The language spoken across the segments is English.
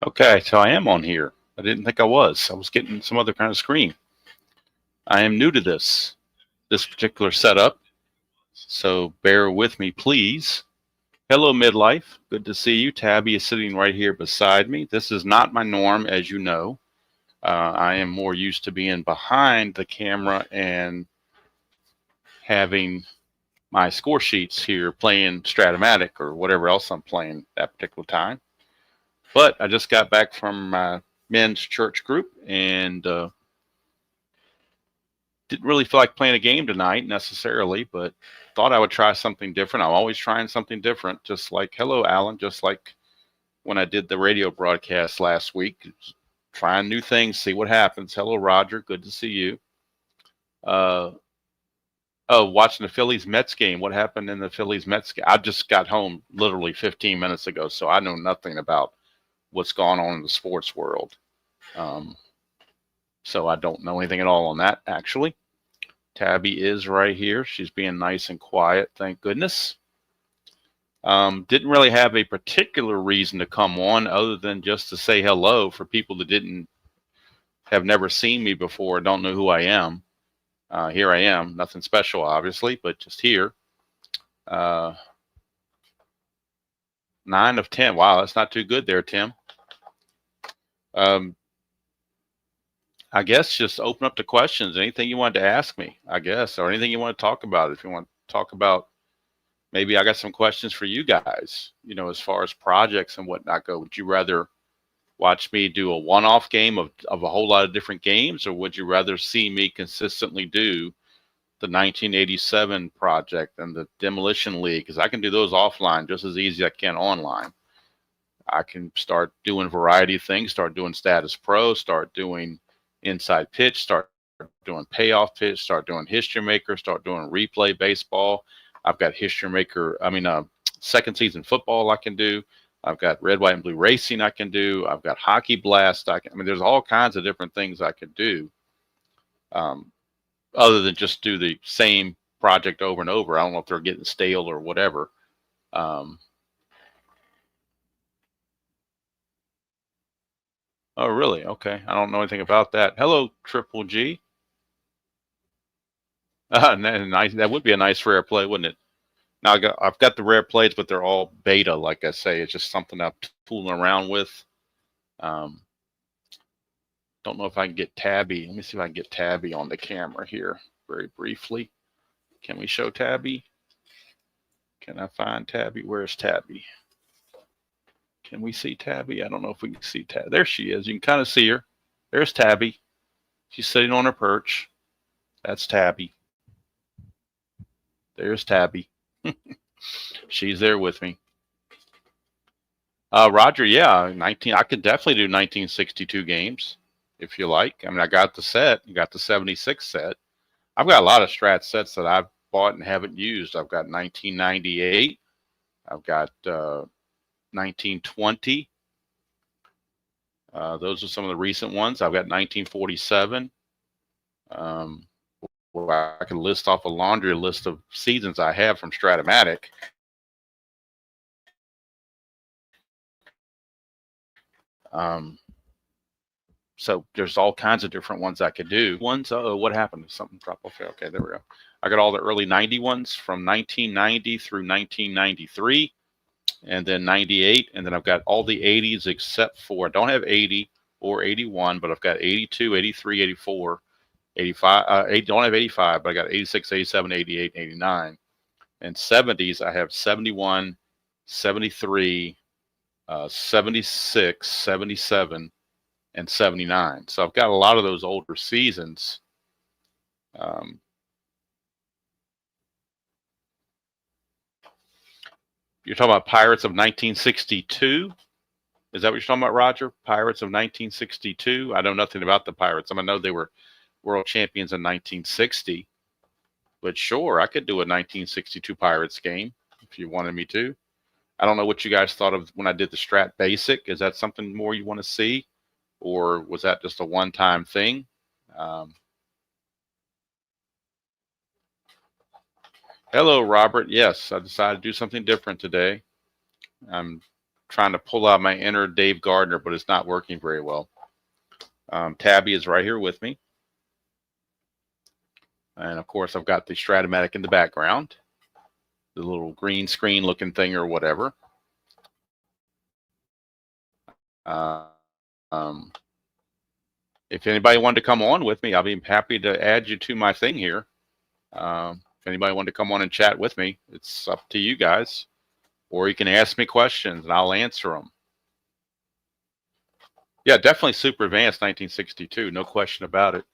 Okay, so I am on here. I didn't think I was. I was getting some other kind of screen. I am new to this particular setup, so bear with me, please. Hello, midlife. Good to see you. Tabby is sitting right here beside me. This is not my norm, as you know. I am more used to being behind the camera and having my score sheets here playing Stratomatic or whatever else I'm playing that particular time. But I just got back from my men's church group and didn't really feel like playing a game tonight necessarily, but thought I would try something different. I'm always trying something different, just like, hello, Alan, just like when I did the radio broadcast last week, trying new things, see what happens. Hello, Roger, good to see you. Uh, oh, watching the Phillies Mets game. What happened in the Phillies Mets game? I just got home literally 15 minutes ago, so I know nothing about what's going on in the sports world. Um, so I don't know anything at all on that, actually. Tabby is right here. She's being nice and quiet, thank goodness. Didn't really have a particular reason to come on other than just to say hello for people that didn't have never seen me before, don't know who I am. Here I am, nothing special, obviously, but just here. 9 of 10. Wow, that's not too good there, Tim. Um, I guess just open up to questions. Anything you wanted to ask me, I guess, or anything you want to talk about. If you want to talk about, maybe I got some questions for you guys, as far as projects and whatnot go. Would you rather watch me do a one-off game of a whole lot of different games, or would you rather see me consistently do the 1987 project and the Demolition League? Because I can do those offline just as easy as I can online. I can start doing a variety of things, start doing status pro, start doing inside pitch, start doing payoff pitch, start doing history maker, start doing replay baseball. I've got history maker, second season football I can do. I've got red, white, and blue racing I can do. I've got hockey blast. There's all kinds of different things I could do, um, other than just do the same project over and over. I don't know if they're getting stale or whatever. Um, oh, really? Okay. I don't know anything about that. Hello, Triple G. Nice. That would be a nice rare play, wouldn't it? Now I've got the rare plays, but they're all beta, like I say. It's just something I'm fooling around with. Um, don't know if I can get Tabby. Let me see if I can get Tabby on the camera here very briefly. Can we show Tabby? Can I find Tabby? Where's Tabby? Can we see Tabby? I don't know if we can see Tabby. There she is. You can kind of see her. There's Tabby. She's sitting on her perch. That's Tabby. There's Tabby. She's there with me. Roger, yeah, 19. I could definitely do 1962 games if you like. I got the set. You got the 76 set. I've got a lot of Strat sets that I've bought and haven't used. I've got 1998. I've got 1920. Those are some of the recent ones. I've got 1947. Where I can list off a laundry list of seasons I have from Stratomatic. So there's all kinds of different ones I could do. Ones, what happened? Something dropped off here. Okay, there we go. I got all the early 90 ones from 1990 through 1993, and then 98, and then I've got all the 80s except for, I don't have 80 or 81, but I've got 82, 83, 84, 85. Don't have 85, but I got 86, 87, 88, 89. And 70s, I have 71, 73, 76, 77, and 79. So I've got a lot of those older seasons. You're talking about Pirates of 1962? Is that what you're talking about, Roger? Pirates of 1962? I know nothing about the Pirates. I know they were world champions in 1960. But sure, I could do a 1962 Pirates game if you wanted me to. I don't know what you guys thought of when I did the Strat Basic. Is that something more you want to see? Or was that just a one-time thing? Hello, Robert. Yes, I decided to do something different today. I'm trying to pull out my inner Dave Gardner, but it's not working very well. Tabby is right here with me. And of course, I've got the Stratomatic in the background, the little green screen looking thing or whatever. If anybody wanted to come on with me, I'll be happy to add you to my thing here. If anybody wanted to come on and chat with me, it's up to you guys. Or you can ask me questions and I'll answer them. Yeah, definitely super advanced 1962, no question about it.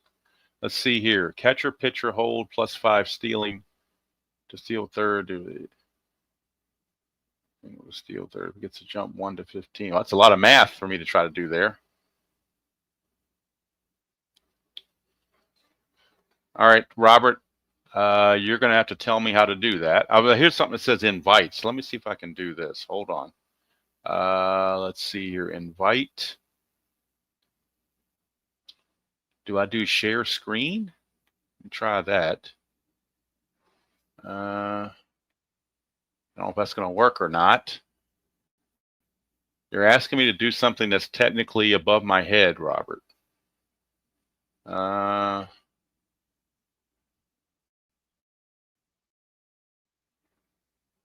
Let's see here. Catcher, pitcher, hold, +5 stealing to steal third. Steal third. Gets a jump 1 to 15. Well, that's a lot of math for me to try to do there. All right, Robert, you're going to have to tell me how to do that. Here's something that says invite. So let me see if I can do this. Hold on. Let's see here. Invite. Do I do share screen? Let me try that. I don't know if that's going to work or not. You're asking me to do something that's technically above my head, Robert.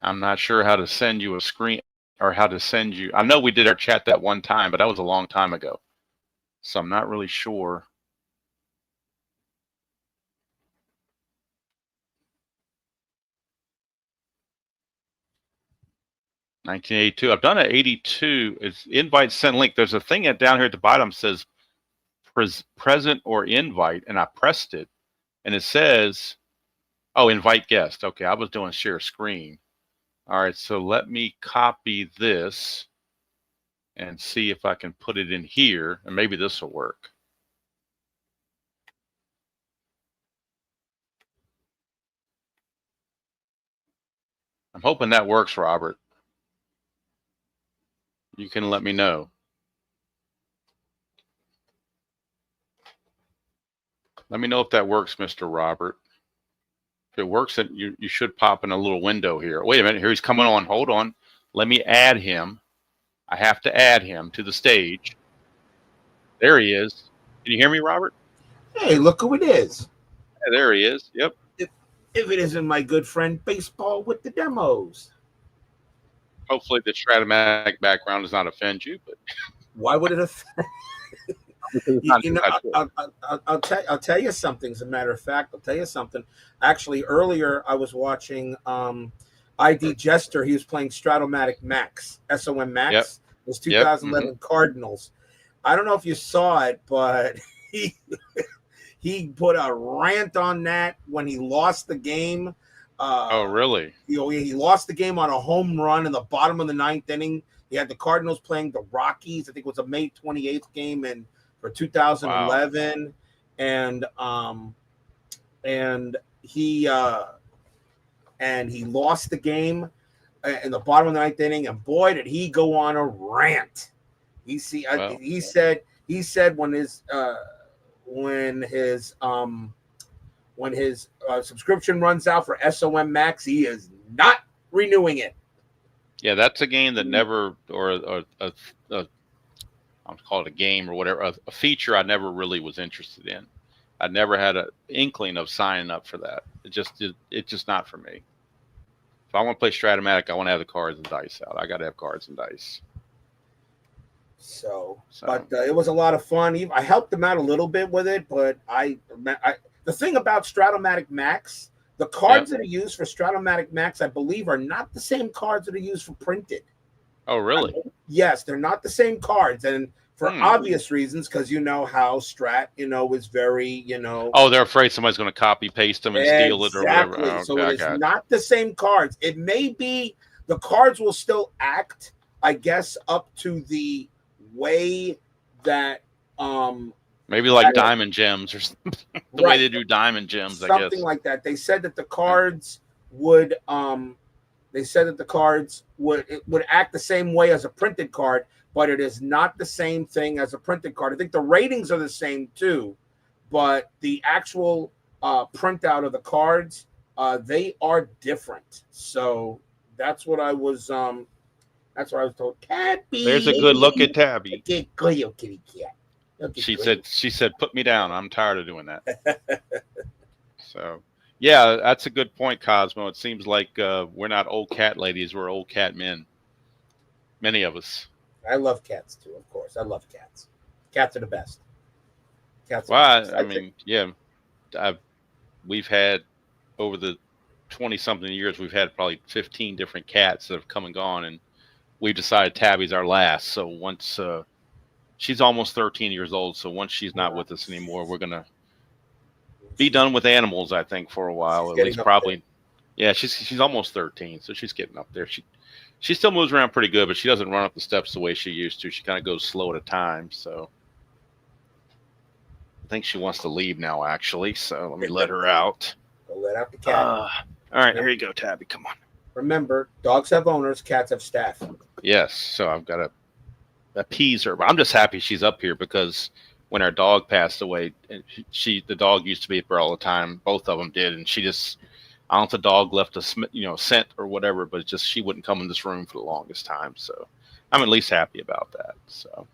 I'm not sure how to send you a screen or how to send you. I know we did our chat that one time, but that was a long time ago. So I'm not really sure. $1982. I've done an 82. It's invite send link. There's a thing down here at the bottom says present or invite, and I pressed it, and it says, oh, invite guest. Okay, I was doing share screen. All right, so let me copy this and see if I can put it in here, and maybe this will work. I'm hoping that works, Robert. You can let me know. Let me know if that works, Mr. Robert. If it works, then you should pop in a little window here. Wait a minute, here he's coming on. Hold on. Let me add him. I have to add him to the stage. There he is. Can you hear me, Robert? Hey, look who it is. Yeah, there he is. Yep. If it isn't my good friend Baseball with the Demos. Hopefully the Stratomatic background does not offend you, but why would it offend? I'll tell you something. As a matter of fact, I'll tell you something. Actually, earlier I was watching ID Jester. He was playing Stratomatic Max, SOM Max. Yep. It was 2011 Cardinals. I don't know if you saw it, but he put a rant on that when he lost the game. Oh, really? He lost the game on a home run in the bottom of the 9th inning. He had the Cardinals playing the Rockies. I think it was a May 28th game for 2011. Wow. And he lost the game in the bottom of the 9th inning. And boy, did he go on a rant. He said when his subscription runs out for SOM Max, he is not renewing it. Yeah, that's a game that never, or I'll call it a game or whatever, a feature I never really was interested in. I never had an inkling of signing up for that. It's just not for me. If I want to play Stratomatic, I want to have the cards and dice out. I got to have cards and dice. But it was a lot of fun. I helped him out a little bit with it, but the thing about Stratomatic Max, the cards that are used for Stratomatic Max, I believe, are not the same cards that are used for printed. Oh, really? Yes, they're not the same cards, and for obvious reasons, because you know how Strat, is very, Oh, they're afraid somebody's going to copy paste them and steal it or whatever. Exactly. So it is not the same cards. It may be the cards will still act, I guess, up to the way that maybe like diamond gems or something. The way they do diamond gems, something I guess. Like that. They said that the cards would act the same way as a printed card, but it is not the same thing as a printed card. I think the ratings are the same too, but the actual printout of the cards, they are different. So that's what I was That's what I was told. Tabby. There's a good look at Tabby. Get good, you kitty cat. She said, put me down. I'm tired of doing that. So, yeah, that's a good point, Cosmo. It seems like we're not old cat ladies. We're old cat men. Many of us. I love cats too, of course. I love cats. Cats are the best. Cats. Well, I mean, yeah, we've had over the 20-something years, we've had probably 15 different cats that have come and gone, and we've decided Tabby's our last. So once she's almost 13 years old, so once she's not with us anymore, we're gonna be done with animals, I think, for a while. At least probably. There. Yeah, she's almost 13, so she's getting up there. She still moves around pretty good, but she doesn't run up the steps the way she used to. She kind of goes slow at a time. So I think she wants to leave now, actually. So let me let her out. Go let out the cat. All right, here you go, Tabby. Come on. Remember, dogs have owners, cats have staff. Yes, so I've got to appease her. But I'm just happy she's up here because when our dog passed away, and the dog used to be up here all the time. Both of them did, and she just. I don't know if the dog left a scent or whatever, but just she wouldn't come in this room for the longest time. So I'm at least happy about that. So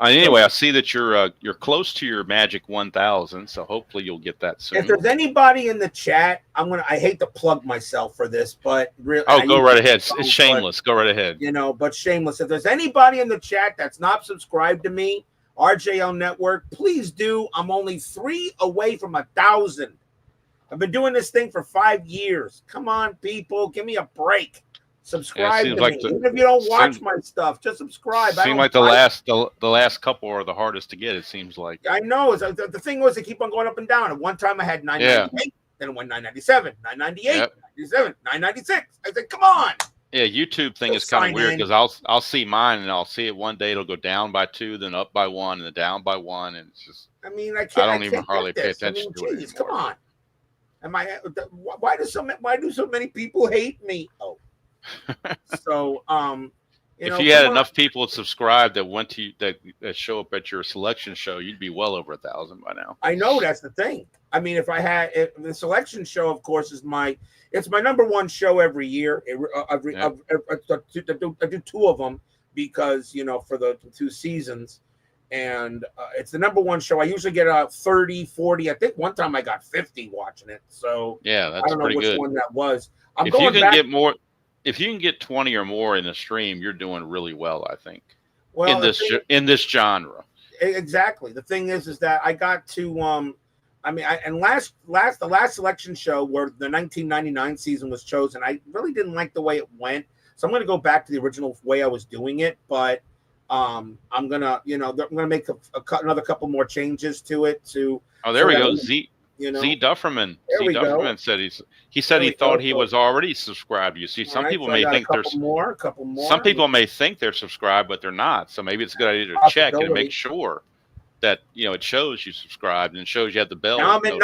anyway, I see that you're close to your magic 1,000. So hopefully you'll get that soon. If there's anybody in the chat, I hate to plug myself for this, but really, go right ahead. It's shameless. Go right ahead. But shameless. If there's anybody in the chat that's not subscribed to me, RJL Network, please do. I'm only 3 away from 1,000. I've been doing this thing for 5 years. Come on, people, give me a break. Subscribe to me. Even if you don't watch my stuff, just subscribe. Seems like the last couple are the hardest to get. It seems like. I know. The thing was, they keep on going up and down. At one time, I had 998, then it went 997, 998, 997, 996. I said, come on. Yeah, YouTube thing is kind of weird because I'll see mine and I'll see it one day it'll go down by 2, then up by 1, and then down by 1, and it's just. I mean, I don't even hardly pay attention to it anymore. Come on. Why do so many people hate me? Oh, so if you had enough people subscribe that went to that show up at your selection show, you'd be well over 1,000 by now. I know, that's the thing. I mean, if the selection show, of course, is it's my number 1 show every year. I do 2 of them because for the 2 seasons, and it's the number 1 show. I usually get 30, 40. I think one time I got 50 watching it. So yeah, that's I don't know pretty which good. one that was. If you can get 20 or more in a stream, you're doing really well, I think. Well, in this genre. Exactly. The thing is that I got to the last selection show where the 1999 season was chosen, I really didn't like the way it went. So I'm going to go back to the original way I was doing it, but I'm gonna make another couple more changes to it. There we go. Z Dufferman. Said he thought he was already subscribed to you. See, some people may think there's a couple more. Some people may think they're subscribed, but they're not. So maybe it's a good idea to check and make sure that it shows you subscribed and shows you have the bell. Now I'm at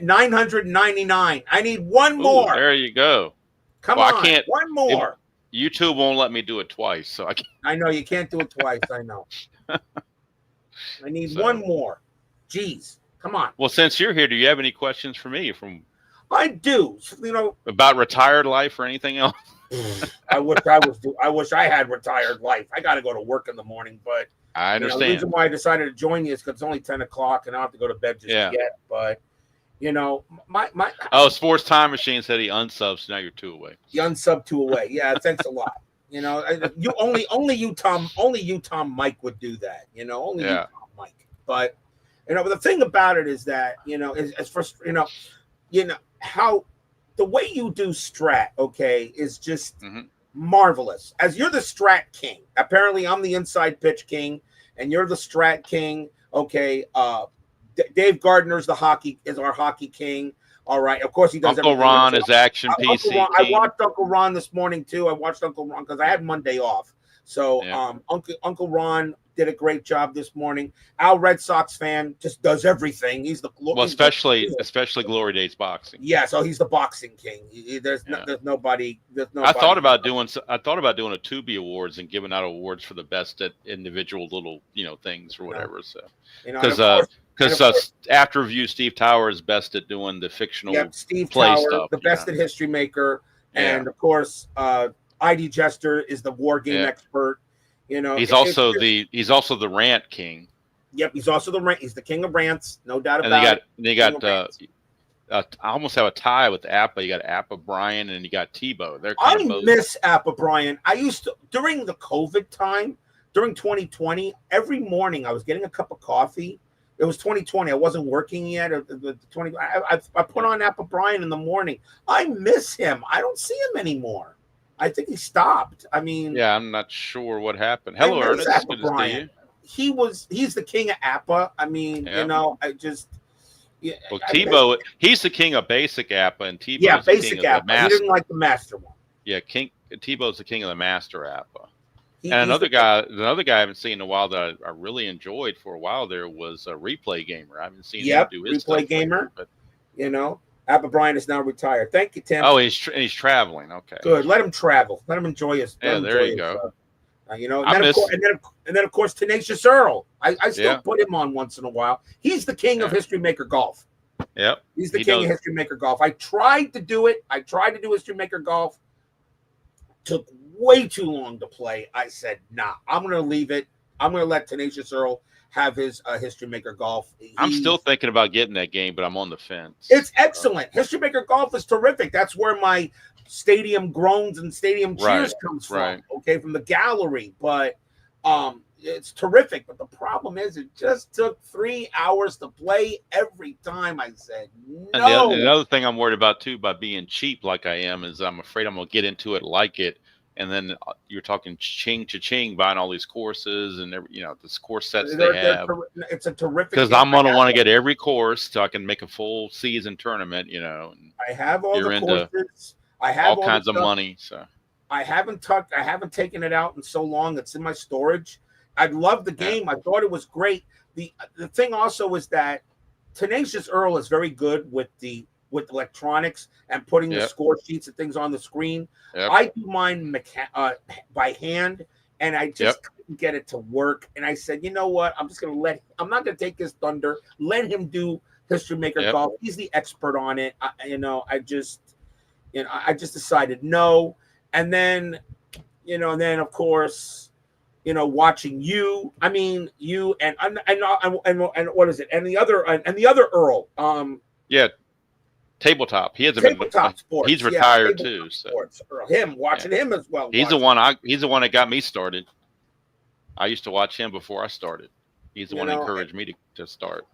999. I need one more. There you go. Come on, I can't. One more. YouTube won't let me do it twice, so I can't. I know you can't do it twice. I know. I need one more. Jeez. Come on. Well, since you're here, do you have any questions for me? I do. About retired life or anything else? I wish I had retired life. I got to go to work in the morning, but I understand. The reason why I decided to join you is because it's only 10 o'clock and I don't have to go to bed just yet. But my Sports Time Machine said he unsubs. So now you're 2 away. You unsub 2 away. Yeah, thanks a lot. You only you Tom Mike would do that. Only you Tom Mike. But but the thing about it is that as for how the way you do strat, okay, is just marvelous. As you're the strat king. Apparently, I'm the inside pitch king, and you're the strat king. Okay, Dave Gardner's our hockey king. All right, of course he does. Uncle Ron is action PC. I watched Uncle Ron this morning too. I watched Uncle Ron because I had Monday off. So Uncle Ron did a great job this morning. Al, Red Sox fan, just does everything. He's especially Glory Days boxing. Yeah, so he's the boxing king. There's nobody. I thought about doing a Tubi Awards and giving out awards for the best at individual little things or whatever. So because And because of course, after review, Steve Tower is best at doing the fictional Steve play Tower, stuff. the best at History Maker, Yeah. and of course, ID Jester is the war game Yeah. expert. You know, He's also the rant king. Yep, he's also he's the king of rants, no doubt And about it. they got I almost have a tie with Appa. You got Appa Brian and you got Tebow. They're kind of both. Miss Appa Brian. I used to, during the COVID time, during 2020, every morning I was getting a cup of coffee. It was 2020. I wasn't working yet. I put on Appa Brian in the morning. I miss him. I don't see him anymore. I think he stopped. I mean, yeah, I'm not sure what happened. Hello, Ernest. Appa Good to see you. He's the king of Appa. I mean, Yeah. you know, I just. Yeah, Well, Tebow, he's the king of basic Appa, and Tebow's the king of the master. He didn't like the master one. Yeah, Tebow's the king of the master Appa. And Another another guy I haven't seen in a while that I really enjoyed for a while there was a Replay Gamer. I haven't seen him do his Replay stuff Gamer. lately, but you know, Appa Brian is now retired. Thank you, Tim. Oh, he's traveling. Okay, good. Let him travel. Let him enjoy his. Yeah, there you go. You know, and then of course Tenacious Earl. I still put him on once in a while. He's the king of History Maker Golf. Yep. He's the king of History Maker Golf. I tried to do it. I tried to do History Maker Golf. Took way too long to play. I said, nah, I'm going to leave it. I'm going to let Tenacious Earl have his History Maker Golf. I'm still thinking about getting that game, but I'm on the fence. It's excellent. History Maker Golf is terrific. That's where my stadium groans and stadium cheers comes from. Okay, from the gallery. But it's terrific. But the problem is it just took 3 hours to play every time. I said no. And the other thing I'm worried about too, by being cheap like I am, is I'm afraid I'm gonna get into it, like it, and then you're talking ching, buying all these courses and this course sets they have. It's a terrific. Because I'm gonna want to get every course so I can make a full season tournament. I have all the courses. I have all kinds of money. So I haven't taken it out in so long. It's in my storage. I love the game. I thought it was great. The thing also is that Tenacious Earl is very good with electronics and putting the score sheets and things on the screen. I do mine by hand, and I just couldn't get it to work. And I said, you know what? I'm not going to take his thunder. Let him do History Maker Golf. He's the expert on it. I just decided no. And then, of course, watching you. I mean, you and what is it? And the other Earl. Tabletop. He hasn't Tabletop Sports. He's retired too. So watching him as well. He's the one that got me started. I used to watch him before I started. He's the one that encouraged me to start.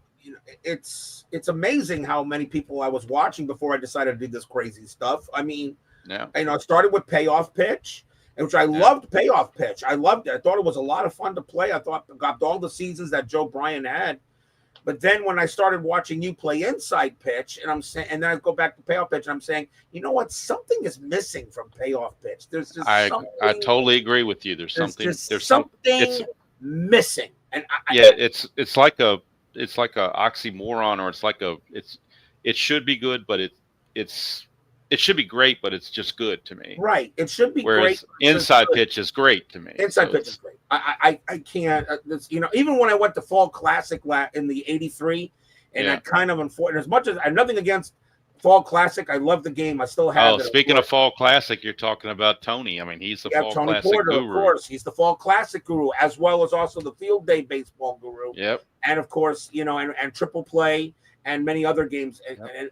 It's amazing how many people I was watching before I decided to do this crazy stuff. I mean, I started with Payoff Pitch, which I loved. Payoff Pitch, I loved it. I thought it was a lot of fun to play. I thought I got all the seasons that Joe Bryan had. But then when I started watching you play Inside Pitch, and then I go back to Payoff Pitch, and I'm saying, you know what? Something is missing from Payoff Pitch. There's just I totally agree with you. There's something missing. And it's like a oxymoron, or it should be good, but it should be great, but it's just good to me. Right. It should be great. Inside Pitch is great to me. Inside Pitch is great. I can't, even when I went to Fall Classic in the 83, and I kind of unfortunately, as much as I have nothing against Fall Classic, I love the game. I still have it. Speaking of Fall Classic, you're talking about Tony. I mean, he's the Fall Tony Classic Porter, guru. Of course. He's the Fall Classic guru, as well as also the Field Day Baseball guru. Yep. And of course, and Triple Play and many other games.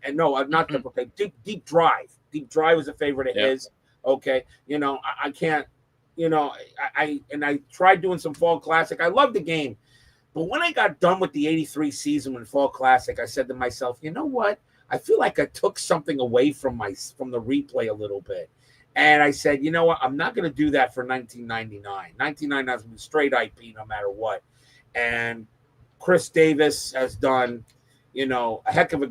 And no, not Triple Play. Deep Drive. Deep Drive is a favorite of his. Okay. I can't, I tried doing some Fall Classic. I love the game. But when I got done with the 83 season with Fall Classic, I said to myself, you know what? I feel like I took something away from the replay a little bit. And I said, you know what? I'm not going to do that for 1999. 1999 has been straight IP no matter what. And Chris Davis has done, a heck of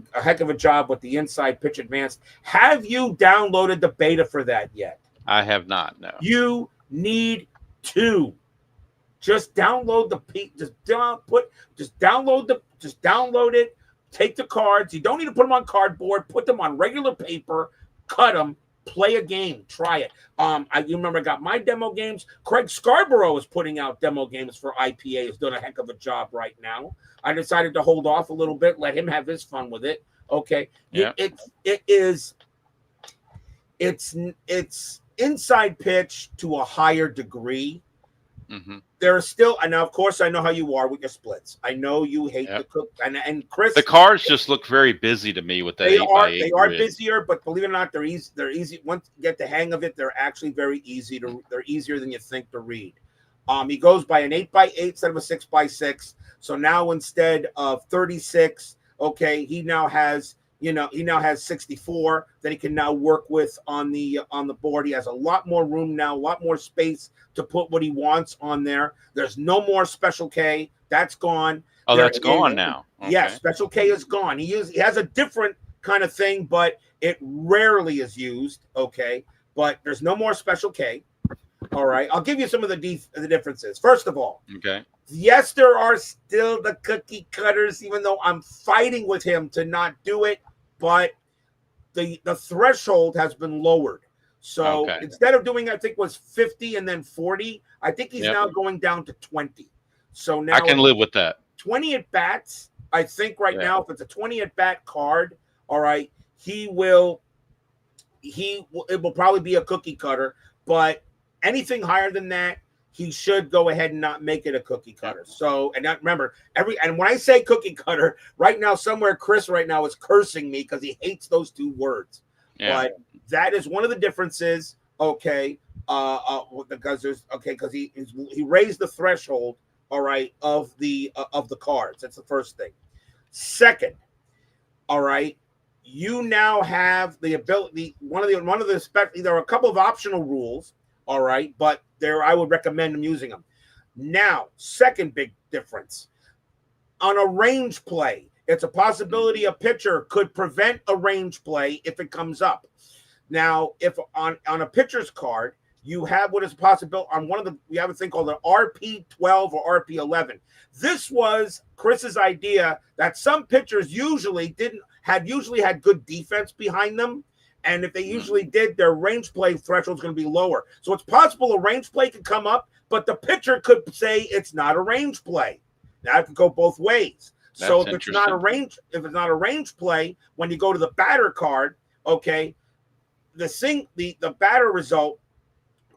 a job with the Inside Pitch Advanced. Have you downloaded the beta for that yet? I have not. No. You need to just download download it. Take the cards. You don't need to put them on cardboard. Put them on regular paper. Cut them. Play a game, try it. You remember I got my demo games. Craig Scarborough is putting out demo games for IPA. He's doing a heck of a job right now. I decided to hold off a little bit, let him have his fun with it. Okay, Yeah. It's inside pitch to a higher degree. Mm-hmm. There are still, and now of course I know how you are with your splits. I know you hate the cook, and Chris. The cards just look very busy to me with that 8x8 They are grid. busier, but believe it or not, they're easy. They're easy once you get the hang of it. They're actually very easy to. They're easier than you think to read. He goes by an 8x8 instead of a 6x6. So now instead of 36, okay, he now has 64 that he can now work with on the board. He has a lot more room now, a lot more space to put what he wants on there. There's no more Special K. That's gone. Oh, that's gone now. Okay. Yes, Special K is gone. He has a different kind of thing, but it rarely is used. Okay, but there's no more Special K. All right, I'll give you some of the differences. First of all, Okay. yes, there are still the cookie cutters, even though I'm fighting with him to not do it, but the threshold has been lowered. So instead of doing, I think it was 50 and then 40, I think he's now going down to 20. So now I can live with that. 20 at bats. I think right now, if it's a 20 at bat card, all right, it will probably be a cookie cutter, but anything higher than that, he should go ahead and not make it a cookie cutter. So, and not remember and when I say cookie cutter right now, somewhere Chris right now is cursing me because he hates those two words. Yeah. But that is one of the differences. Okay. Because he raised the threshold. All right. Of the cards. That's the first thing. Second. All right. You now have the ability, one of the there are a couple of optional rules. All right. But I would recommend him using them. Now, second big difference. On a range play, it's a possibility a pitcher could prevent a range play if it comes up. Now, if on a pitcher's card, you have what is possible on we have a thing called an RP12 or RP11. This was Chris's idea that some pitchers usually had good defense behind them. And if they usually did, their range play threshold is going to be lower. So it's possible a range play could come up, but the pitcher could say it's not a range play. Now it could go both ways. So if it's not a range play, when you go to the batter card, okay, the batter result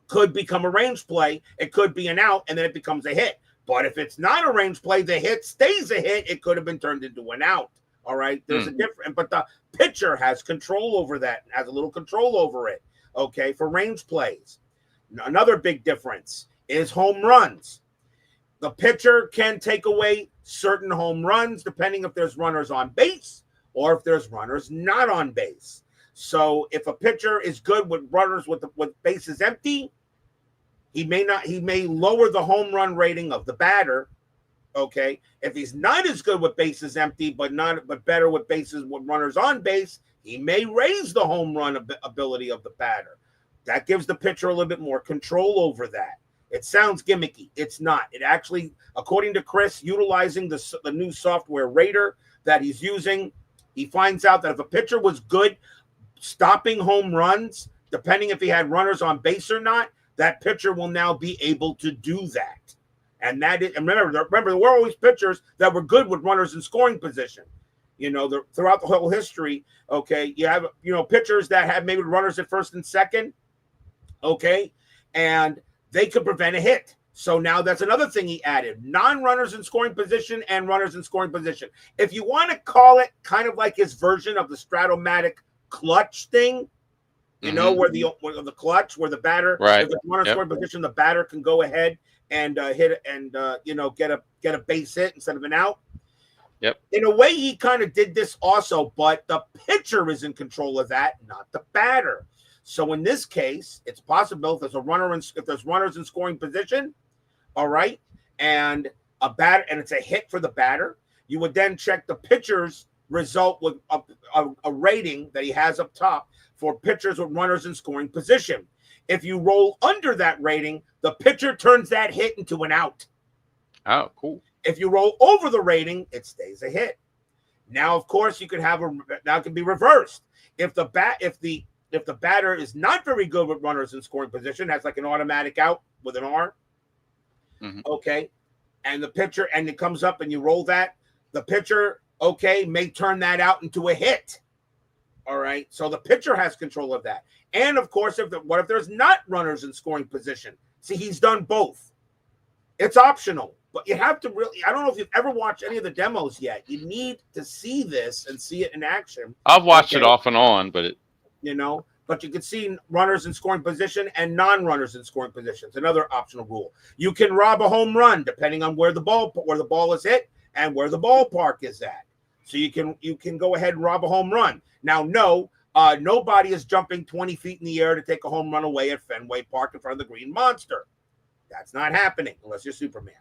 could become a range play. It could be an out, and then it becomes a hit. But if it's not a range play, the hit stays a hit. It could have been turned into an out. All right, there's a difference, but the pitcher has control over that, has a little control over it. Okay, for range plays. Another big difference is home runs. The pitcher can take away certain home runs depending if there's runners on base or if there's runners not on base. So if a pitcher is good with runners with bases empty, he may lower the home run rating of the batter. Okay, if he's not as good with bases empty, but better with bases with runners on base, he may raise the home run ability of the batter. That gives the pitcher a little bit more control over that. It sounds gimmicky. It's not. It actually, according to Chris, utilizing the new software Raider that he's using, he finds out that if a pitcher was good stopping home runs, depending if he had runners on base or not, that pitcher will now be able to do that. And remember, there were always pitchers that were good with runners in scoring position. Throughout the whole history, okay, you have, pitchers that had maybe runners at first and second, okay, and they could prevent a hit. So now that's another thing he added, non-runners in scoring position and runners in scoring position. If you want to call it kind of like his version of the Stratomatic clutch thing, where the clutch, where the batter, if the runner scoring position, the batter can go ahead and hit it and get a base hit instead of an out. Yep. In a way, he kind of did this also, but the pitcher is in control of that, not the batter. So in this case, it's possible if there's runners in scoring position, all right, and it's a hit for the batter, you would then check the pitcher's result with a rating that he has up top for pitchers with runners in scoring position. If you roll under that rating, the pitcher turns that hit into an out. Oh, cool. If you roll over the rating, it stays a hit. Now, of course, you could have now it can be reversed. If the if the batter is not very good with runners in scoring position, has like an automatic out with an R. Mhm. Okay. And the pitcher, and it comes up and you roll that, the pitcher, okay, may turn that out into a hit. All right. So the pitcher has control of that. And of course, what if there's not runners in scoring position? See, he's done both. It's optional, but you have to really, I don't know if you've ever watched any of the demos yet. You need to see this and see it in action. I've watched it off and on, but but you can see runners in scoring position and non-runners in scoring positions. Another optional rule. You can rob a home run depending on where the ball is hit and where the ballpark is at. So you can go ahead and rob a home run. Now, nobody is jumping 20 feet in the air to take a home run away at Fenway Park in front of the Green Monster. That's not happening unless you're Superman.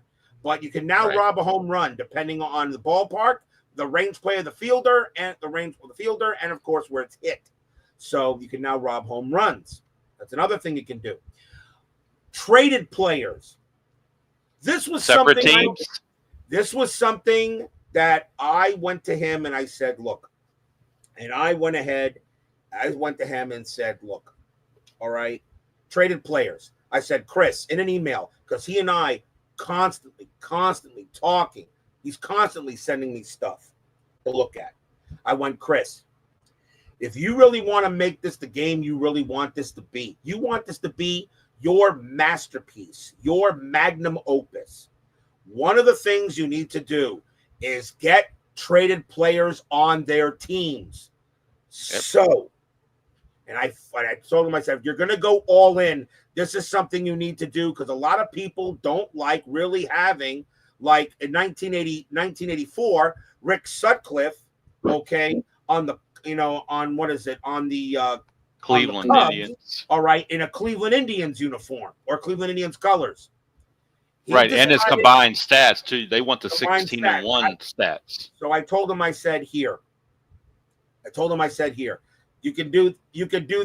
But you can now rob a home run depending on the ballpark, the range play of the fielder, and of course where it's hit. So you can now rob home runs. That's another thing you can do. Traded players. This was separate teams. This was something that I went to him and I said, look, and I went to him and said, look, all right, traded players. I said, Chris, in an email, because he and I constantly talking. He's constantly sending me stuff to look at. I went, Chris, if you really want to make this the game you really want this to be, you want this to be your masterpiece, your magnum opus. One of the things you need to do is get traded players on their teams. Yep. So, and I told him, I said, if you're going to go all in, this is something you need to do, because a lot of people don't like really having, like in 1984, Rick Sutcliffe, okay, on the, on what is it, on the Cleveland Cubs, Indians. all right, in a Cleveland Indians uniform or Cleveland Indians colors. Right, and his combined stats too. They want the 16-1 stats. So I told him, I said here, you can do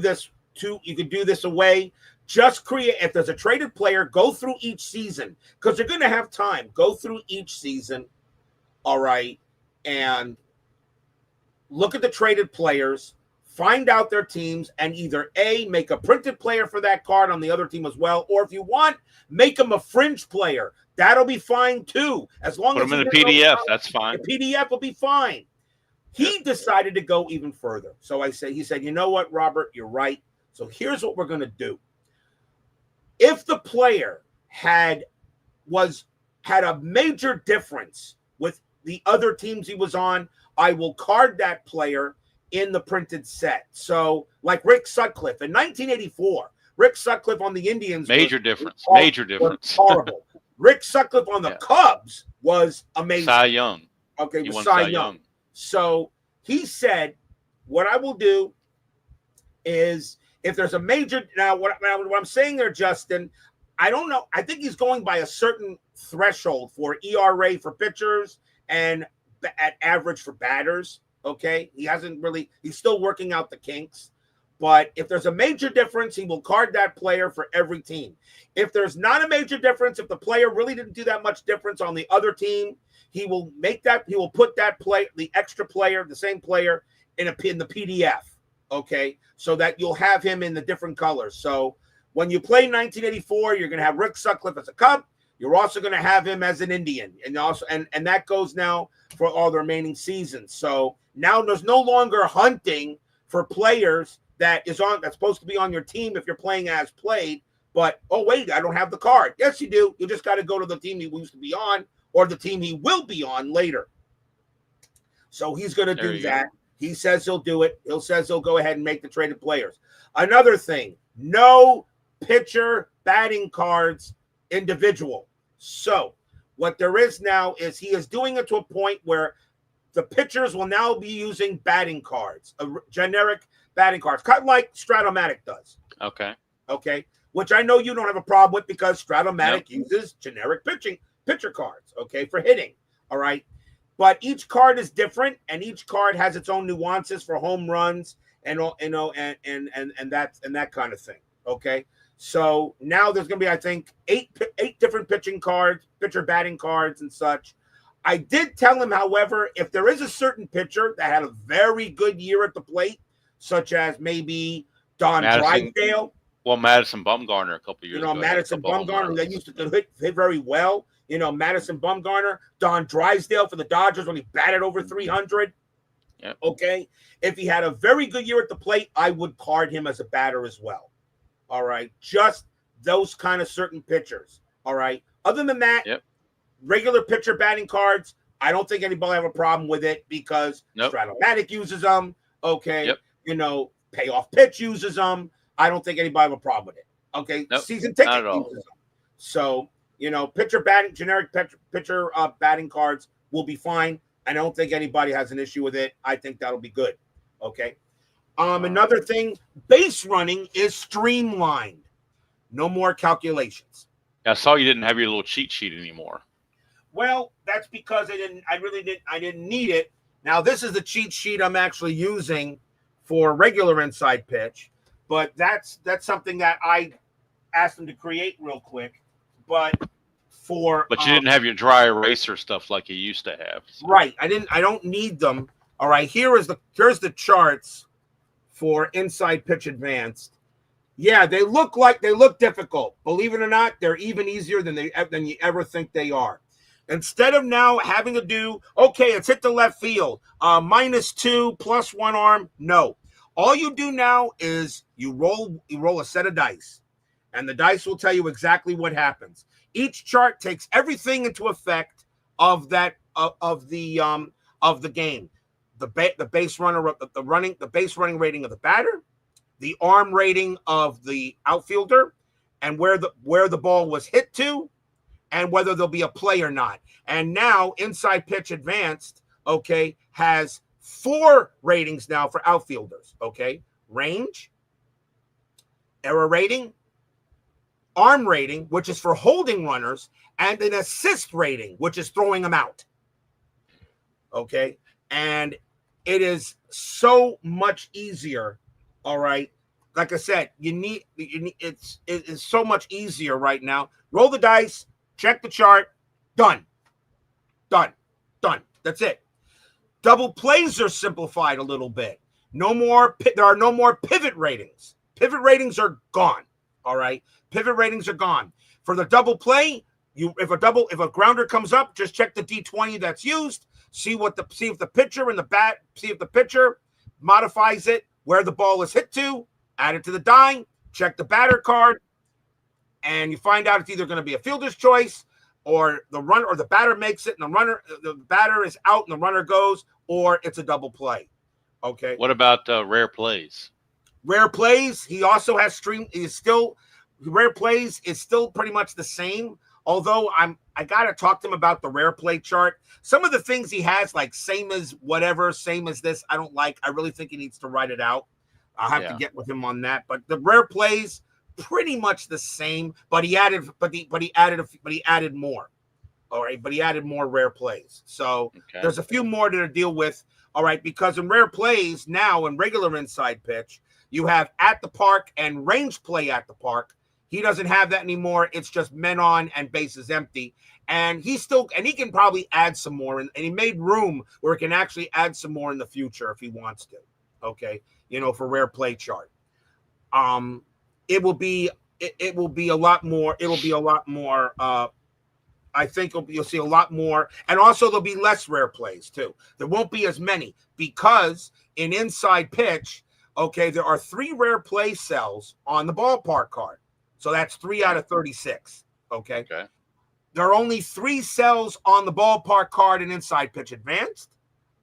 this away. Just create, if there's a traded player, go through each season, because you're going to have time. Go through each season, all right, and look at the traded players, find out their teams, and either A, make a printed player for that card on the other team as well, or if you want, make them a fringe player. That'll be fine too. As long as put them in the PDF, that's fine. The PDF will be fine. He decided to go even further. So he said, you know what, Robert, you're right. So here's what we're going to do. If the player had a major difference with the other teams he was on, I will card that player in the printed set. So like Rick Sutcliffe in 1984, Rick Sutcliffe on the Indians. Major difference. Was horrible. Rick Sutcliffe on the Cubs was amazing. Cy Young. Okay, he was Cy Young. So he said, what I will do is, if there's a major, now what I'm saying there, Justin, I don't know. I think he's going by a certain threshold for ERA for pitchers and at average for batters. Okay. He's still working out the kinks. But if there's a major difference, he will card that player for every team. If there's not a major difference, if the player really didn't do that much difference on the other team, he will put that play, the extra player, the same player in the PDF. Okay, so that you'll have him in the different colors. So when you play 1984, you're going to have Rick Sutcliffe as a Cub. You're also going to have him as an Indian, and that goes now for all the remaining seasons. So now there's no longer hunting for players that's supposed to be on your team if you're playing as played. But oh wait, I don't have the card. Yes, you do. You just got to go to the team he used to be on or the team he will be on later. So he's going to do that. He says he'll do it. He'll go ahead and make the traded players. Another thing, no pitcher batting cards individual. So what there is now is he is doing it to a point where the pitchers will now be using batting cards, generic batting cards, kind of like Stratomatic does. Okay. Which I know you don't have a problem with, because Stratomatic uses generic pitcher cards, okay, for hitting. All right. But each card is different, and each card has its own nuances for home runs and that kind of thing. Okay, so now there's going to be, I think, eight different pitcher batting cards and such. I did tell him, however, if there is a certain pitcher that had a very good year at the plate, such as maybe Don Madison. Drysdale. Well, Madison Bumgarner a couple years ago. Madison Bumgarner, they used to hit very well. Madison Bumgarner, Don Drysdale for the Dodgers when he batted over 300. Yep. Okay. If he had a very good year at the plate, I would card him as a batter as well. All right. Just those kind of certain pitchers. All right. Other than that, regular pitcher batting cards, I don't think anybody will have a problem with it because Stratomatic uses them. Okay. Payoff pitch uses them. I don't think anybody will have a problem with it. Okay. Season ticket uses them. So, generic pitcher batting cards will be fine. I don't think anybody has an issue with it. I think that'll be good. Okay. Another thing, base running is streamlined. No more calculations. I saw you didn't have your little cheat sheet anymore. Well, that's because I didn't need it. Now, this is the cheat sheet I'm actually using for regular inside pitch, but that's something that I asked them to create real quick. But you didn't have your dry eraser stuff like you used to have. So. Right. I don't need them. All right. Here's the charts for inside pitch advanced. Yeah, they look difficult. Believe it or not, they're even easier than you ever think they are. Instead of now having to do, okay, it's hit the left field, -2 +1 arm. No. All you do now is you roll a set of dice, and the dice will tell you exactly what happens. Each chart takes everything into effect of that of the game. The base runner, the base running rating of the batter, the arm rating of the outfielder, and where the ball was hit to, and whether there'll be a play or not. And now Inside Pitch Advanced, okay, has 4 ratings now for outfielders. Okay, range, error rating, arm rating, which is for holding runners, and an assist rating, which is throwing them out. Okay. And it is so much easier. All right. Like I said, it's so much easier right now. Roll the dice, check the chart, done. That's it. Double plays are simplified a little bit. There are no more pivot ratings. Pivot ratings are gone. All right. Pivot ratings are gone. For the double play, if a grounder comes up, just check the D20 that's used. See if the pitcher modifies it where the ball is hit to. Add it to the die. Check the batter card, and you find out it's either going to be a fielder's choice, or the batter makes it, and the batter is out, and the runner goes, or it's a double play. Okay. What about rare plays? Rare plays. He also has rare plays is still pretty much the same. Although I gotta talk to him about the rare play chart. Some of the things he has, like same as this, I don't like. I really think he needs to write it out. I'll have to get with him on that. But the rare plays, pretty much the same. But he added more. All right, but he added more rare plays. So there's a few more to deal with. All right, because in rare plays now in regular inside pitch, you have at the park and range play at the park. He doesn't have that anymore. It's just men on and bases empty. And he can probably add some more. And he made room where he can actually add some more in the future if he wants to. Okay. For rare play chart. It will be a lot more. It'll be a lot more. I think you'll see a lot more. And also there'll be less rare plays too. There won't be as many because in inside pitch, okay, there are 3 rare play cells on the ballpark card. So that's 3 out of 36. Okay. There are only 3 cells on the ballpark card in Inside Pitch Advanced.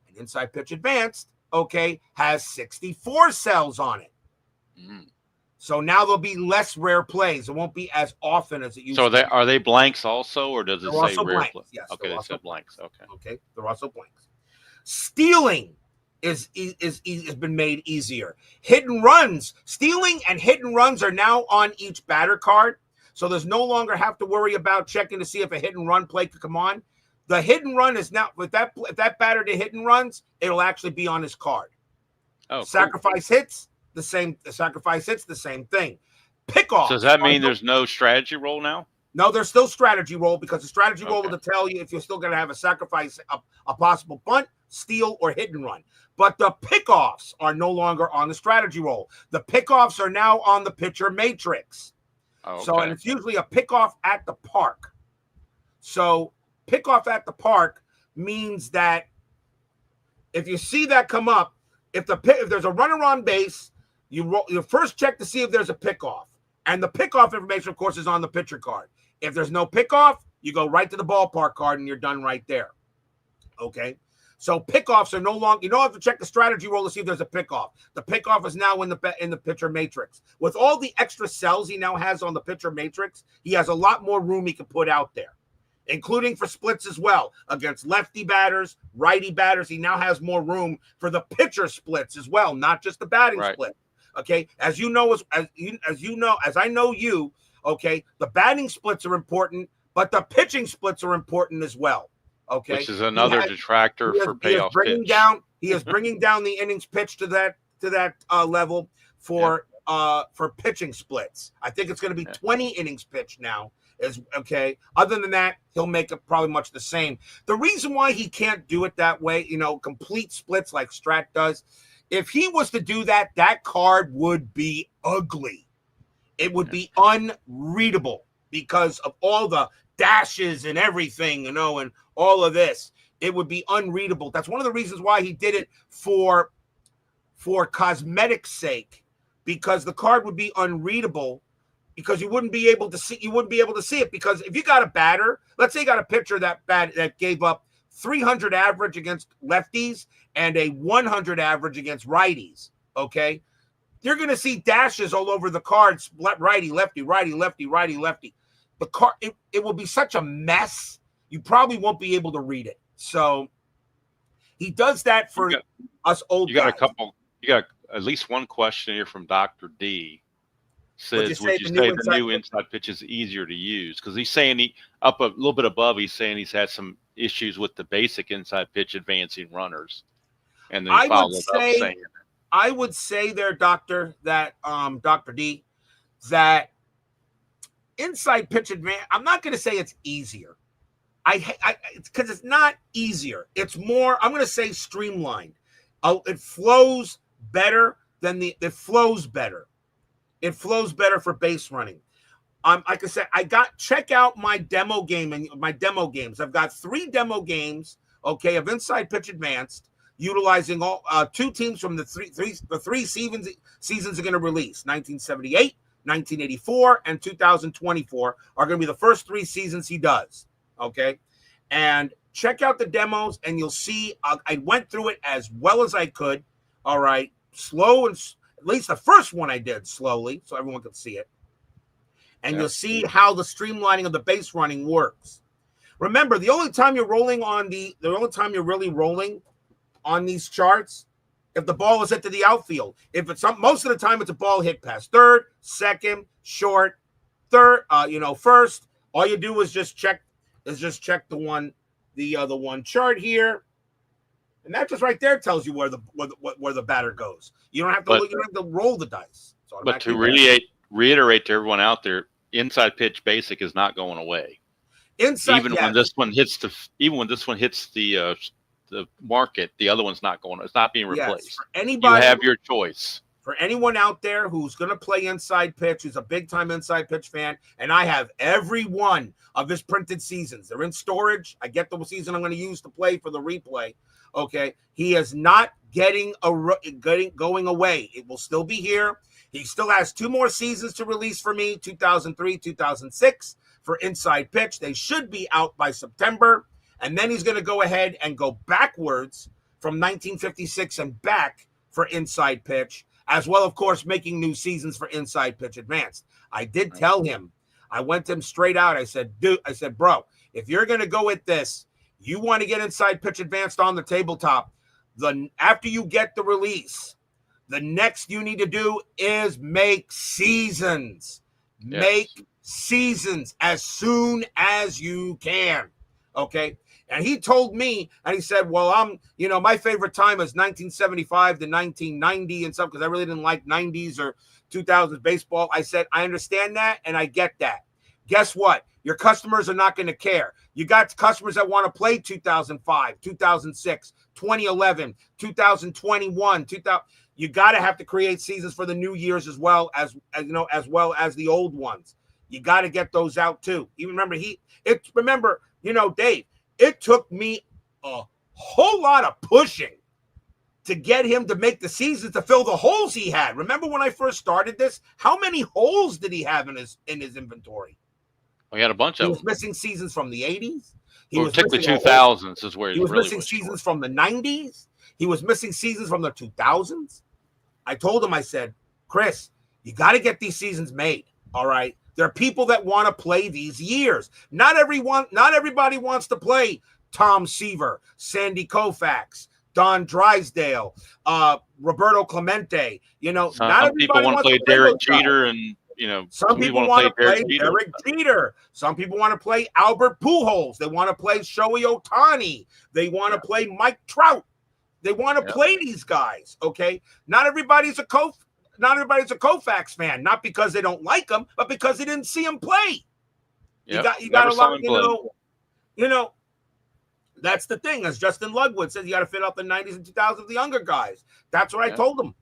And Inside Pitch Advanced, okay, has 64 cells on it. So now there'll be less rare plays. It won't be as often as it used to be. So are they blanks also, or does it say rare plays? Yes, okay, they said blanks. Okay, they're also blanks. Stealing is been made easier. Stealing and hit and runs are now on each batter card. So there's no longer have to worry about checking to see if a hit and run play could come on. The hit and run is now if that batter did hit and runs, it'll actually be on his card. Oh, sacrifice hits the same. Sacrifice hits the same thing. Pickoff. So does that mean there's no strategy roll now? No, there's still strategy roll because the strategy roll will tell you if you're still going to have a sacrifice, a possible bunt, steal, or hit and run. But the pickoffs are no longer on the strategy roll. The pickoffs are now on the pitcher matrix. Oh, okay. So, and it's usually a pickoff at the park. So pickoff at the park means that if you see that come up, if there's a runner on base, you first check to see if there's a pickoff. And the pickoff information, of course, is on the pitcher card. If there's no pickoff, you go right to the ballpark card and you're done right there. Okay? So pickoffs are no longer, you don't have to check the strategy roll to see if there's a pickoff. The pickoff is now in the pitcher matrix. With all the extra cells he now has on the pitcher matrix, he has a lot more room he can put out there, including for splits as well. Against lefty batters, righty batters, he now has more room for the pitcher splits as well, not just the batting split. Okay, as you know, as I know you, okay, the batting splits are important, but the pitching splits are important as well. Okay, which is another detractor for payoff pitch. He is bringing down the innings pitch to that level for pitching splits. I think it's going to be 20 innings pitched now. Okay. Other than that, he'll make it probably much the same. The reason why he can't do it that way, complete splits like Strat does, if he was to do that, that card would be ugly. It would be unreadable because of all the dashes and everything, and all of this. It would be unreadable. That's one of the reasons why he did it for cosmetic sake, because the card would be unreadable, because you wouldn't be able to see it. Because if you got a batter, let's say you got a pitcher that gave up 300 average against lefties and a 100 average against righties, okay? You're going to see dashes all over the cards, righty, lefty, righty, lefty, righty, lefty. The card, it will be such a mess, you probably won't be able to read it. So he does that for us old guys. You got at least one question here from Dr. D. Says, would you say the new inside pitch is easier to use? Because he's saying up a little bit above, he's saying he's had some issues with the basic inside pitch advancing runners. And then I would say there, Dr. D, that inside pitch advance, I'm not going to say it's easier. Because it's not easier. It's more, I'm going to say streamlined. It flows better it flows better. It flows better for base running. Like I said, check out my demo game and my demo games. I've got 3 demo games, okay, of inside pitch advanced, utilizing all 2 teams from the three seasons are going to release. 1978, 1984, and 2024 are going to be the first 3 seasons he does. Okay, and check out the demos, and you'll see I went through it as well as I could. All right, slow, and at least the first one I did slowly, so everyone could see it. And you'll see how the streamlining of the base running works. Remember, the only time you're really rolling on these charts, if the ball is hit to the outfield. If it's most of the time, it's a ball hit past third, second, short, third, first. All you do is just check the other one chart here, and that just right there tells you where the batter goes. You don't have to you don't have to roll the dice. But to reiterate to everyone out there, inside pitch basic is not going away. When this one hits the market, the other one's not going. It's not being replaced. Yes, for anybody, you have your choice. For anyone out there who's going to play inside pitch, who's a big-time inside pitch fan, and I have every one of his printed seasons. They're in storage. I get the season I'm going to use to play for the replay. Okay, he is not going away. It will still be here. He still has 2 more seasons to release for me, 2003, 2006, for inside pitch. They should be out by September. And then he's going to go ahead and go backwards from 1956 and back for inside pitch, as well, of course, making new seasons for inside pitch advanced. I did tell him, I went to him straight out. I said, bro, if you're going to go with this, you want to get inside pitch advanced on the tabletop, after you get the release, the next you need to do is make seasons. Yes. Make seasons as soon as you can. Okay. And he told me, and he said, well, my favorite time is 1975 to 1990 and stuff, because I really didn't like 90s or 2000s baseball. I said, I understand that, and I get that. Guess what? Your customers are not going to care. You got customers that want to play 2005, 2006, 2011, 2021, 2000. You got to have to create seasons for the new years as well as as well as the old ones. You got to get those out too. You remember Dave, it took me a whole lot of pushing to get him to make the seasons to fill the holes he had. Remember when I first started this? How many holes did he have in his inventory? We had a bunch He of was them. missing seasons from the 80s. Particularly 2000s is where he was really missing was seasons short. from the 90s. He was missing seasons from the 2000s. I told him, I said, Chris, you got to get these seasons made. All right. There are people that want to play these years. Not everybody wants to play Tom Seaver, Sandy Koufax, Don Drysdale, Roberto Clemente. Not Some people everybody want to wants play to play Derek those guys. Jeter, and some people want to play Derek Jeter. Jeter. Some people want to play Albert Pujols. They want to play Shohei Ohtani. They want to play Mike Trout. They want to play these guys. Okay, not everybody's a Koufax fan, not because they don't like him, but because they didn't see him play. Yep. You got a lot. That's the thing. As Justin Lugwood says, you got to fit out the 90s and 2000s of the younger guys. That's what I told him.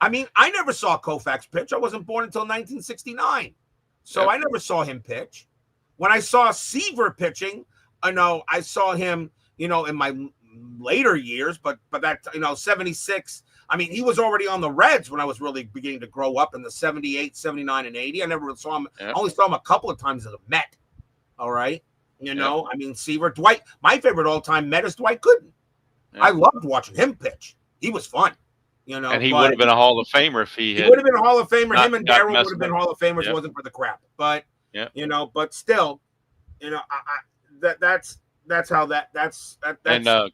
I mean, I never saw Koufax pitch. I wasn't born until 1969. So I never saw him pitch. When I saw Seaver pitching, I saw him, in my later years, but that, 76. I mean, he was already on the Reds when I was really beginning to grow up in the 78, 79, and 80. I never saw him. I only saw him a couple of times as a Met. All right. I mean, Seaver, Dwight, my favorite all-time Met is Dwight Gooden. I loved watching him pitch. He was fun. And he would have been a Hall of Famer if he would have been a Hall of Famer. Him and Darryl would have been up. Hall of Famers. It wasn't for the crap. But but still, that's how that's. And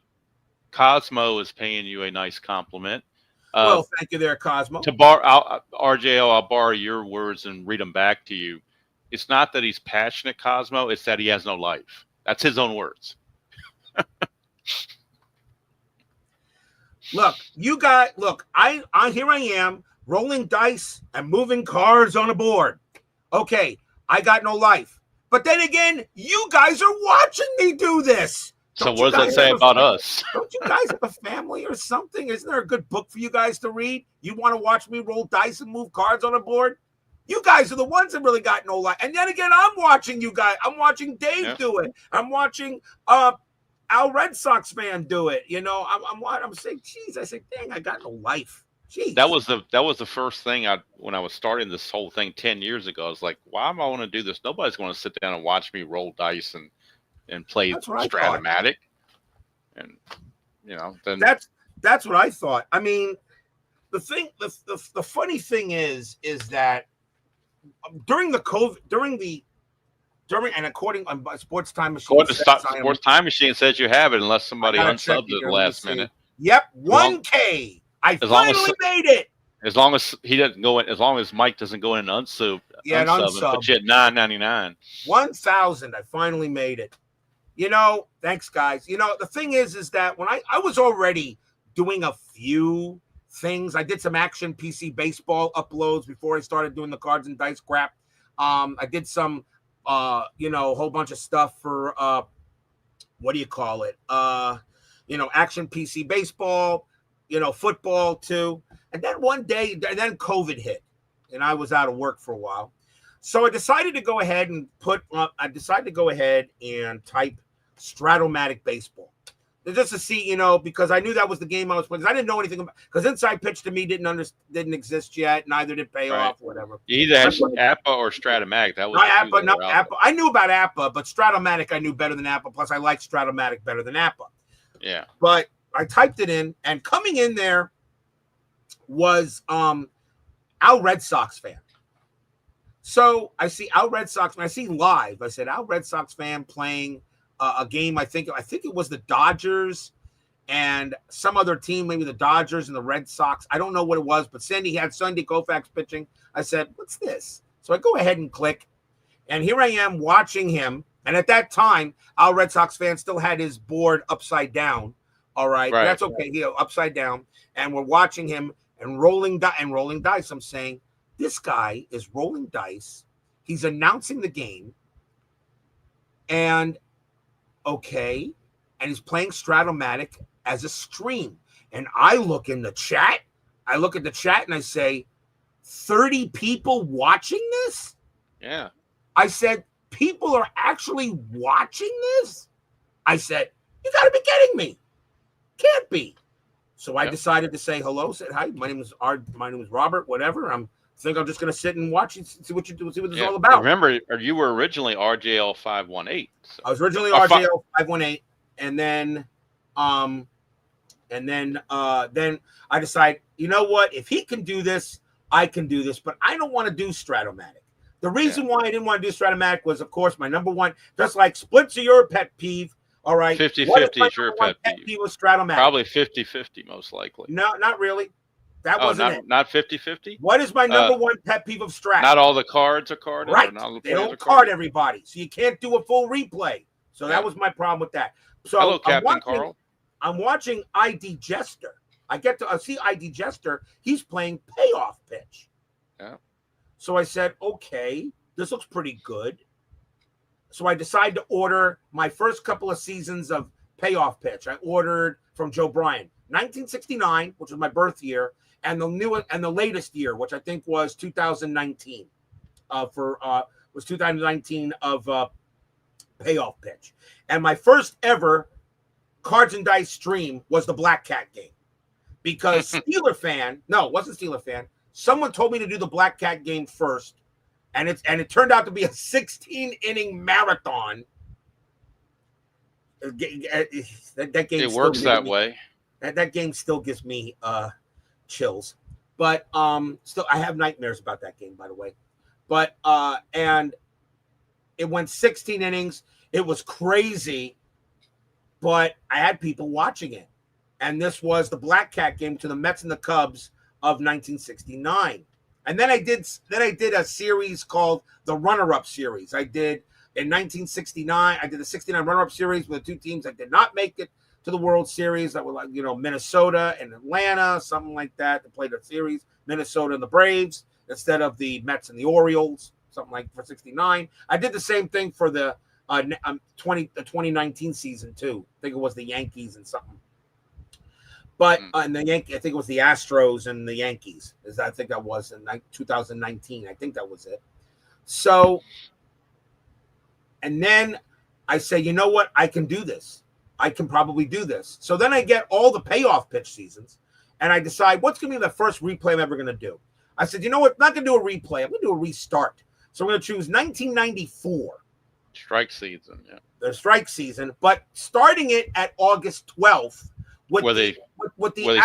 Cosmo is paying you a nice compliment. Well, thank you there, Cosmo. RJL, I'll borrow your words and read them back to you. It's not that he's passionate, Cosmo. It's that he has no life. That's his own words. Look, I here I am rolling dice and moving cards on a board. Okay, I got no life. But then again, you guys are watching me do this. So what does that say about us? Don't you guys have a family or something? Isn't there a good book for you guys to read? You want to watch me roll dice and move cards on a board? You guys are the ones that really got no life. And then again, I'm watching you guys. I'm watching Dave do it. I'm watching Al Red Sox fan do it. I'm saying, geez, I say, dang, I got no life. Jeez. That was the first thing when I was starting this whole thing 10 years ago. I was like, why am I want to do this? Nobody's going to sit down and watch me roll dice and play Stratomatic. And then that's what I thought. I mean, the funny thing is that during the COVID, and according to Sports Time Machine, Sports Time Machine says you have it unless somebody unsubs it at the last minute. Yep, 1K. I finally made it. As long as he doesn't go in, as long as Mike doesn't go in and unsub, but you had $9.99. 1,000. I finally made it. Thanks, guys. The thing is that when I was already doing a few things, I did some Action PC baseball uploads before I started doing the cards and dice crap. I did some, a whole bunch of stuff for, what do you call it? Action PC baseball, football too. And then one day, then COVID hit and I was out of work for a while. So I decided to go ahead and type Stratomatic baseball. Just to see, because I knew that was the game I was playing. I didn't know anything about, because Inside Pitch to me didn't exist yet. Neither did Payoff, whatever. You either had APA or Stratomatic. That was APA. I knew about APA, but Stratomatic I knew better than APA. Plus, I like Stratomatic better than APA. Yeah. But I typed it in, and coming in there was Al Red Sox fan. So I see Al Red Sox, and I see live. I said Al Red Sox fan playing a game. I think it was the Dodgers and some other team, maybe the Dodgers and the Red Sox. I don't know what it was, but Sandy Koufax pitching. I said, "What's this?" So I go ahead and click, and here I am watching him. And at that time, Al Red Sox fan still had his board upside down. All right. That's okay. Upside down, and we're watching him and rolling dice. I'm saying, this guy is rolling dice. He's announcing the game, and okay, and he's playing Stratomatic as a stream. And I look in the chat. I look at the chat and I say, 30 people watching this? Yeah. I said, people are actually watching this? I said, you got to be kidding me. Can't be. So I decided to say hello, said hi. My name is Robert, whatever. I'm just going to sit and watch and see what you do, see what this is all about. Remember, you were originally RJL 518. So. I was originally RJL 518, and then I decided, you know what? If he can do this, I can do this, but I don't want to do Stratomatic. The reason why I didn't want to do Stratomatic was, of course, my number one, just like splits are your pet peeve. All right. 50-50 is your pet peeve. Was Stratomatic. Probably 50-50, most likely. No, not really. That wasn't it. Not 50-50? What is my number one pet peeve of Strat? Not all the cards are carded. Right. They don't card everybody. So you can't do a full replay. So that was my problem with that. So hello, Captain Carl. I'm watching ID Jester. I get to see ID Jester. He's playing payoff pitch. Yeah. So I said, okay, this looks pretty good. So I decided to order my first couple of seasons of payoff pitch. I ordered from Joe Bryan, 1969, which was my birth year, and the latest year, which I think was 2019. Was 2019 of payoff pitch. And my first ever Cards and Dice stream was the Black Cat game. Because it wasn't Steeler fan. Someone told me to do the Black Cat game first. And it turned out to be a 16-inning marathon. That game it works that way. That game still gives me chills. But still, I have nightmares about that game, by the way. But and it went 16 innings. It was crazy, but I had people watching it. And this was the Black Cat game to the Mets and the Cubs of 1969. And then I did a series called the Runner-Up Series. I did in 1969. I did the 69 Runner-Up Series with the two teams that did not make it to the World Series. That were like, Minnesota and Atlanta, something like that. They played a series, Minnesota and the Braves, instead of the Mets and the Orioles, something like for 69. I did the same thing for the 2019 season too. I think it was the Yankees and something. But and I think it was the Astros and the Yankees. I think that was in 2019. I think that was it. So, and then I say, you know what? I can do this. I can probably do this. So then I get all the payoff pitch seasons, and I decide what's going to be the first replay I'm ever going to do. I said, you know what? I'm not going to do a replay. I'm going to do a restart. So I'm going to choose 1994. Strike season, yeah. The strike season, but starting it at August 12th. Where they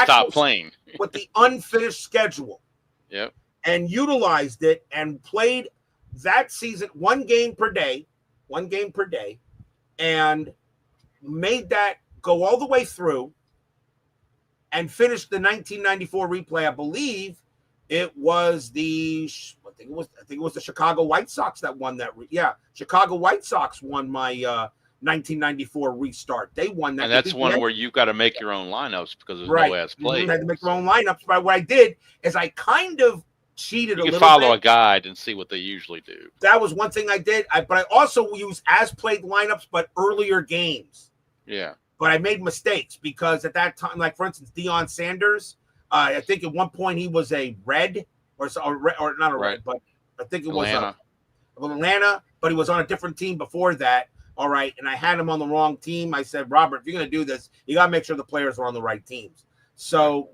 stopped playing. With the unfinished schedule. Yep. And utilized it and played that season one game per day, and made that go all the way through and finished the 1994 replay. I believe it was I think it was the Chicago White Sox that won that. Chicago White Sox won my 1994 restart. They won that. And that's one where you've got to make your own lineups because there's no as played. You had to make your own lineups. But what I did is I kind of cheated a little bit. You can follow a guide and see what they usually do. That was one thing I did. But I also used as played lineups, but earlier games. Yeah. But I made mistakes because at that time, like for instance, Deion Sanders, I think at one point he was a red or not a red, but I think it was Atlanta, but he was on a different team before that. All right, and I had him on the wrong team. I said, Robert, if you're going to do this, you got to make sure the players are on the right teams. So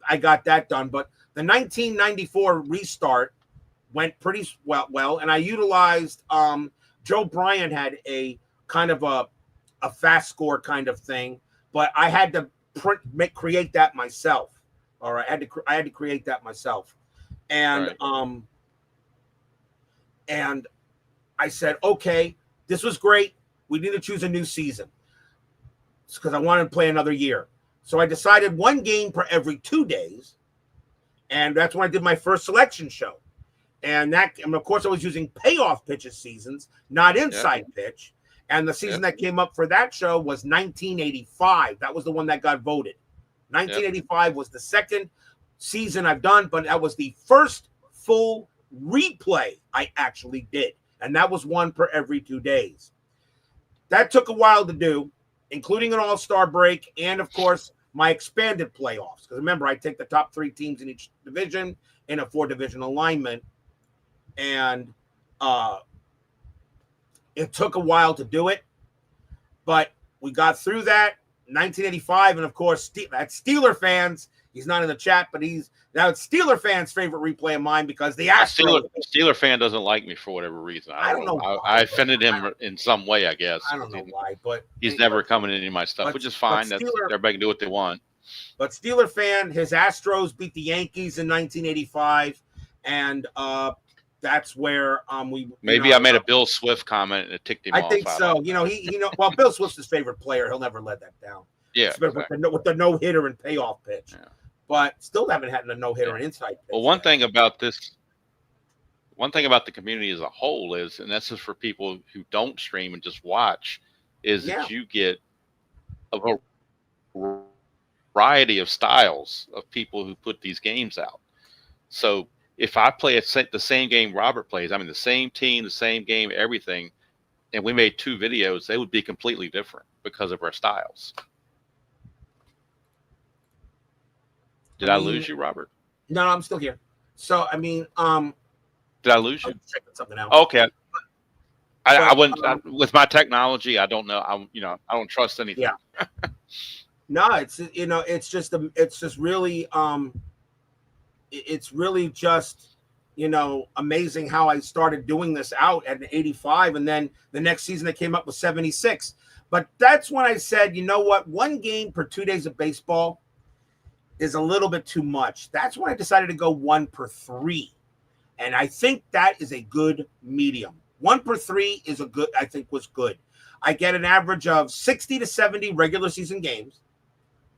I got that done. But the 1994 restart went pretty well, and I utilized Joe Bryan had a kind of a fast score kind of thing, but I had to create that myself. All right, I had to create that myself, and and I said, okay. This was great. We need to choose a new season because I wanted to play another year. So I decided one game per every 2 days. And that's when I did my first selection show. And of course, I was using payoff pitches seasons, not inside pitch. And the season that came up for that show was 1985. That was the one that got voted. 1985 was the second season I've done, but that was the first full replay I actually did. And that was one per every 2 days. That took a while to do. including an all-star break, and of course my expanded playoffs. Because remember, I take the top 3 teams in each division in a 4-division alignment, and it took a while to do it, but we got through that. 1985, and of course, that's Steeler fans. He's not in the chat, but that's Steeler fans' favorite replay of mine because the Astros. Steeler fan doesn't like me for whatever reason. I don't know. I offended him in some way, I guess. I don't know why, but he's never coming in any of my stuff, which is fine. That's everybody can do what they want. But Steeler fan, his Astros beat the Yankees in 1985, and that's where we. Maybe I made a Bill Swift comment and it ticked him off. I think so. Well, Bill Swift's his favorite player. He'll never let that down. Yeah, exactly. with the no-hitter and payoff pitch. Yeah. But still haven't had a no-hitter and inside pitch. Well, one thing about the community as a whole is, and this is for people who don't stream and just watch, is that you get a variety of styles of people who put these games out. So if I play the same game Robert plays, I mean, the same team, the same game, everything, and we made 2 videos, they would be completely different because of our styles. Did I lose you, Robert? No, I'm still here. So, I mean, did I lose you? Checking something out. Okay. I wouldn't, with my technology, I don't know. I don't trust anything. Yeah. No, it's just really, it's really just, amazing how I started doing this out at 85. And then the next season I came up with 76. But that's when I said, you know what? 1 game per 2 days of baseball is a little bit too much. That's when I decided to go 1 per 3. And I think that is a good medium. 1 per 3 was good. I get an average of 60 to 70 regular season games.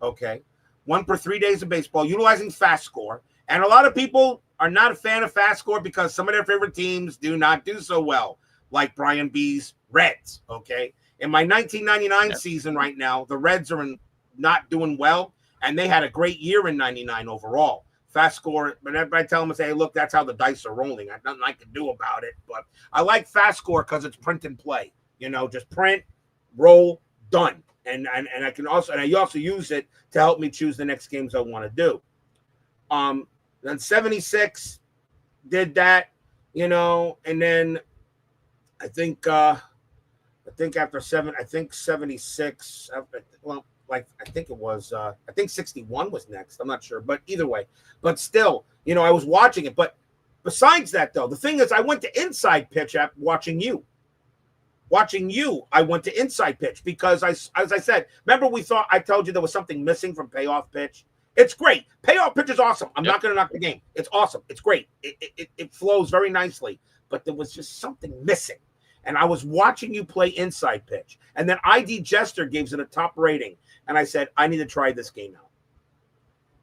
Okay. 1 per 3 days of baseball, utilizing fast score. And a lot of people are not a fan of fast score because some of their favorite teams do not do so well, like Brian B's Reds. Okay. In my 1999 season right now, the Reds are not doing well. And they had a great year in 99 overall. Fast score, but I tell them and say, hey, look, that's how the dice are rolling. There's nothing I can do about it. But I like fast score because it's print and play. Just print, roll, done. And I can also, and I also use it to help me choose the next games I want to do. Then 76 did that, and then I think after 76, well, like I think it was I think 61 was next. I'm not sure, but either way. But still, I was watching it. But besides that, though, the thing is, I went to inside pitch after watching you. I went to inside pitch because as I said, remember I told you there was something missing from payoff pitch. It's great. Payoff pitch is awesome. I'm not going to knock the game. It's awesome. It's great. It flows very nicely. But there was just something missing. And I was watching you play inside pitch. And then ID Jester gives it a top rating. And I said, I need to try this game out.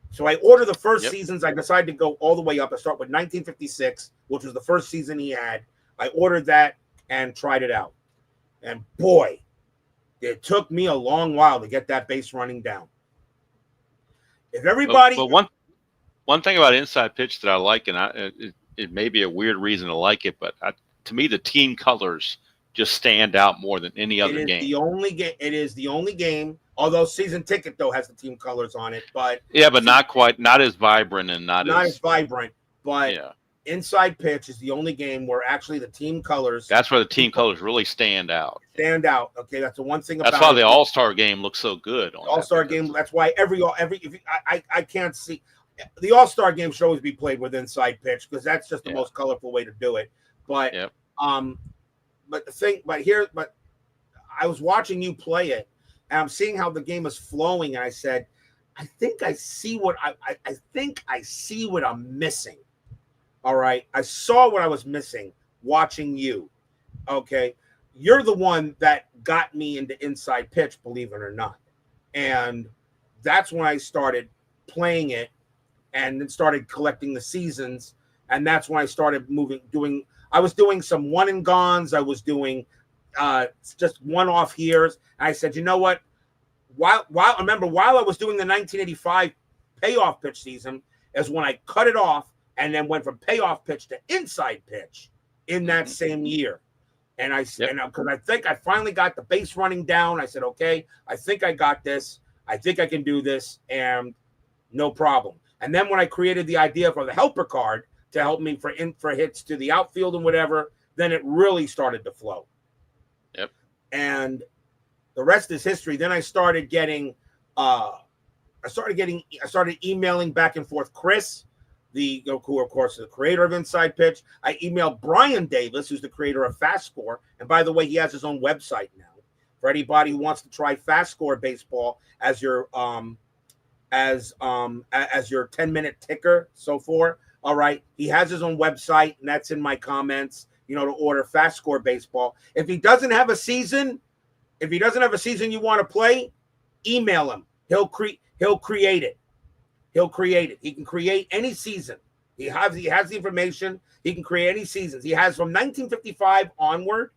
So I ordered the first seasons. I decided to go all the way up. I start with 1956, which was the first season he had. I ordered that and tried it out. And boy, it took me a long while to get that base running down. If everybody... But one thing about inside pitch that I like, and it may be a weird reason to like it, but to me, the team colors just stand out more than any other game. It is the only game, although Season Ticket, though, has the team colors on it. But but not as vibrant and not as vibrant. But Inside Pitch is the only game where actually the team colors. That's where the team colors really stand out. Okay, that's the one thing about That's why the All-Star game looks so good. All-Star game, that's why I can't see. The All-Star game should always be played with Inside Pitch because that's just the most colorful way to do it. But but I was watching you play it, and I'm seeing how the game is flowing, and I said, I think I see what I'm missing. All right, I saw what I was missing watching you. Okay, you're the one that got me into Inside Pitch, believe it or not, and that's when I started playing it, and then started collecting the seasons, and that's when I started I was doing some one and gones. I was doing just one-off years. And I said, you know what? While I was doing the 1985 payoff pitch season is when I cut it off and then went from payoff pitch to inside pitch in that same year. And Yep. because I think I finally got the base running down. I said, okay, I think I got this. I think I can do this, and no problem. And then when I created the idea for the helper card to help me for hits to the outfield and whatever, then it really started to flow. Yep. And the rest is history. Then I started getting I started emailing back and forth Chris, who of course is the creator of Inside Pitch. I emailed Brian Davis, who's the creator of Fast Score, and by the way, he has his own website now. For anybody who wants to try Fast Score baseball as your 10-minute ticker, so forth. All right, he has his own website, and that's in my comments. To order Fast Score baseball. If he doesn't have a season you want to play, email him. He'll create it. He'll create it. He can create any season. He has the information. He can create any seasons. He has from 1955 onward,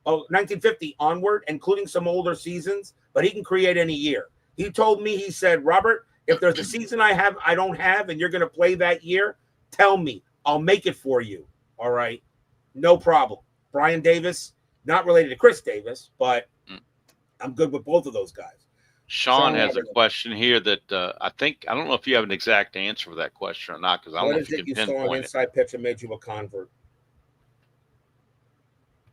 1950 onward, including some older seasons, but he can create any year. He told me, he said, Robert, if there's a season I don't have, and you're going to play that year, tell me. I'll make it for you. All right. No problem. Brian Davis, not related to Chris Davis, but I'm good with both of those guys. Sean has a question here that I don't know if you have an exact answer for that question or not, because I don't know if you can pinpoint it. Inside Pitch and made you a convert?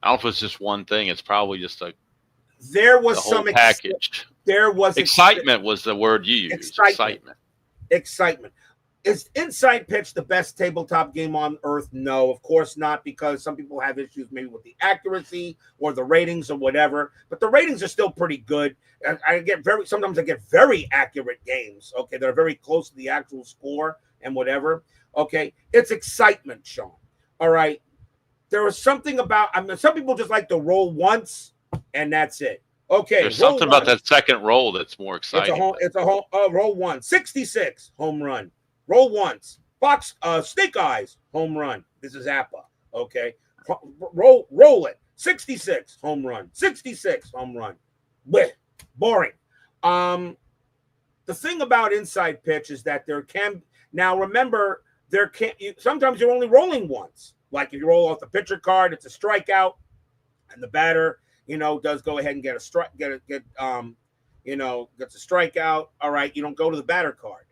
I don't know if it's just one thing. It's probably just there was the whole some package. There was excitement was the word you used. Excitement. Is Inside Pitch the best tabletop game on earth? No, of course not, because some people have issues maybe with the accuracy or the ratings or whatever, but the ratings are still pretty good. Sometimes I get very accurate games, okay, that are very close to the actual score and whatever. Okay, it's excitement, Sean. All right. There was something about, some people just like to roll once and that's it. Okay. There's something about that second roll that's more exciting. It's a roll one. 66 home run. Roll once. Snake Eyes, home run. This is Appa. Okay. Roll it. 66 home run. 66 home run. Blech. Boring. The thing about Inside Pitch is that sometimes you're only rolling once. Like if you roll off the pitcher card, it's a strikeout, and the batter, does go ahead and get a strike, gets a strikeout. All right, you don't go to the batter card.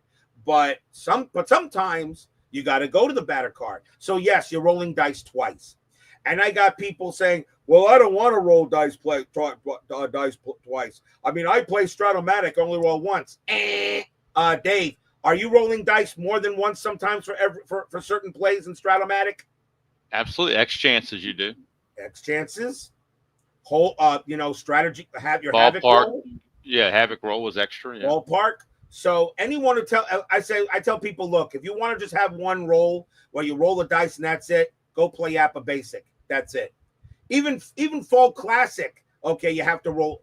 But sometimes you got to go to the batter card. So yes, you're rolling dice twice. And I got people saying, "Well, I don't want to roll dice twice. I mean, I play Stratomatic, only roll once." Dave, are you rolling dice more than once sometimes for certain plays in Stratomatic? Absolutely, X chances you do. X chances. Whole strategy. Have your ballpark. Havoc roll. Yeah, Havoc roll was extra. Yeah. Ballpark. So anyone who I tell people, look, if you want to just have one roll where you roll the dice and that's it, go play Appa Basic. That's it. Even Fall Classic, okay, you have to roll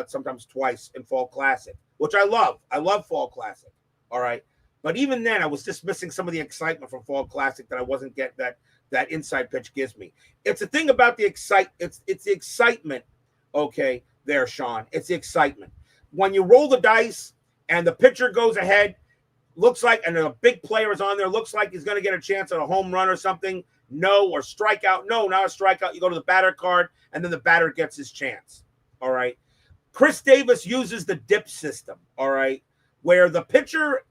sometimes twice in Fall Classic, which I love. I love Fall Classic. All right. But even then I was just missing some of the excitement from Fall Classic that I wasn't getting that Inside Pitch gives me. It's the thing about it's the excitement, okay, there, Sean. It's the excitement. When you roll the dice and the pitcher goes ahead, looks like, and a big player is on there, looks like he's going to get a chance at a home run or something. No, or strikeout. No, not a strikeout. You go to the batter card, and then the batter gets his chance. All right. Chris Davis uses the dip system. All right, where the pitcher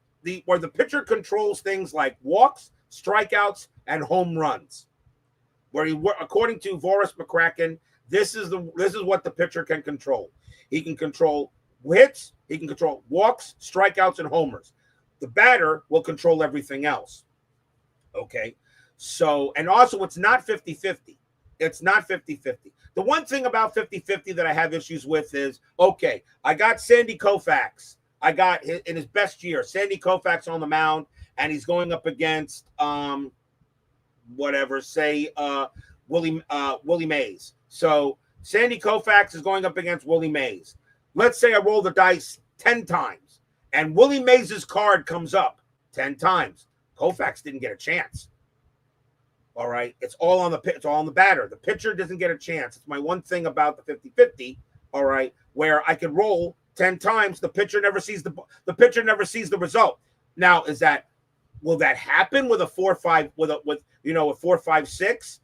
controls things like walks, strikeouts, and home runs. According to Voris McCracken, this is what the pitcher can control. He can control hits, he can control walks, strikeouts, and homers. The batter will control everything else. Okay. So, and also it's not 50-50. It's not 50-50. The one thing about 50-50 that I have issues with is, okay, I got Sandy Koufax. I got in his best year, Sandy Koufax on the mound, and he's going up against Willie Mays. So Sandy Koufax is going up against Willie Mays. Let's say I roll the dice 10 times, and Willie Mays' card comes up 10 times. Koufax didn't get a chance. All right, it's all on the batter. The pitcher doesn't get a chance. It's my one thing about the 50-50. All right, where I can roll 10 times, the pitcher never sees the result. Now, will that happen with a 4-5 with a 4-5-6?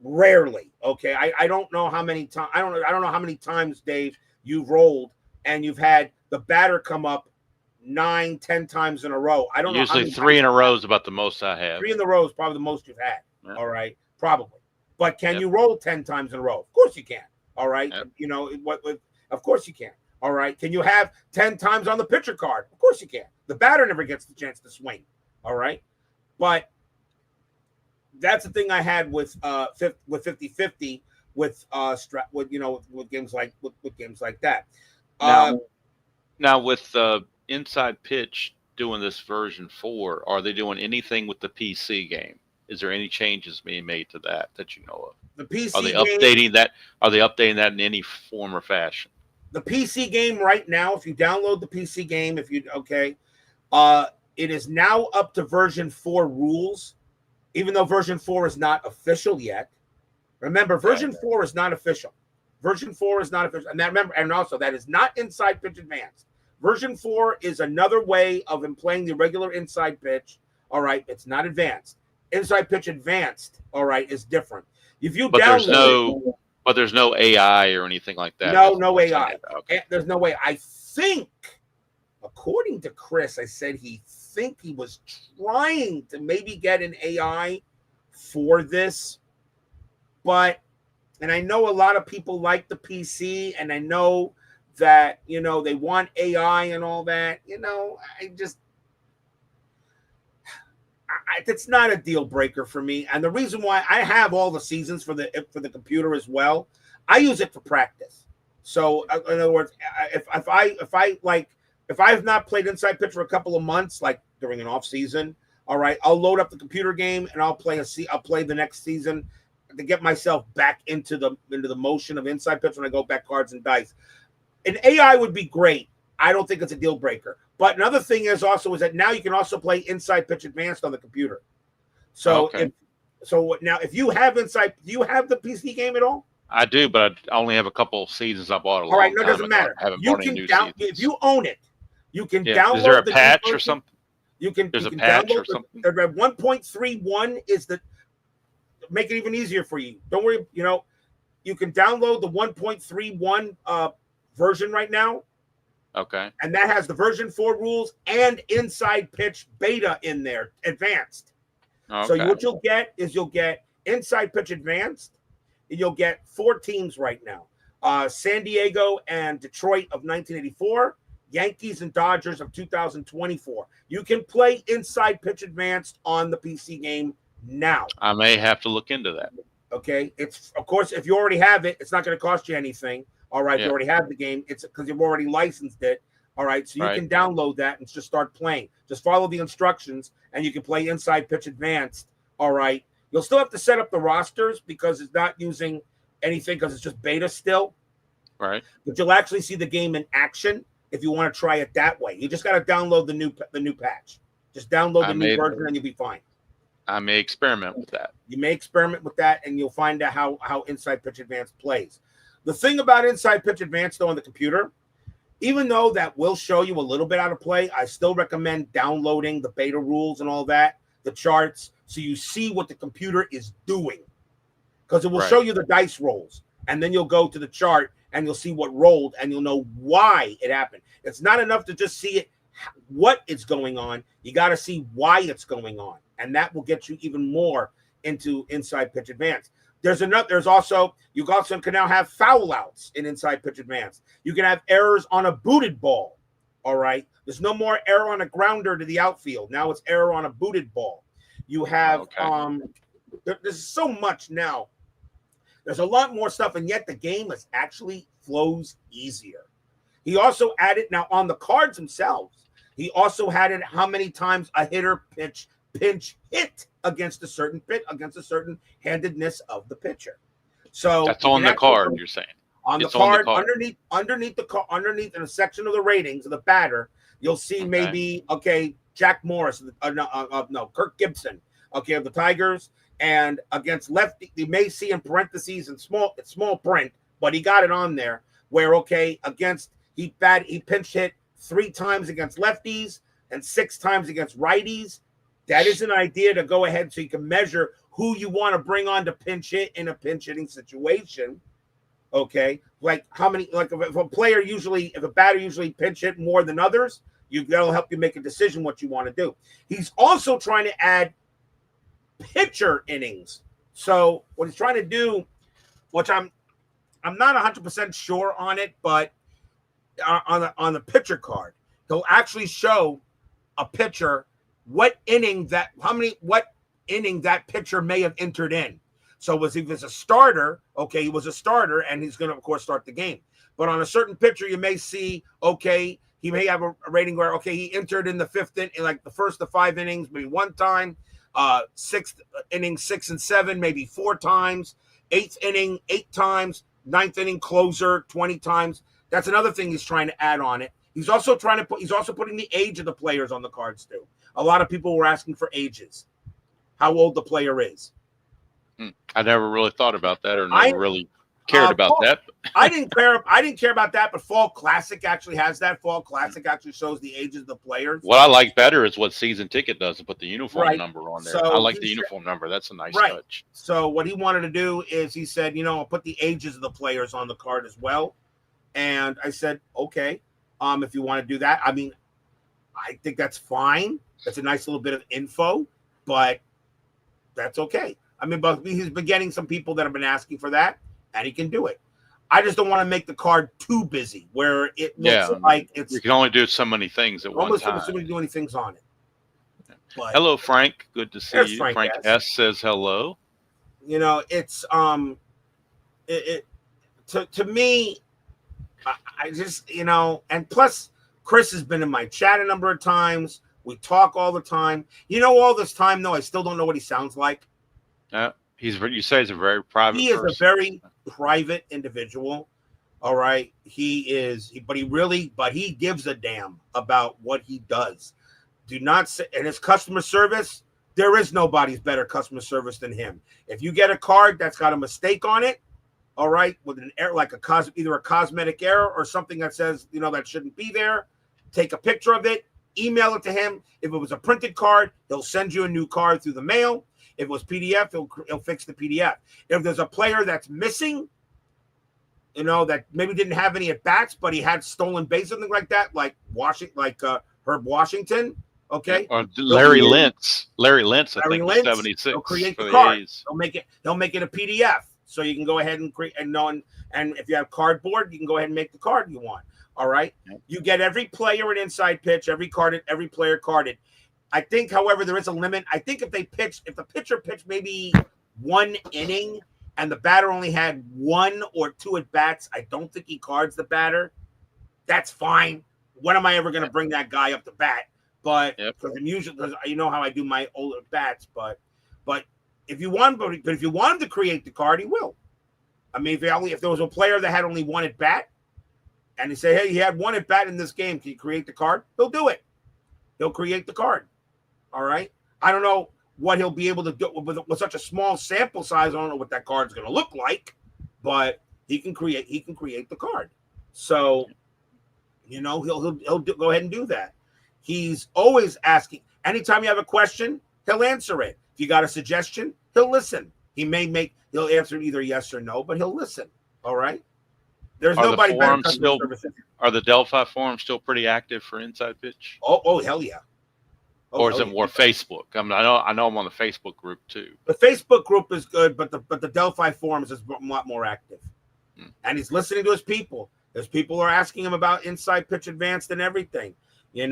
Rarely. Okay. I don't know how many times. I don't know how many times, Dave, you've rolled and you've had the batter come up 9, 10 times in a row. I don't know how Usually many 3 in a times row is about the most I have. 3 in the row is probably the most you've had. Yep. All right. Probably. But can Yep. you roll 10 times in a row? Of course you can. All right. Yep. You know what? Of course you can. All right. Can you have 10 times on the pitcher card? Of course you can. The batter never gets the chance to swing. All right. But that's the thing I had with 50-50 with with games like that. Now with Inside Pitch doing this version 4, are they doing anything with the PC game? Is there any changes being made to that you know of? The PC Are they game, updating that? Are they updating that in any form or fashion? The PC game right now, if you download the PC game, it is now up to version 4 rules, even though version 4 is not official yet. Remember, version 4 is not official. Version 4 is not official. And also that is not Inside Pitch Advanced. Version 4 is another way of playing the regular Inside Pitch. All right, it's not advanced. Inside Pitch Advanced, all right, is different. If you there's no AI or anything like that. No AI. Okay. There's no way. I think, according to Chris, I said he was trying to maybe get an AI for this, and I know a lot of people like the PC, and I know that they want AI and all that. It's not a deal breaker for me, and the reason why I have all the seasons for the computer as well, I use it for practice. So in other words, if I have not played Inside Pitch for a couple of months, like during an off season, all right, I'll load up the computer game and I'll play the next season to get myself back into the motion of Inside Pitch when I go back cards and dice. An AI would be great. I don't think it's a deal breaker. But another thing is that now you can also play Inside Pitch Advanced on the computer. So now if you have do you have the PC game at all? I do, but I only have a couple seasons I bought. All right, no, it doesn't matter. You can if you own it, you can download. Is there a patch or something? There's a patch or something. 1.31 is make it even easier for you. Don't worry. You can download the 1.31 version right now. Okay. And that has the version 4 rules and Inside Pitch beta in there, advanced. Okay. So what you'll get is Inside Pitch Advanced. And you'll get 4 teams right now. San Diego and Detroit of 1984, Yankees and Dodgers of 2024. You can play Inside Pitch Advanced on the PC game now. I may have to look into that. Okay. It's, of course, if you already have it, it's not going to cost you anything. All right, You already have the game. It's because you've already licensed it. All right, so you can download that and just start playing. Just follow the instructions, and you can play Inside Pitch Advanced. All right, you'll still have to set up the rosters because it's not using anything because it's just beta still. Right. But you'll actually see the game in action if you want to try it that way. You just got to download the new patch. Just download the new version, and you'll be fine. I may experiment with that. You may experiment with that, and you'll find out how Inside Pitch Advanced plays. The thing about Inside Pitch Advanced, though, on the computer, even though that will show you a little bit how to play, I still recommend downloading the beta rules and all that, the charts, so you see what the computer is doing. Because it will show you the dice rolls, and then you'll go to the chart, and you'll see what rolled, and you'll know why it happened. It's not enough to just see it, what is going on. You got to see why it's going on, and that will get you even more into Inside Pitch Advanced. You also can now have foul outs in Inside Pitch Advanced. You can have errors on a booted ball. All right. There's no more error on a grounder to the outfield. Now it's error on a booted ball. You have there's so much now. There's a lot more stuff, and yet the game actually flows easier. He also added now on the cards themselves. He also added how many times a hitter pinch hit against a certain handedness of the pitcher. So that's on the card. You're saying on the card underneath in a section of the ratings of the batter, you'll see maybe Jack Morris, Kirk Gibson, of the Tigers, and against lefty, you may see in parentheses and small print, but he got it on there where he pinch hit 3 times against lefties and 6 times against righties. That is an idea to go ahead so you can measure who you want to bring on to pinch hit in a pinch hitting situation. Okay, like how many, like if a batter usually pinch hit more than others, that'll help you make a decision what you want to do. He's also trying to add pitcher innings. So what he's trying to do, which I'm not 100% sure on it, but on the pitcher card, he'll actually show a pitcher what inning that pitcher may have entered in. So if it's a starter, okay, he was a starter, and he's going to, of course, start the game. But on a certain pitcher, you may see, okay, he may have a rating where, okay, he entered in the fifth inning, like the first of 5 innings, maybe 1 time, sixth inning 6 and 7, maybe 4 times, 8th inning 8 times, 9th inning closer 20 times. That's another thing he's trying to add on it. He's also putting the age of the players on the cards too. A lot of people were asking for ages, how old the player is. I never really thought about that, or never really cared about that. I didn't care about that, but Fall Classic actually has that. Fall Classic actually shows the ages of the players. What I like better is what Season Ticket does, to put the uniform number on there. So I like the uniform number. That's a nice touch. So what he wanted to do is he said, I'll put the ages of the players on the card as well. And I said, okay, if you want to do that. I mean, I think that's fine. That's a nice little bit of info, but that's okay. I mean, but he's been getting some people that have been asking for that, and he can do it. I just don't want to make the card too busy where it looks like it's. You can only do so many things at one time. So many doing things on it. But, hello, Frank. Good to see you. Frank S says hello. It's to me, I just and plus Chris has been in my chat a number of times. We talk all the time. All this time though, I still don't know what he sounds like. You say he's a very private person. He is a very private individual. All right. He is, but he gives a damn about what he does. Do not say, and his customer service, there is nobody's better customer service than him. If you get a card that's got a mistake on it, all right, with an error, like either a cosmetic error or something that says, that shouldn't be there, take a picture of it, email it to him. If it was a printed card, he'll send you a new card through the mail. If it was PDF, he'll fix the PDF. If there's a player that's missing, that maybe didn't have any at bats, but he had stolen base, something like that, like Herb Washington. Okay. Or Larry Lentz. I think 76. He'll create the card. He'll make it a PDF, so you can go ahead and create and if you have cardboard, you can go ahead and make the card you want. All right. Yep. You get every player an inside pitch, every player carded. I think, however, there is a limit. I think if the pitcher pitched maybe 1 inning and the batter only had 1 or 2 at bats, I don't think he cards the batter. That's fine. When am I ever going to bring that guy up to bat? But because you know how I do my older bats. But if you want him to create the card, he will. I mean, if there was a player that had only 1 at bat, and he say, hey, he had 1 at bat in this game, can you create the card? He'll do it. He'll create the card. All right. I don't know what he'll be able to do with such a small sample size. I don't know what that card's going to look like, but he can create the card. So, he'll go ahead and do that. He's always asking. Anytime you have a question, he'll answer it. If you got a suggestion, he'll listen. He'll answer either yes or no, but he'll listen. All right. There's nobody better customer service. Are the Delphi forums still pretty active for Inside Pitch? Oh hell yeah. Or is it more Facebook? I mean, I know I'm on the Facebook group too. The Facebook group is good, but the Delphi forums is a lot more active. And he's listening to his people. His people are asking him about Inside Pitch Advanced and everything, such.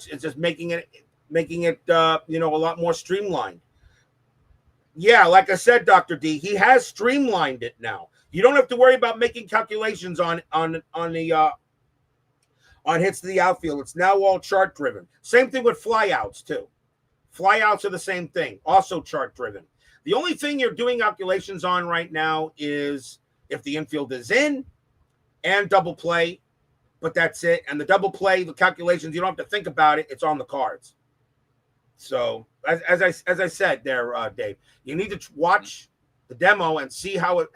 It's just making it a lot more streamlined. Yeah, like I said, Dr. D, he has streamlined it now. You don't have to worry about making calculations on hits to the outfield. It's now all chart driven. Same thing with flyouts too. Flyouts are the same thing, also chart driven. The only thing you're doing calculations on right now is if the infield is in and double play, but that's it. And the double play, the calculations, you don't have to think about it. It's on the cards. So as I said there, Dave, you need to watch the demo and see how it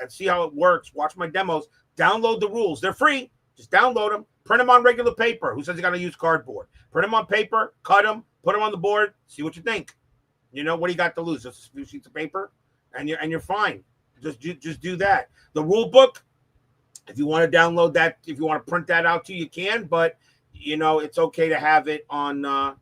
works. Watch my demos. Download the rules. They're free. Just download them. Print them on regular paper. Who says you got to use cardboard? Print them on paper. Cut them. Put them on the board. See what you think. You know, what do you got to lose? Just a few sheets of paper, and you're fine. Just do that. The rule book, if you want to download that, if you want to print that out too, you can. But you know, it's okay to have it on, on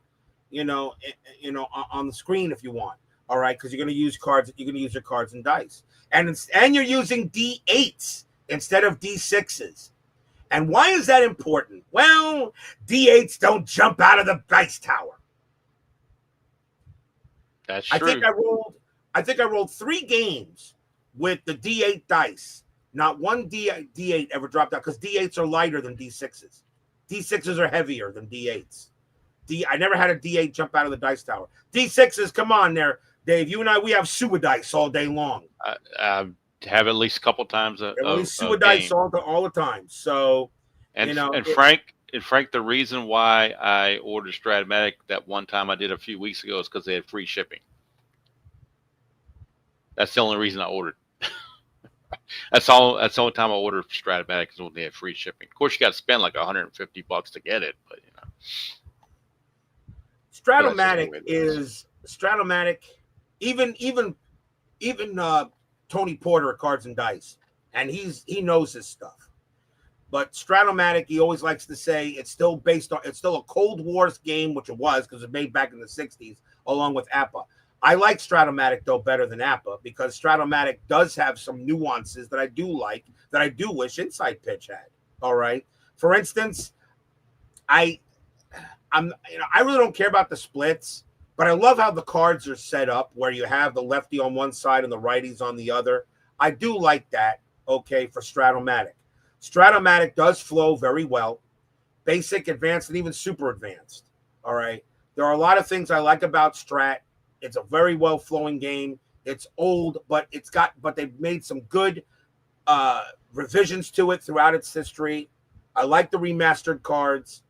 the screen if you want. All right, because you're going to use cards. You're going to use your cards and dice, and you're using D8s instead of D6s. And why is that important? Well, D8s don't jump out of the dice tower. That's true. I think I rolled 3 games with the D8 dice. Not one D8 ever dropped out because D8s are lighter than D6s. D6s are heavier than D8s. I never had a D8 jump out of the dice tower. D6s, come on there, Dave. You and I, we have sewer dice all day long. I have at least a couple times sewer dice all the time. So, and Frank, the reason why I ordered Stratomatic that one time I did a few weeks ago is because they had free shipping. That's the only reason I ordered. That's the only time I ordered Stratomatic is when they had free shipping. Of course, you got to spend like $150 to get it, but you know. Stratomatic. Even Tony Porter at Cards and Dice, and he knows his stuff. But Stratomatic, he always likes to say it's still a Cold Wars game, which it was because it was made back in the 60s, along with APA. I like Stratomatic though better than APA because Stratomatic does have some nuances that I do like that I do wish Inside Pitch had. All right, for instance, I really don't care about the splits, but I love how the cards are set up where you have the lefty on one side and the righties on the other. I do like that. Okay, for Stratomatic. Stratomatic does flow very well, basic, advanced, and even super advanced. All right, there are a lot of things I like about Strat. It's a very well flowing game. It's old, but they've made some good revisions to it throughout its history. I like the remastered cards.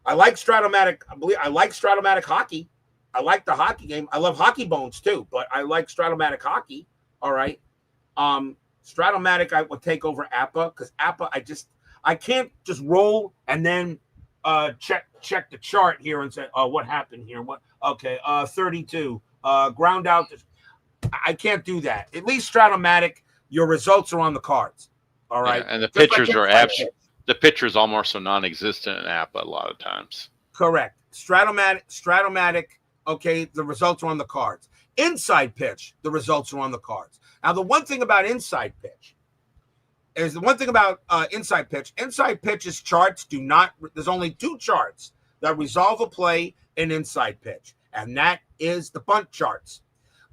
I like Stratomatic. I like Stratomatic hockey. I like the hockey game. I love Hockey Bones too, but I like Stratomatic hockey. All right. Stratomatic I would take over APA because APA I can't just roll and then check the chart here and say, oh, what happened here? 32 ground out. I can't do that. At least Stratomatic, your results are on the cards. All right, yeah, and the pictures are absent. The picture is almost so non-existent in APA a lot of times. Correct. Stratomatic. Okay, the results are on the cards. Inside Pitch, the results are on the cards. Now, the one thing about Inside Pitch Inside Pitch's charts do not. There's only 2 charts that resolve a play in Inside Pitch, and that is the bunt charts.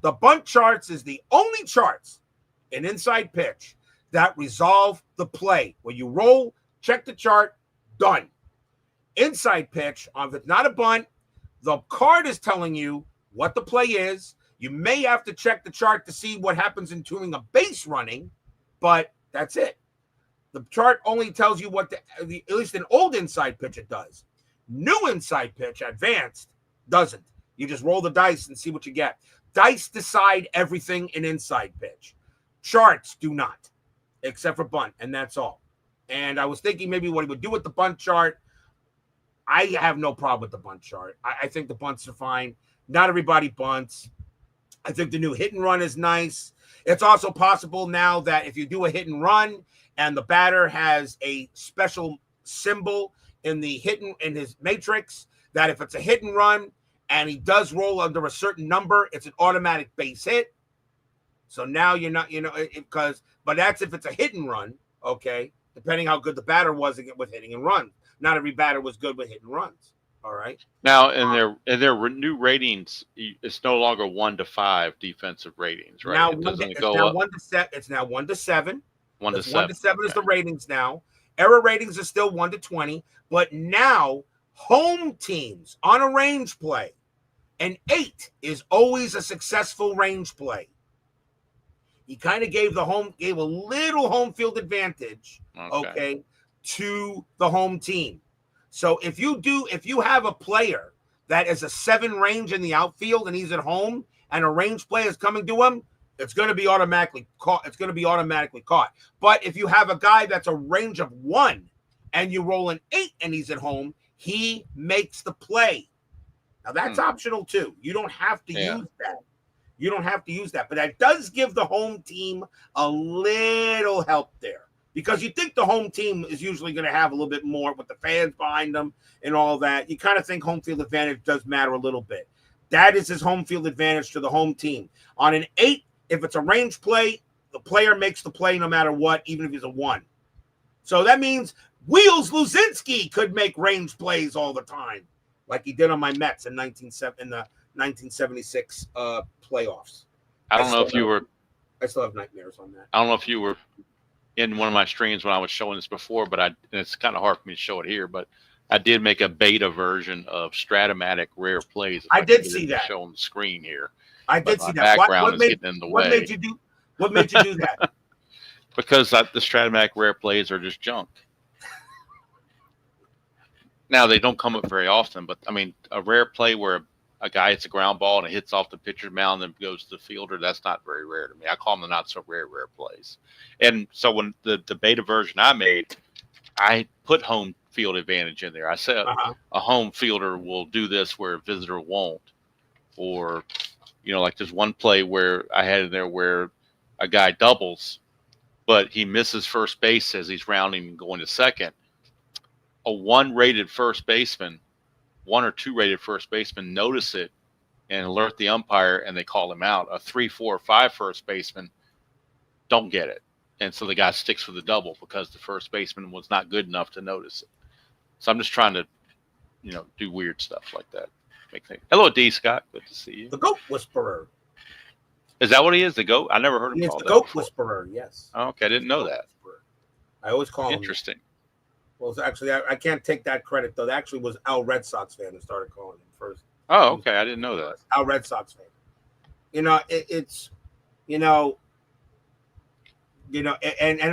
The bunt charts is the only charts in Inside Pitch that resolve the play. When you roll, check the chart, done. Inside Pitch, if it's not a bunt, the card is telling you what the play is. You may have to check the chart to see what happens in doing a base running, but that's it. The chart only tells you what at least in old Inside Pitch it does. New Inside Pitch, advanced, doesn't. You just roll the dice and see what you get. Dice decide everything in Inside Pitch. Charts do not, except for bunt, and that's all. And I was thinking maybe what he would do with the bunt chart. I have no problem with the bunt chart. I think the bunts are fine. Not everybody bunts. I think the new hit and run is nice. It's also possible now that if you do a hit and run and the batter has a special symbol in his matrix, that if it's a hit and run and he does roll under a certain number, it's an automatic base hit. So now you're not, but that's if it's a hit and run, okay, depending how good the batter was with hitting and runs. Not every batter was good with hit and runs. All right. Now, in their new ratings, it's no longer 1 to 5 defensive ratings, right? Now, It go up. 1 to 7. It's now 1 to 7. 1 to 7. 1 to 7 is the ratings now. Error ratings are still 1 to 20, but now home teams on a range play, an 8 is always a successful range play. He kind of gave a little home field advantage, okay, to the home team. So if you have a player that is a 7 range in the outfield and he's at home and a range play is coming to him, it's going to be automatically caught. But if you have a guy that's a range of 1 and you roll an 8 and he's at home, he makes the play. Now that's optional too. You don't have to Yeah. use that. You don't have to use that, but that does give the home team a little help there, because you think the home team is usually going to have a little bit more with the fans behind them and all that. You kind of think home field advantage does matter a little bit. That is his home field advantage to the home team. On an 8, if it's a range play, the player makes the play no matter what, even if he's a 1. So that means Wheels Luzinski could make range plays all the time, like he did on my Mets in the 1976 playoffs. I don't know if you were. I still have nightmares on that. I don't know if you were in one of my streams when I was showing this before, but and it's kind of hard for me to show it here, but I did make a beta version of Stratomatic rare plays. I did see that. Show on the screen here. I did see that. Background is getting in the way. What made you do that? Because the Stratomatic rare plays are just junk. Now, they don't come up very often, but I mean, a rare play where a guy hits a ground ball and it hits off the pitcher's mound and goes to the fielder, that's not very rare to me. I call them the not so rare plays. And so when the beta version I made, I put home field advantage in there. I said a home fielder will do this where a visitor won't. Or, like there's one play where I had in there where a guy doubles, but he misses first base as he's rounding and going to second. A 1-rated first baseman, 1 or 2 rated first baseman notice it and alert the umpire, and they call him out. A 3, 4, 5 first baseman don't get it, and so the guy sticks with the double because the first baseman was not good enough to notice it. So I'm just trying to, do weird stuff like that. Hello, D. Scott. Good to see you. The Goat Whisperer. Is that what he is? The goat? I never heard him called the Goat Whisperer. Yes. Oh, okay, I didn't know that. I always call him. Interesting. Well, actually, I can't take that credit, though. That actually was Al Red Sox fan who started calling him first. Oh, okay. I didn't know that. Al Red Sox fan. And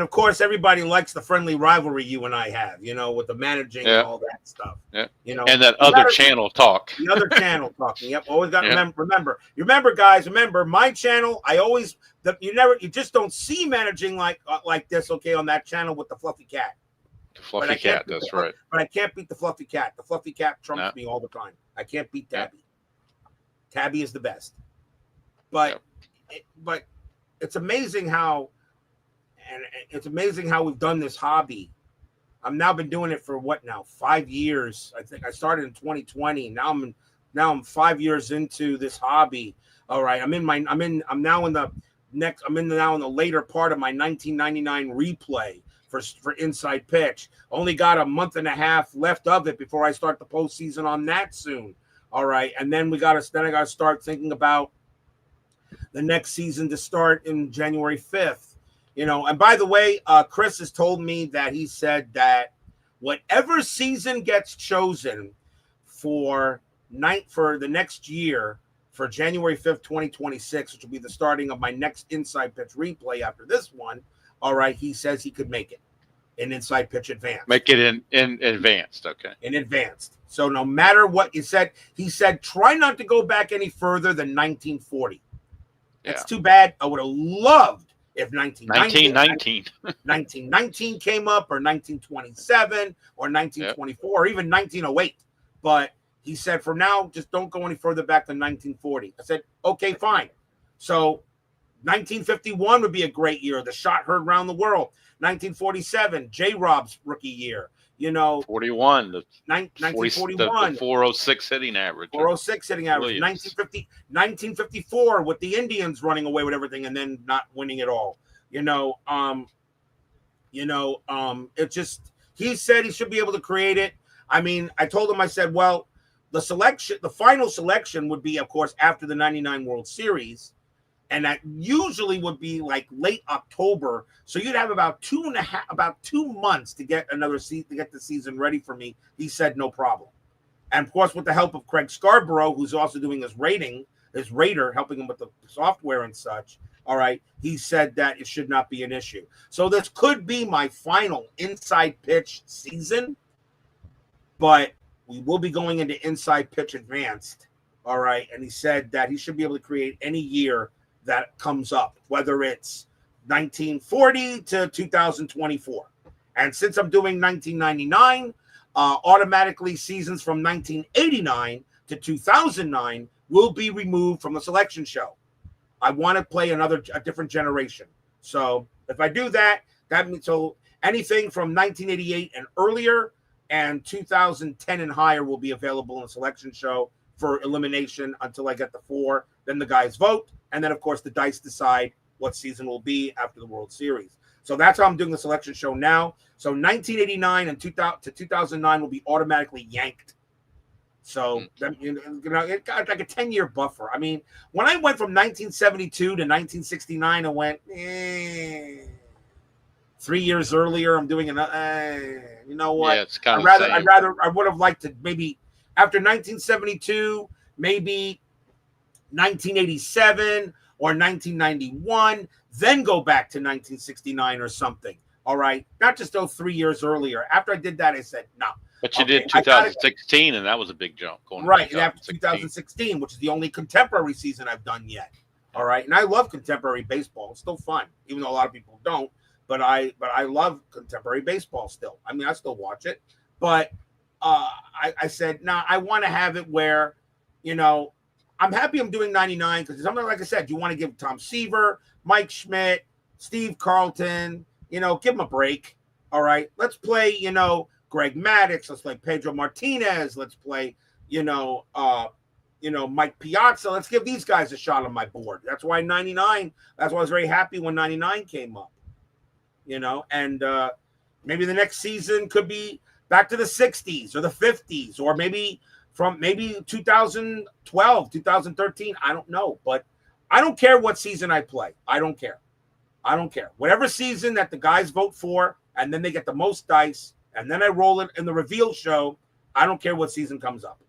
of course, everybody likes the friendly rivalry you and I have, with the managing and all that stuff. Yeah. And that other channel talk. The other channel talking. Yep. Always got to remember, guys, my channel, you just don't see managing like this, okay, on that channel with the fluffy cat. The fluffy cat, that's right. But I can't beat the fluffy cat. The fluffy cat trumps me all the time. I can't beat Tabby. Tabby is the best. But it's amazing how we've done this hobby. I've now been doing it for 5 years. I think I started in 2020. Now I'm 5 years into this hobby. All right. I'm now in the later part of my 1999 replay for Inside Pitch. Only got a month and a half left of it before I start the postseason on that soon. All right. And then I got to start thinking about the next season to start in January 5th. And by the way, Chris has told me that he said that whatever season gets chosen for the next year, for January 5th, 2026, which will be the starting of my next Inside Pitch replay after this one, all right, he says he could make it in Inside Pitch Advanced. Make it in advanced, okay. In advanced. So no matter what you said, he said, try not to go back any further than 1940. That's too bad. I would have loved if 1919 came up, or 1927, or 1924, or even 1908. But he said, for now, just don't go any further back than 1940. I said, okay, fine. So 1951 would be a great year. The shot heard around the world. 1947, J-Rob's rookie year. 41, 1941, the 406 hitting average. 406 hitting average. 1954 with the Indians running away with everything and then not winning it all. It just, he said he should be able to create it. I mean, I told him, I said, well, the final selection would be, of course, after the 99 World Series. And that usually would be like late October. So you'd have about 2 months to get to get the season ready for me. He said, no problem. And of course, with the help of Craig Scarborough, who's also doing his rater, helping him with the software and such. All right. He said that it should not be an issue. So this could be my final Inside Pitch season, but we will be going into Inside Pitch Advanced. All right. And he said that he should be able to create any year that comes up, whether it's 1940 to 2024. And since I'm doing 1999, automatically seasons from 1989 to 2009 will be removed from the selection show. I want to play a different generation. So if I do that, that means so anything from 1988 and earlier and 2010 and higher will be available in the selection show for elimination until I get the 4. Then the guys vote, and then of course the dice decide what season will be after the World Series. So that's how I'm doing the selection show now. So 1989 and 2000 to 2009 will be automatically yanked. So that, it got like a 10-year buffer. I mean, when I went from 1972 to 1969, I went, 3 years earlier, I'm doing another. You know what? Yeah, it's kind of I would have liked to maybe after 1972, maybe 1987 or 1991, then go back to 1969 or something. All right, not just those 3 years earlier. After I did that, I said no. But you did 2016, and that was a big jump. Going right, and after 2016, which is the only contemporary season I've done yet. All right, and I love contemporary baseball. It's still fun, even though a lot of people don't. But I love contemporary baseball still. I mean, I still watch it. But I said, no, I want to have it where, I'm happy I'm doing 99 because something like I said, you want to give Tom Seaver, Mike Schmidt, Steve Carlton, give them a break. All right, let's play, Greg Maddux. Let's play Pedro Martinez. Let's play, Mike Piazza. Let's give these guys a shot on my board. That's why 99. That's why I was very happy when 99 came up. And maybe the next season could be back to the 60s or the 50s, or maybe from 2012, 2013. I don't know, but I don't care what season I play. I don't care. Whatever season that the guys vote for, and then they get the most dice, and then I roll it in the reveal show. I don't care what season comes up.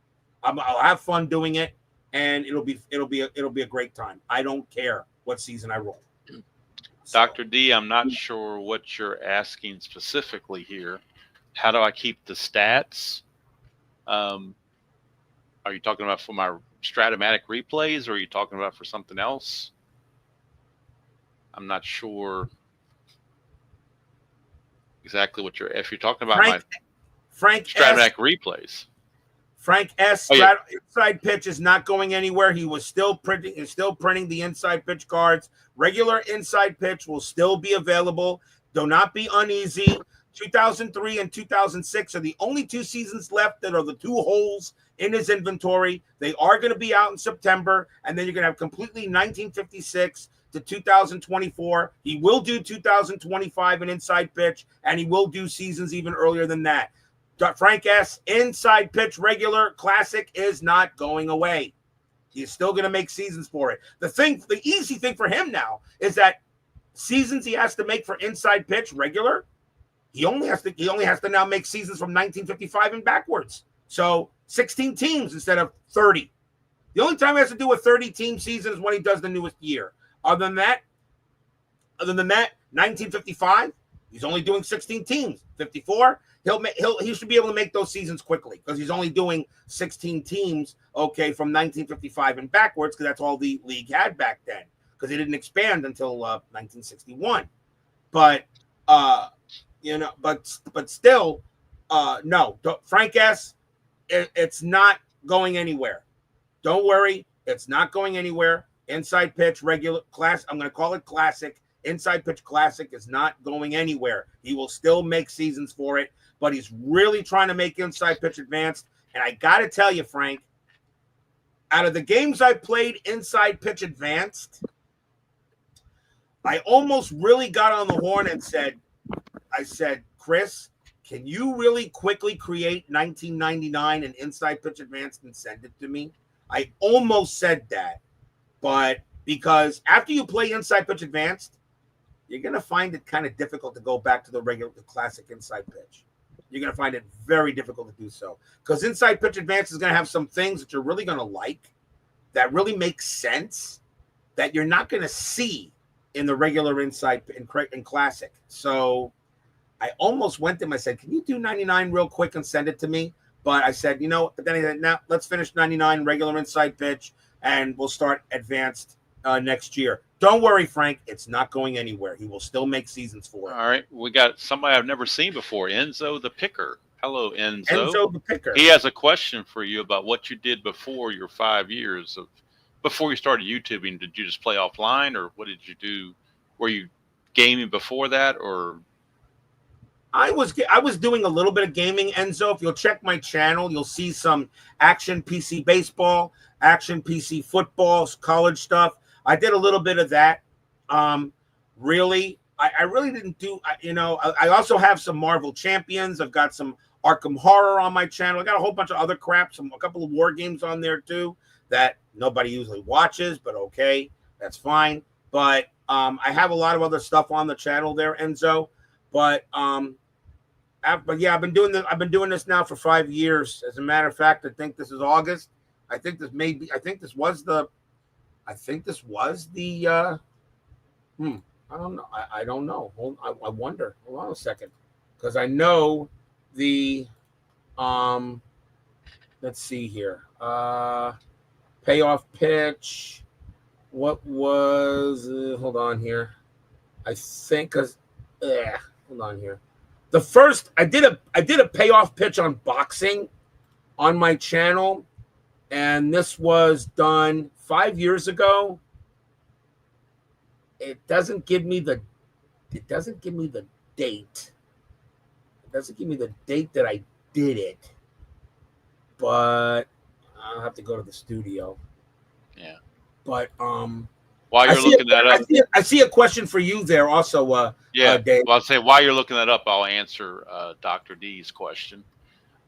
I'll have fun doing it, and it'll be a great time. I don't care what season I roll. Dr. D, I'm not sure what you're asking specifically here. How do I keep the stats? Are you talking about for my Stratomatic replays, or are you talking about for something else? I'm not sure exactly what if you're talking about Frank Stratomatic replays. Frank S. Inside pitch is not going anywhere. He was still printing the inside pitch cards. Regular inside pitch will still be available. Do not be uneasy. 2003 and 2006 are the only 2 seasons left that are the 2 holes in his inventory. They are going to be out in September, and then you're going to have completely 1956 to 2024. He will do 2025 in inside pitch, and he will do seasons even earlier than that. Frank S. Inside pitch regular classic is not going away. He's still going to make seasons for it. The easy thing for him now is that seasons he has to make for inside pitch regular, he only has to now make seasons from 1955 and backwards. So 16 teams instead of 30. The only time he has to do a 30-team season is when he does the newest year. Other than that, 1955, he's only doing 16 teams. 54, he should be able to make those seasons quickly because he's only doing 16 teams, okay, from 1955 and backwards, because that's all the league had back then, because it didn't expand until 1961. But but still, no, Frank S. It's not going anywhere. Don't worry, it's not going anywhere. Inside pitch regular class, I'm going to call it classic. Inside pitch classic is not going anywhere. He will still make seasons for it, but he's really trying to make inside pitch advanced. And I got to tell you, Frank, out of the games I played inside pitch advanced, I almost really got on the horn and said, Chris, can you really quickly create 1999 and inside pitch advanced and send it to me? I almost said that, but because after you play inside pitch advanced, you're going to find it kind of difficult to go back to the classic inside pitch. You're going to find it very difficult to do so, because inside pitch advanced is going to have some things that you're really going to like, that really make sense, that you're not going to see in the regular inside in classic. So I almost went to him. I said, can you do 99 real quick and send it to me? But I said, but then he said, now let's finish 99 regular inside pitch and we'll start advanced next year. Don't worry, Frank. It's not going anywhere. He will still make seasons for it. All right. We got somebody I've never seen before, Enzo the Picker. Hello, Enzo. Enzo the Picker. He has a question for you about what you did before your 5 years of before you started YouTubing. Did you just play offline, or what did you do? Were you gaming before that, or I was doing a little bit of gaming, Enzo. If you'll check my channel, you'll see some action PC baseball, action PC football, college stuff. I did a little bit of that. Really, I really didn't do. I also have some Marvel Champions. I've got some Arkham Horror on my channel. I got a whole bunch of other crap, a couple of war games on there too that nobody usually watches, but okay, that's fine. But I have a lot of other stuff on the channel there, Enzo. But yeah, I've been doing this now for 5 years. As a matter of fact, I think this is August. I think this was the. I don't know. I don't know. I wonder. Hold on a second, because I know the. Let's see here. Payoff pitch. What was? Hold on here. I think because. Hold on here. The first I did a payoff pitch on boxing on my channel, and this was done 5 years ago. It doesn't give me the date. It doesn't give me the date that I did it. But I'll have to go to the studio. yeah? But While you're looking that up, I see a question for you there also. yeah. Dave. Well, I'll say while you're looking that up, I'll answer Dr. D's question.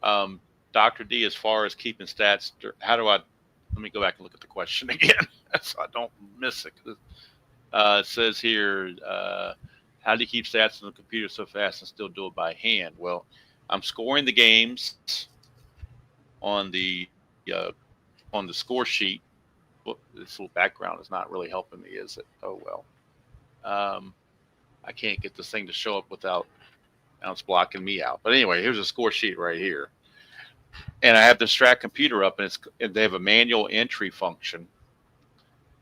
Dr. D, as far as keeping stats, how do I? Let me go back and look at the question again, so I don't miss it. It says here, how do you keep stats on the computer so fast and still do it by hand? Well, I'm scoring the games on the score sheet. Well, this little background is not really helping me, is it? Oh well. I can't get this thing to show up without. Now it's blocking me out. But anyway, here's a score sheet right here, and I have the Strat computer up, and they have a manual entry function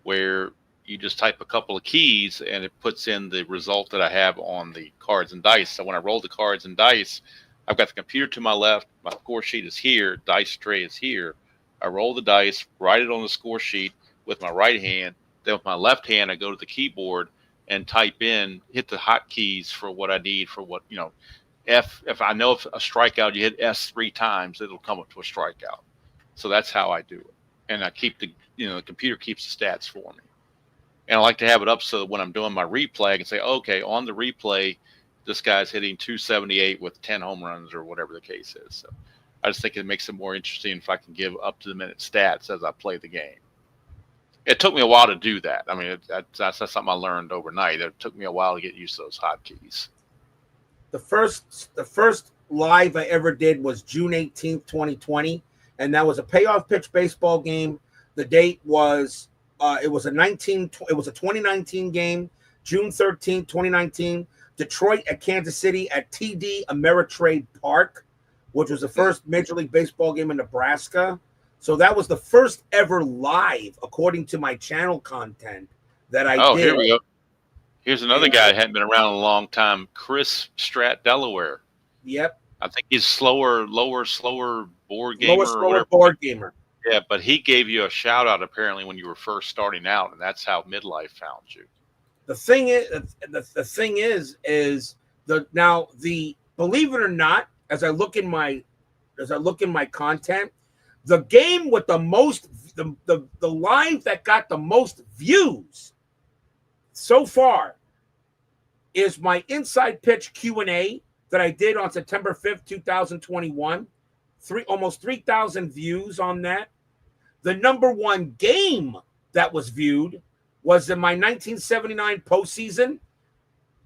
where you just type a couple of keys and it puts in the result that I have on the cards and dice. So when I roll the cards and dice, I've got the computer to my left, my score sheet is here, dice tray is here. I roll the dice, write it on the score sheet with my right hand. Then with my left hand, I go to the keyboard and type in, hit the hotkeys for what I need for what, if I know if a strikeout, you hit S 3 times, it'll come up to a strikeout. So that's how I do it. And I keep the computer keeps the stats for me. And I like to have it up so that when I'm doing my replay, I can say, okay, on the replay, this guy's hitting 278 with 10 home runs or whatever the case is. So I just think it makes it more interesting if I can give up to the minute stats as I play the game. It took me a while to do that. I mean, that's something I learned overnight. It took me a while to get used to those hotkeys. The first live I ever did was June 18th, 2020, and that was a payoff pitch baseball game. The date was it was a 2019 game, June 13th, 2019. Detroit at Kansas City at TD Ameritrade Park, which was the first Major League Baseball game in Nebraska. So that was the first ever live, according to my channel content, that I did. Oh, here we go. Here's another guy that hadn't been around in a long time, Chris Strat, Delaware. Yep. I think he's slower board gamer. Slower board gamer. Yeah, but he gave you a shout out apparently when you were first starting out, and that's how Midlife found you. The thing is believe it or not, as I look in my content, the game with the most the live that got the most views so far is my inside pitch Q&A that I did on September 5th, 2021. Almost 3,000 views on that. The number one game that was viewed was in my 1979 postseason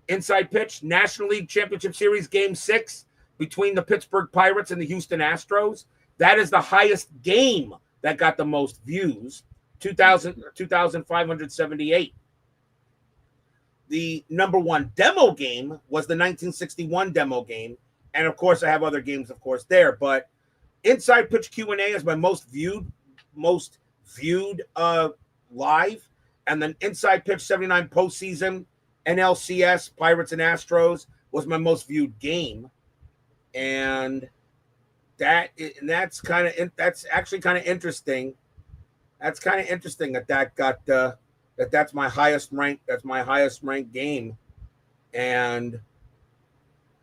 inside pitch National League Championship Series Game 6 between the Pittsburgh Pirates and the Houston Astros. That is the highest game that got the most views, 2,578. The number one demo game was the 1961 demo game. And of course, I have other games, of course, there. But inside pitch Q&A is my most viewed live. And then inside pitch 79 postseason NLCS Pirates and Astros was my most viewed game. And that's actually kind of interesting. That's kind of interesting that got that's my highest rank. That's my highest ranked game, and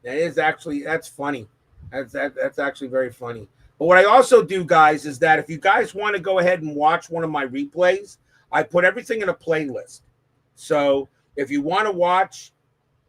that's funny. That's actually very funny. But what I also do, guys, is that if you guys want to go ahead and watch one of my replays, I put everything in a playlist. So if you want to watch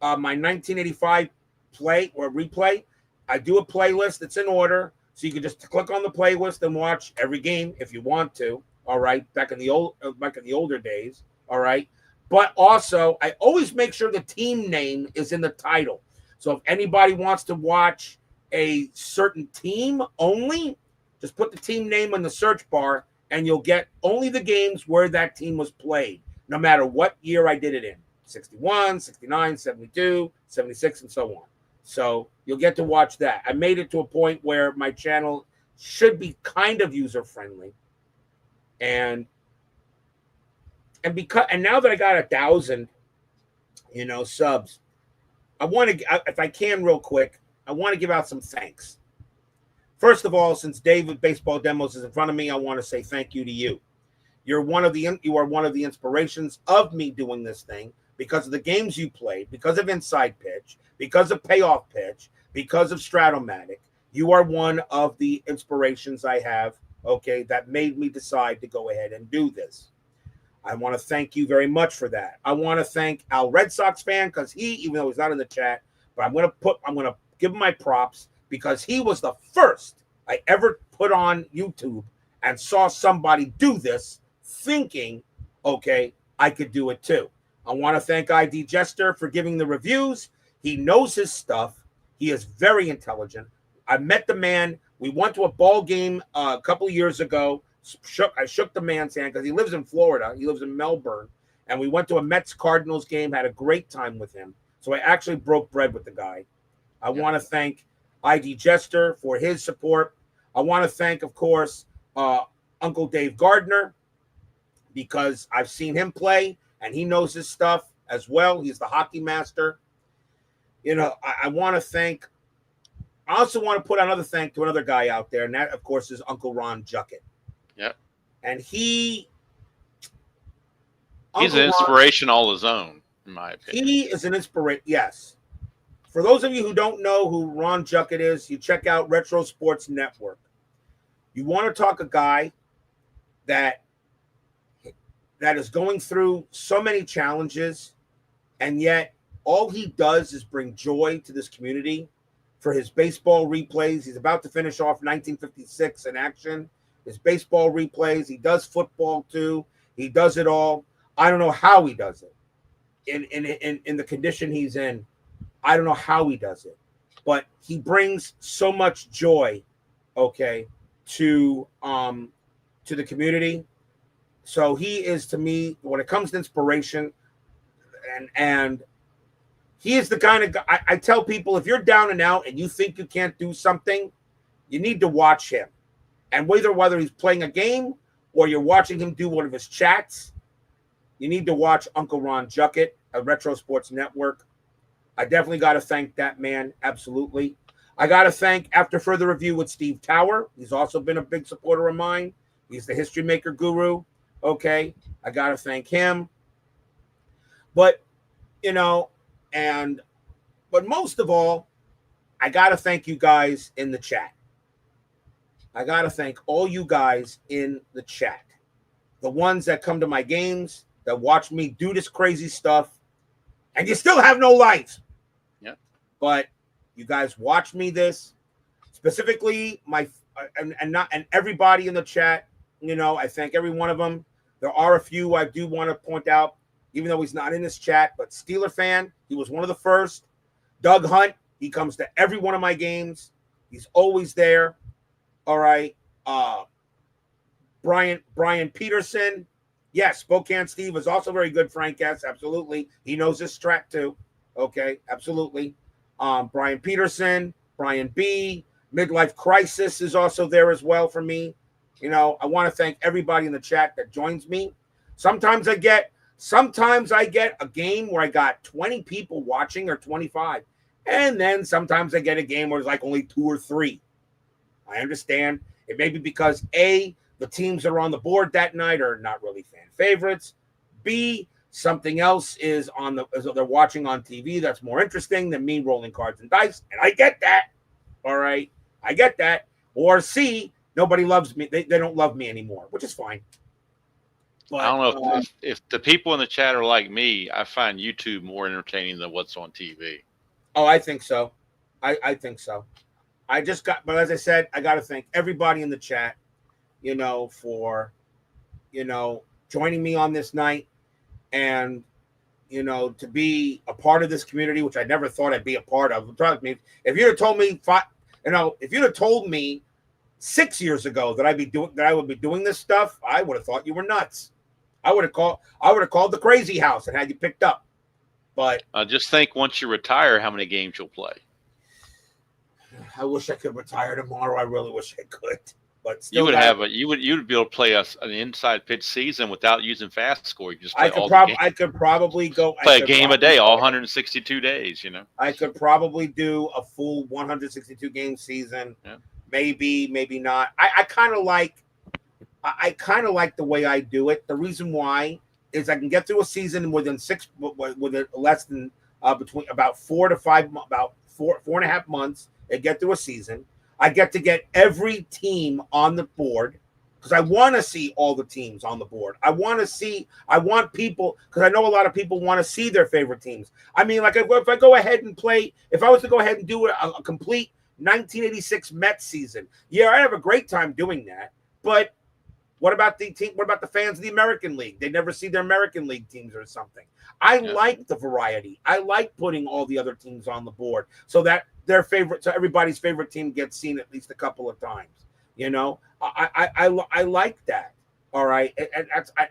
my 1985 play or replay, I do a playlist that's in order. So you can just click on the playlist and watch every game if you want to. All right, back in the older days. All right, but also I always make sure the team name is in the title. So if anybody wants to watch a certain team only, just put the team name in the search bar, and you'll get only the games where that team was played, no matter what year I did it in. 61, 69, 72, 76, and so on. So you'll get to watch that. I made it to a point where my channel should be kind of user-friendly. And now that I got 1,000, subs, I want to, if I can real quick, I want to give out some thanks. First of all, since David Baseball Demos is in front of me, I want to say thank you to you. You are one of the inspirations of me doing this thing because of the games you played, because of Inside Pitch, because of Payoff Pitch, because of Stratomatic. You are one of the inspirations I have, okay, that made me decide to go ahead and do this. I want to thank you very much for that. I want to thank Al Red Sox fan because he, even though he's not in the chat, but I'm going to give him my props because he was the first I ever put on YouTube and saw somebody do this thinking, okay, I could do it too. I want to thank ID Jester for giving the reviews. He knows his stuff. He is very intelligent. I met the man. We went to a ball game a couple of years ago. I shook the man's hand because he lives in Florida. He lives in Melbourne. And we went to a Mets-Cardinals game, had a great time with him. So I actually broke bread with the guy. I want to thank ID Jester for his support. I want to thank, of course, Uncle Dave Gardner, because I've seen him play, and he knows his stuff as well. He's the hockey master. I want to thank – I also want to put another thank to another guy out there, and that, of course, is Uncle Ron Juckett. Yep. And he's an inspiration all his own, in my opinion. He is an inspiration, yes. For those of you who don't know who Ron Juckett is, you check out Retro Sports Network. You want to talk a guy that is going through so many challenges, and yet all he does is bring joy to this community. For his baseball replays, he's about to finish off 1956 in action. His baseball replays, he does football too. He does it all. I don't know how he does it. In the condition he's in, I don't know how he does it. But he brings so much joy, okay, to the community. So he is, to me, when it comes to inspiration, and he is the kind of guy I tell people, if you're down and out and you think you can't do something, you need to watch him. And whether he's playing a game or you're watching him do one of his chats, you need to watch Uncle Ron Juckett at Retro Sports Network. I definitely got to thank that man. Absolutely. I got to thank After Further Review with Steve Tower. He's also been a big supporter of mine. He's the History Maker guru. Okay. I got to thank him. But, but most of all, I got to thank you guys in the chat. I got to thank all you guys in the chat. The ones that come to my games, that watch me do this crazy stuff, and you still have no life. Yeah. But you guys watch me this. Specifically, and everybody in the chat, I thank every one of them. There are a few I do want to point out, even though he's not in this chat, but Steeler fan, he was one of the first. Doug Hunt, he comes to every one of my games. He's always there. All right. Brian Peterson. Yes, Spokane Steve is also very good, Frank S. Absolutely. He knows his strat too. Okay, absolutely. Brian Peterson, Brian B. Midlife Crisis is also there as well for me. I want to thank everybody in the chat that joins me. Sometimes I get a game where I got 20 people watching or 25. And then sometimes I get a game where it's like only 2 or 3. I understand. It may be because A, the teams that are on the board that night are not really fan favorites. B, something else is they're watching on TV that's more interesting than me rolling cards and dice. And I get that. All right. I get that. Or C, nobody loves me. They don't love me anymore, which is fine. But I don't know if the people in the chat are like me. I find YouTube more entertaining than what's on TV. Oh, I think so. I think so. But as I said, I got to thank everybody in the chat, for, joining me on this night and, to be a part of this community, which I never thought I'd be a part of. Trust me, if you'd have told me, if you'd have told me 6 years ago that I would be doing this stuff, I would have thought you were nuts. I would have called the crazy house and had you picked up. But just think, once you retire, how many games you'll play. I wish I could retire tomorrow. I really wish I could. But still, you'd be able to play an inside pitch season without using fast score. You just play I could probably play a game a day, all 162 days. I could probably do a full 162 game season. Yeah. Maybe not. I kind of like the way I do it. The reason why is I can get through a season within less than between about 4 to 5, about 4.5 months. I get through a season. I get to get every team on the board because I want to see all the teams on the board. I want people, because I know a lot of people want to see their favorite teams. I mean, like if I go ahead and if I was to go ahead and do a complete 1986 Mets season, yeah, I'd have a great time doing that. But what about the team? What about the fans of the American League? They never see their American League teams or something. I like the variety. I like putting all the other teams on the board so that so everybody's favorite team gets seen at least a couple of times. I like that. All right,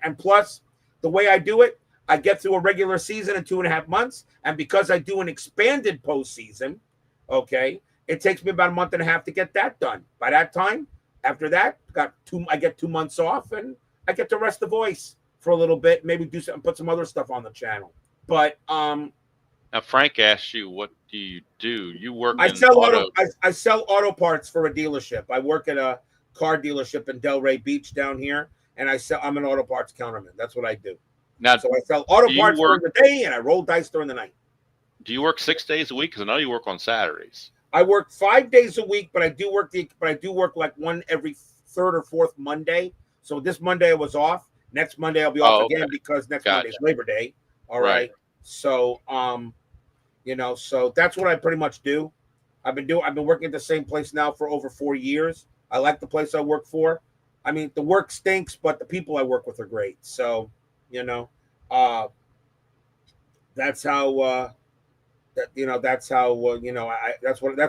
and plus the way I do it, I get through a regular season in 2.5 months, and because I do an expanded postseason, okay, it takes me about 1.5 months to get that done. By that time, after that, I get 2 months off, and I get to rest the voice for a little bit, maybe do something, put some other stuff on the channel. But now Frank asked you, what do you do? You work I sell auto parts for a dealership. I work at a car dealership in Delray Beach down here, and I'm an auto parts counterman. That's what I do. Now, so I sell auto parts during the day, and I roll dice during the night. Do you work 6 days a week? Because I know you work on Saturdays. I work 5 days a week, but I do work like one every third or fourth Monday. So this Monday I was off. Next Monday I'll be off again because next Monday is Labor Day. All right. So so that's what I pretty much do. I've been working at the same place now for over 4 years. I like the place I work for. I mean, the work stinks, but the people I work with are great. So, that's how that's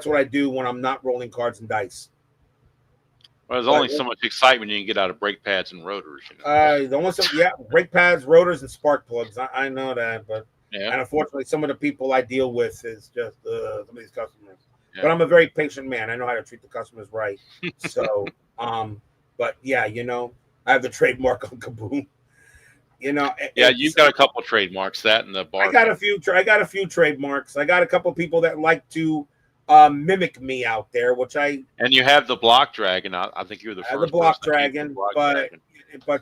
what I do when I'm not rolling cards and dice. Well, there's only so much excitement you can get out of brake pads and rotors. Brake pads, rotors, and spark plugs. I know that, but and unfortunately, some of the people I deal with is just some of these customers. Yeah. But I'm a very patient man. I know how to treat the customers right. So, but yeah, I have the trademark on Kaboom. You've got a couple of trademarks. That and the bar. I got a few trademarks. I got a couple of people that like to mimic me out there, and you have the block dragon. I think you were the first. The block dragon, but I got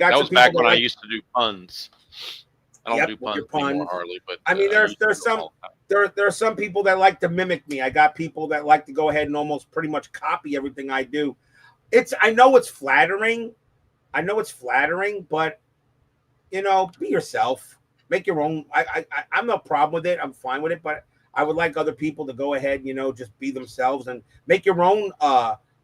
that was back when I used to do puns. I don't do puns anymore, hardly, but I mean, there are some people that like to mimic me. I got people that like to go ahead and almost pretty much copy everything I do. I know it's flattering, but be yourself, make your own. I'm no problem with it. I'm fine with it, but I would like other people to go ahead, just be themselves and make your own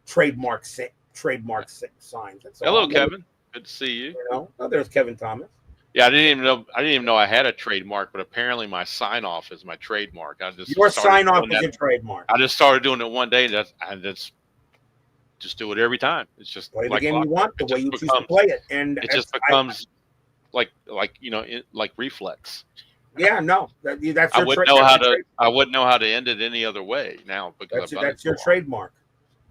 trademark signs. Hello, Kevin. Good to see you. Oh, there's Kevin Thomas. Yeah, I didn't even know I had a trademark, but apparently my sign off is my trademark. Your sign off is your trademark. I just started doing it one day, and just do it every time. It's just play the game you want, the way you choose to play it, and it just becomes like reflex. Yeah, no, that's your I wouldn't know how to end it any other way now because that's your trademark.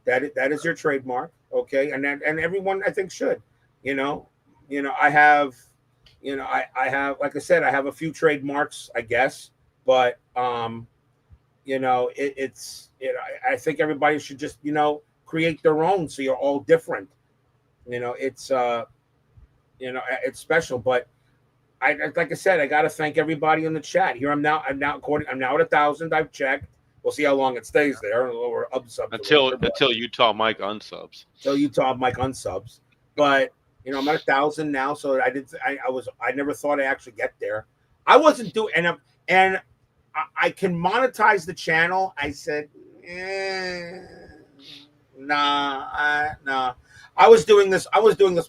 That is your trademark. Okay, and everyone I think should. I have. I have, like I said, I have a few trademarks, I guess, but it's I think everybody should just create their own, so you're all different. It's it's special. But like I said, I got to thank everybody in the chat. Here I'm now at 1,000. I've checked. We'll see how long it stays there. Or unsubs until Utah Mike unsubs. So Utah Mike unsubs. But I'm at 1,000 now. So I never thought I'd actually get there. I wasn't doing and I can monetize the channel. I said, nah. I was doing this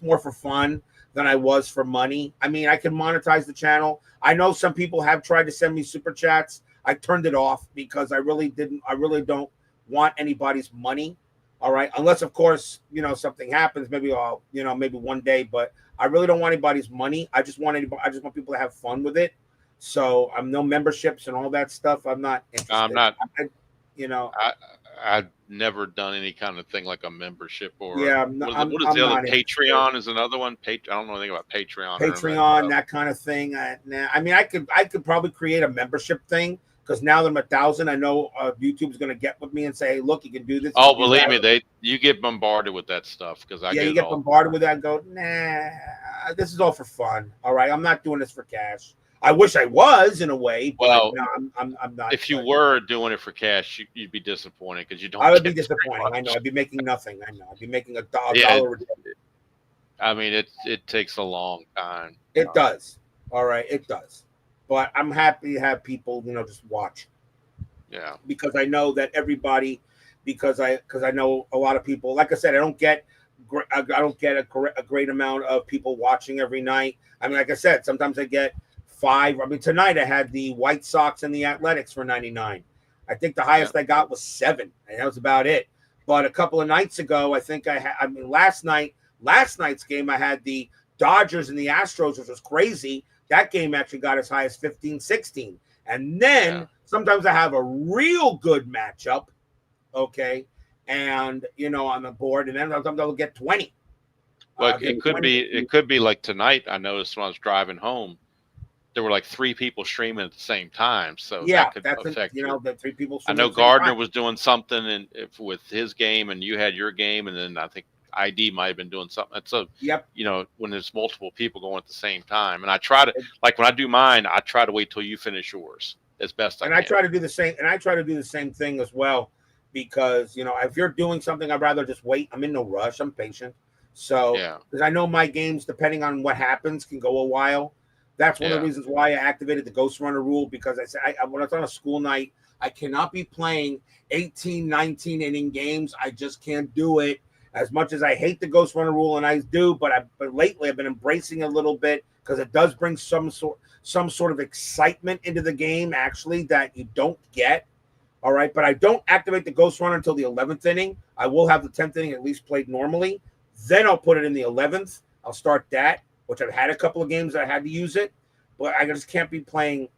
more for fun than I was for money. I mean, I can monetize the channel. I know some people have tried to send me super chats. I turned it off because I really don't want anybody's money. All right. Unless, of course, something happens. Maybe maybe one day, but I really don't want anybody's money. I just want people to have fun with it. So I'm no memberships and all that stuff. I'm not interested. I'm not. I've never done any kind of thing like a membership or what is the other? Patreon is another one. I don't know anything about Patreon. That kind of thing. I mean, I could probably create a membership thing, because now that I'm 1,000, I know YouTube's going to get with me and say, hey, look, you can do this. Oh, believe me, you get bombarded with that stuff, because you get bombarded with that and go, nah, this is all for fun. All right, I'm not doing this for cash. I wish I was, in a way. But well, no, I'm not. If you were doing it for cash, you'd be disappointed, because you don't. I would be disappointed. I know. I'd be making nothing. I know. I'd be making a dollar. I mean, it takes a long time. It does. All right, it does. But I'm happy to have people, just watch. Yeah. Because I know that everybody, because I know a lot of people. Like I said, I don't get a great amount of people watching every night. I mean, like I said, sometimes I get 5. I mean, tonight I had the White Sox and the Athletics for 99. I think the highest I got was 7, and that was about it. But a couple of nights ago, I think last night's game, I had the Dodgers and the Astros, which was crazy. That game actually got as high as 15, 16. And then sometimes I have a real good matchup, okay, and on the board, and then sometimes I'll get 20. Well, it could be like tonight. I noticed when I was driving home, there were like 3 people streaming at the same time, so that could affect the 3 people. I know Gardner was doing something with his game, and you had your game, and then I think ID might have been doing something. So when there's multiple people going at the same time, and I try to, like, when I do mine, I try to wait till you finish yours as best I can. I try to do the same, and I try to do the same thing as well, because if you're doing something, I'd rather just wait. I'm in no rush. I'm patient. So because I know my games, depending on what happens, can go a while. That's one of the reasons why I activated the Ghost Runner rule, because I said when it's on a school night, I cannot be playing 18, 19 inning games. I just can't do it. As much as I hate the Ghost Runner rule, and I do, but lately I've been embracing it a little bit, because it does bring some sort of excitement into the game, actually, that you don't get. All right, but I don't activate the Ghost Runner until the 11th inning. I will have the 10th inning at least played normally. Then I'll put it in the 11th. I'll start that, which I've had a couple of games that I had to use it, but I just can't be playing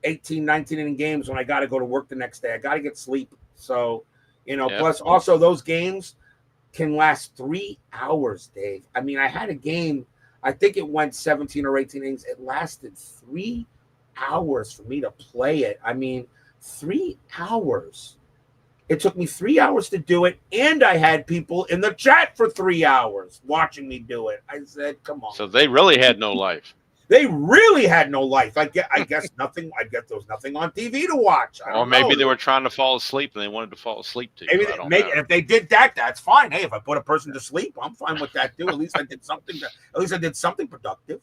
18, 19 inning games when I got to go to work the next day. I got to get sleep. So, plus also those games can last 3 hours, Dave. I mean, I had a game, I think it went 17 or 18 innings. It lasted 3 hours for me to play it. I mean, 3 hours. It took me 3 hours to do it, and I had people in the chat for 3 hours watching me do it. I said, come on. So they really had no life. They really had no life. I guess nothing. I guess there was nothing on TV to watch. Or maybe they were trying to fall asleep and they wanted to fall asleep too. Maybe if they did that, that's fine. Hey, if I put a person to sleep, I'm fine with that too. At least I did something. At least I did something productive.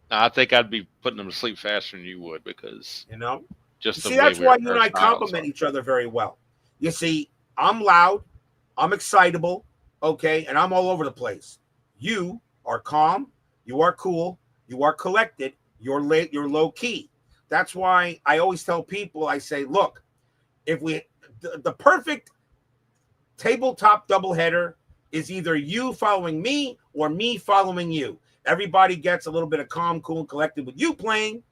I think I'd be putting them to sleep faster than you would, because just see, that's why you and I complement each other very well. You see, I'm loud, I'm excitable, okay, and I'm all over the place. You are calm, you are cool. You are collected. You're low key. That's why I always tell people, I say, look, if the perfect tabletop doubleheader is either you following me or me following you. Everybody gets a little bit of calm, cool, and collected with you playing,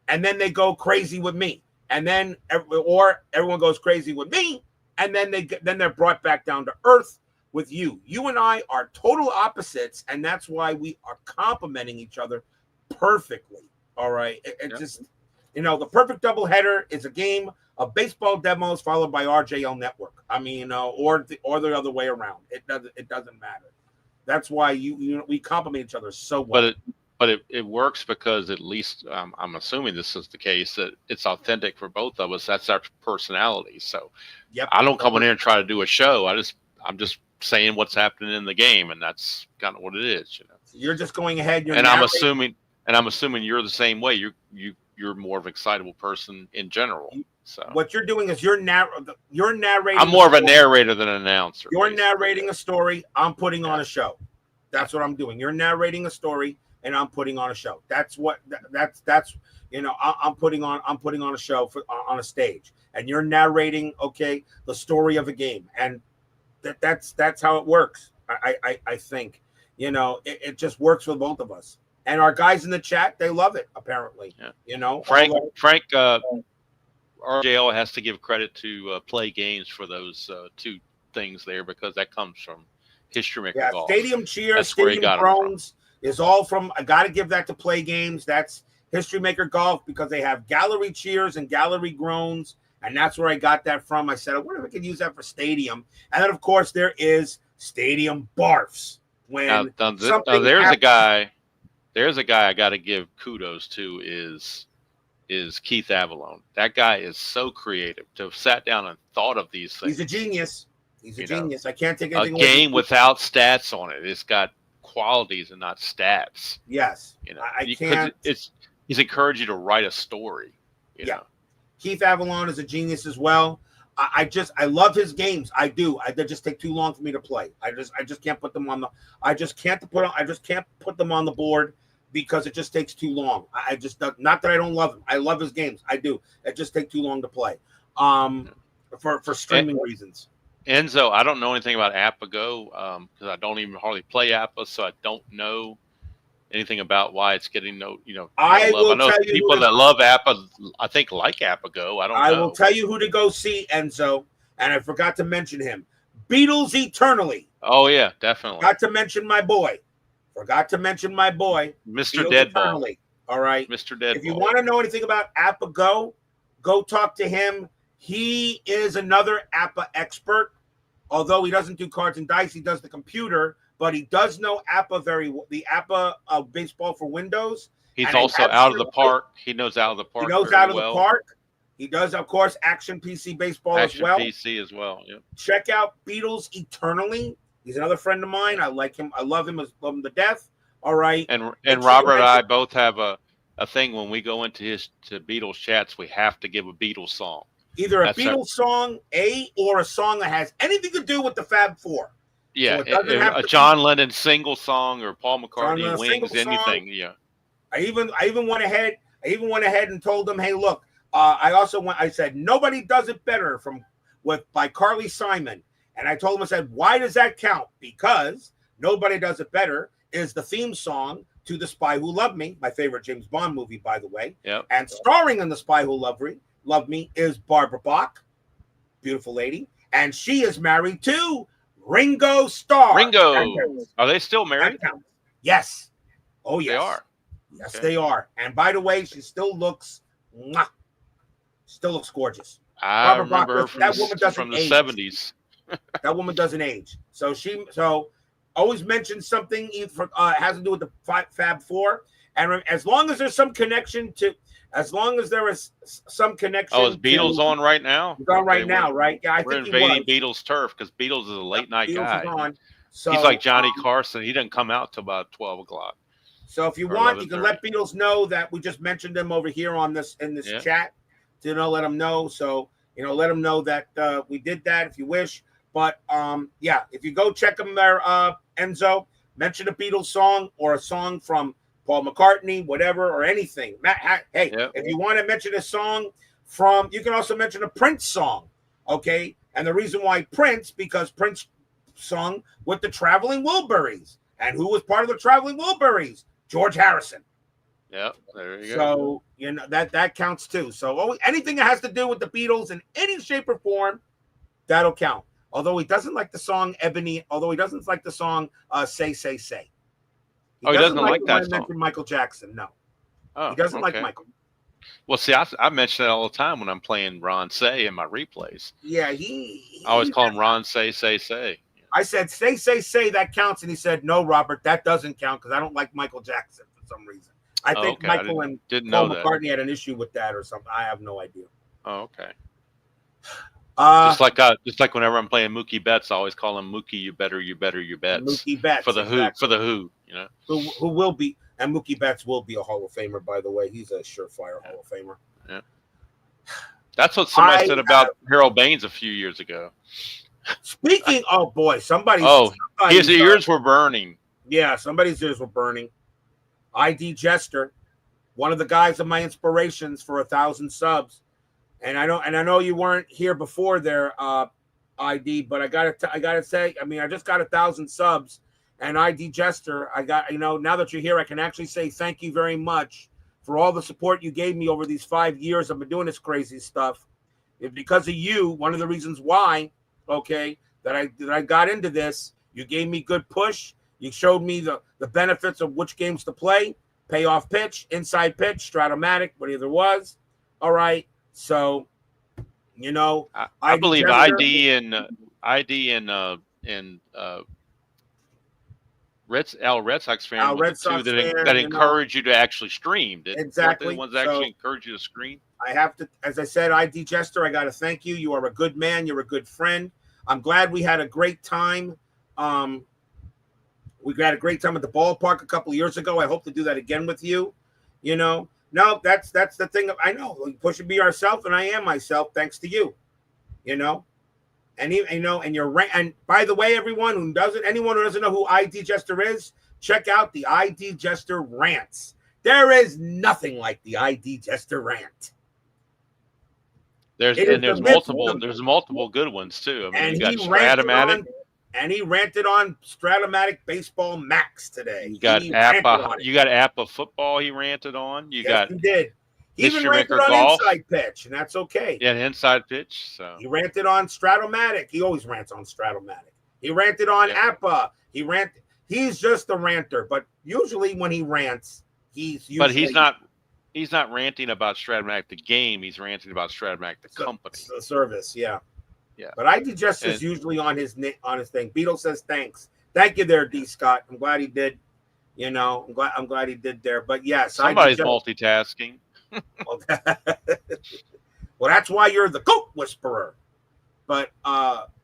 and then they go crazy with me. And then, or everyone goes crazy with me, and then they're brought back down to earth with you. You and I are total opposites, and that's why we are complementing each other perfectly. All right. Just, the perfect doubleheader is a game of baseball demos followed by RJL Network. I mean, or the other way around. It doesn't matter. That's why we compliment each other so well. But it works because at least I'm assuming this is the case, that it's authentic for both of us. That's our personality. So Yep. I don't come in here and try to do a show. I'm just saying what's happening in the game, and that's kind of what it is. So you're just going ahead. I'm assuming you're the same way. You're more of an excitable person in general. So what you're doing is you're narrating. I'm more of a narrator than an announcer. You're narrating a story. I'm putting on a show. That's what I'm doing. You're narrating a story, and I'm putting on a show. That's I'm putting on a show on a stage, and you're narrating the story of a game, and that's how it works. I think it just works for both of us, and our guys in the chat, they love it apparently. Frank RJL has to give credit to Play Games for those two things there, because that comes from History Maker Golf. Stadium Cheers, Stadium Groans is all from. I got to give that to Play Games. That's History Maker Golf, because they have Gallery Cheers and Gallery Groans, and that's where I got that from. I said, I wonder if I could use that for Stadium. And then, of course, there is Stadium Barfs. When there's a guy I got to give kudos to is Keith Avalone. That guy is so creative to have sat down and thought of these things. He's a genius. I can't take anything away. A game without stats on it. It's got qualities and not stats. Yes. I can't. He's encouraged you to write a story. You know? Keith Avalone is a genius as well. I love his games. I do. They just take too long for me to play. I just can't put them on the. I just can't put them on the board, because it just takes too long. Not that I don't love him. I love his games. I do. It just takes too long to play. For streaming reasons. Enzo, I don't know anything about Apago because I don't even hardly play Appa, so I don't know anything about why it's getting no love. I know people that love Appa, I think, like Apago. I will tell you who to go see, Enzo, and I forgot to mention him. Beatles Eternally. Oh yeah, definitely. Forgot to mention my boy, Mr. Deadball. All right, Mr. Deadball. If you want to know anything about Apago, go talk to him. He is another Appa expert. Although he doesn't do cards and dice, he does the computer, but he does know Appa the Appa baseball for Windows. He's also out of the park. He knows out of the park. He knows out of the park. He does, of course, Action PC Baseball as well. PC as well. Yep. Check out Beatles Eternally. He's another friend of mine. I like him. I love him to death. All right. And Robert and I both have a thing when we go into Beatles chats. We have to give a Beatles song. Either a Beatles song, or a song that has anything to do with the Fab Four. Yeah, so a John Lennon single song or Paul McCartney Wings, anything. Yeah. I even went ahead and told them, hey, look, I said Nobody Does It Better by Carly Simon. And I told him, I said, why does that count? Because Nobody Does It Better is the theme song to The Spy Who Loved Me, my favorite James Bond movie, by the way. Yep. And starring in The Spy Who Loved Me is Barbara Bach, beautiful lady, and she is married to Ringo Starr. Are they still married? Yes. Oh, yes. They are. Yes, they are. And by the way, she still looks gorgeous. I remember that woman from the 70s. That woman doesn't age. So always mentions something has to do with the Fab Four. And as long as there's some connection to. As long as there is some connection. Oh, is Beatles on right now? He's on right now, right? Yeah, I we're think invading Beatles turf because Beatles is a late night guy. On. So, he's like Johnny Carson. He doesn't come out till about 12 o'clock. So if you want, you can let Beatles know that we just mentioned them over here in this chat. To let them know. So let them know that we did that if you wish. But if you go check them there, Enzo, mention a Beatles song or a song from Paul McCartney, whatever, or anything. If you want to mention a song you can also mention a Prince song, okay? And the reason why Prince, because Prince sung with the Traveling Wilburys. And who was part of the Traveling Wilburys? George Harrison. Yep, there you go. So, that counts too. So anything that has to do with the Beatles in any shape or form, that'll count. Although he doesn't like the song Ebony, Say, Say, Say. He doesn't like that song. Michael Jackson, no. He doesn't like Michael. Well, see, I mention that all the time when I'm playing Ron Say in my replays. Yeah, I always call him Ron Say, Say, Say. I said, say, that counts. And he said, no, Robert, that doesn't count because I don't like Michael Jackson for some reason. I Oh, think okay. I Michael and didn't Paul know that. McCartney had an issue with that or something. I have no idea. Oh, okay. Just like whenever I'm playing Mookie Betts, I always call him Mookie. You better, you better, you bets. Mookie Betts for the exactly. Who. You know, who will be, and Mookie Betts will be a Hall of Famer. By the way, he's a surefire Hall of Famer. Yeah. That's what somebody said about Harold Baines a few years ago. Speaking, oh boy, somebody's his ears were burning. Yeah, somebody's ears were burning. ID Jester, one of the guys of my inspirations for 1,000 subs, and I know you weren't here before there, ID, but I gotta say, I mean, I just got 1,000 subs, and ID Jester, I got, now that you're here, I can actually say thank you very much for all the support you gave me over these 5 years. I've been doing this crazy stuff. It's because of you. One of the reasons why, okay, that I got into this, you gave me good push. You showed me the benefits of which games to play, payoff pitch, inside pitch, Stratomatic, whatever there was. All right. So, I believe ID and Red Sox fan was the two that encourage you to actually stream. Exactly. The ones that actually encourage you to stream. I have to, as I said, ID Jester, I got to thank you. You are a good man. You're a good friend. I'm glad we had a great time. We had a great time at the ballpark a couple of years ago. I hope to do that again with you. No, that's the thing. I know we push to be ourselves, and I am myself thanks to you. And and by the way, anyone who doesn't know who ID Jester is, check out the ID Jester rants. There is nothing like the ID Jester rant. There's multiple good ones too. I mean, you got Stratomatic. And he ranted on Stratomatic Baseball Max today. You got Appa Football he ranted on. He did. He even ranted on golf. Inside pitch, and that's okay. Yeah, inside pitch. So he ranted on Stratomatic. He always rants on Stratomatic. He ranted on Appa. He's just a ranter, but usually when he rants, he's not ranting about Stratomatic the game. He's ranting about Stratomatic the company. The service, yeah. Yeah. But ID Jester is usually on his thing. Beetle says thanks. Thank you there, D Scott. I'm glad he did. I'm glad he did there. But yes, somebody's multitasking. Well, that's why you're the goat whisperer. But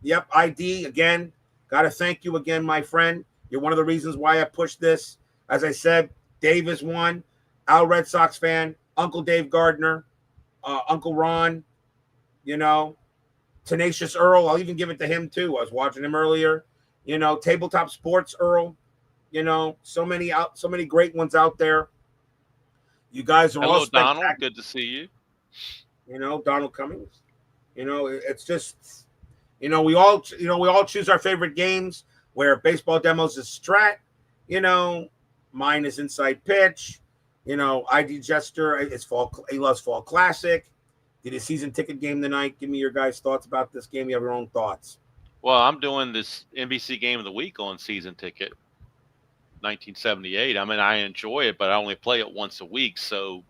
yep, ID again. Gotta thank you again, my friend. You're one of the reasons why I pushed this. As I said, Dave is one. Al Red Sox fan, Uncle Dave Gardner, Uncle Ron, Tenacious Earl. I'll even give it to him too. I was watching him earlier. Tabletop Sports Earl. So many great ones out there. You guys are all Donald. Good to see you. Donald Cummings. It's just, we all choose our favorite games. Where baseball demos is Strat. Mine is Inside Pitch. ID Jester is he loves Fall Classic. Did a season ticket game tonight. Give me your guys' thoughts about this game. You have your own thoughts. Well, I'm doing this NBC Game of the Week on season ticket. 1978. I mean, I enjoy it, but I only play it once a week. So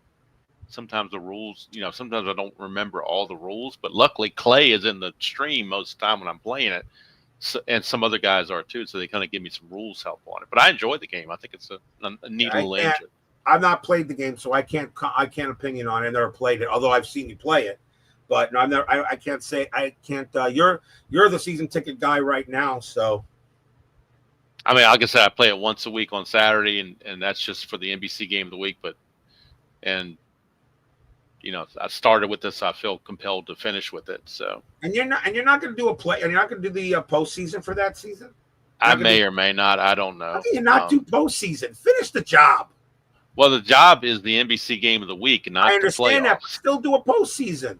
sometimes the rules, sometimes I don't remember all the rules. But luckily, Clay is in the stream most of the time when I'm playing it, and some other guys are too. So they kind of give me some rules help on it. But I enjoy the game. I think it's a neat little engine. I've not played the game, so I can't opinion on it. I never played it, although I've seen you play it. But no, I can't say. I can't. You're the season ticket guy right now, so. I mean, like I said, I play it once a week on Saturday, and that's just for the NBC Game of the Week. I started with this. So I feel compelled to finish with it. So. And you're not going to do you're not going to do the postseason for that season. I may or may not. I don't know. How can you not do postseason? Finish the job. Well, the job is the NBC Game of the Week, and not I understand the playoffs. that, but still do a postseason.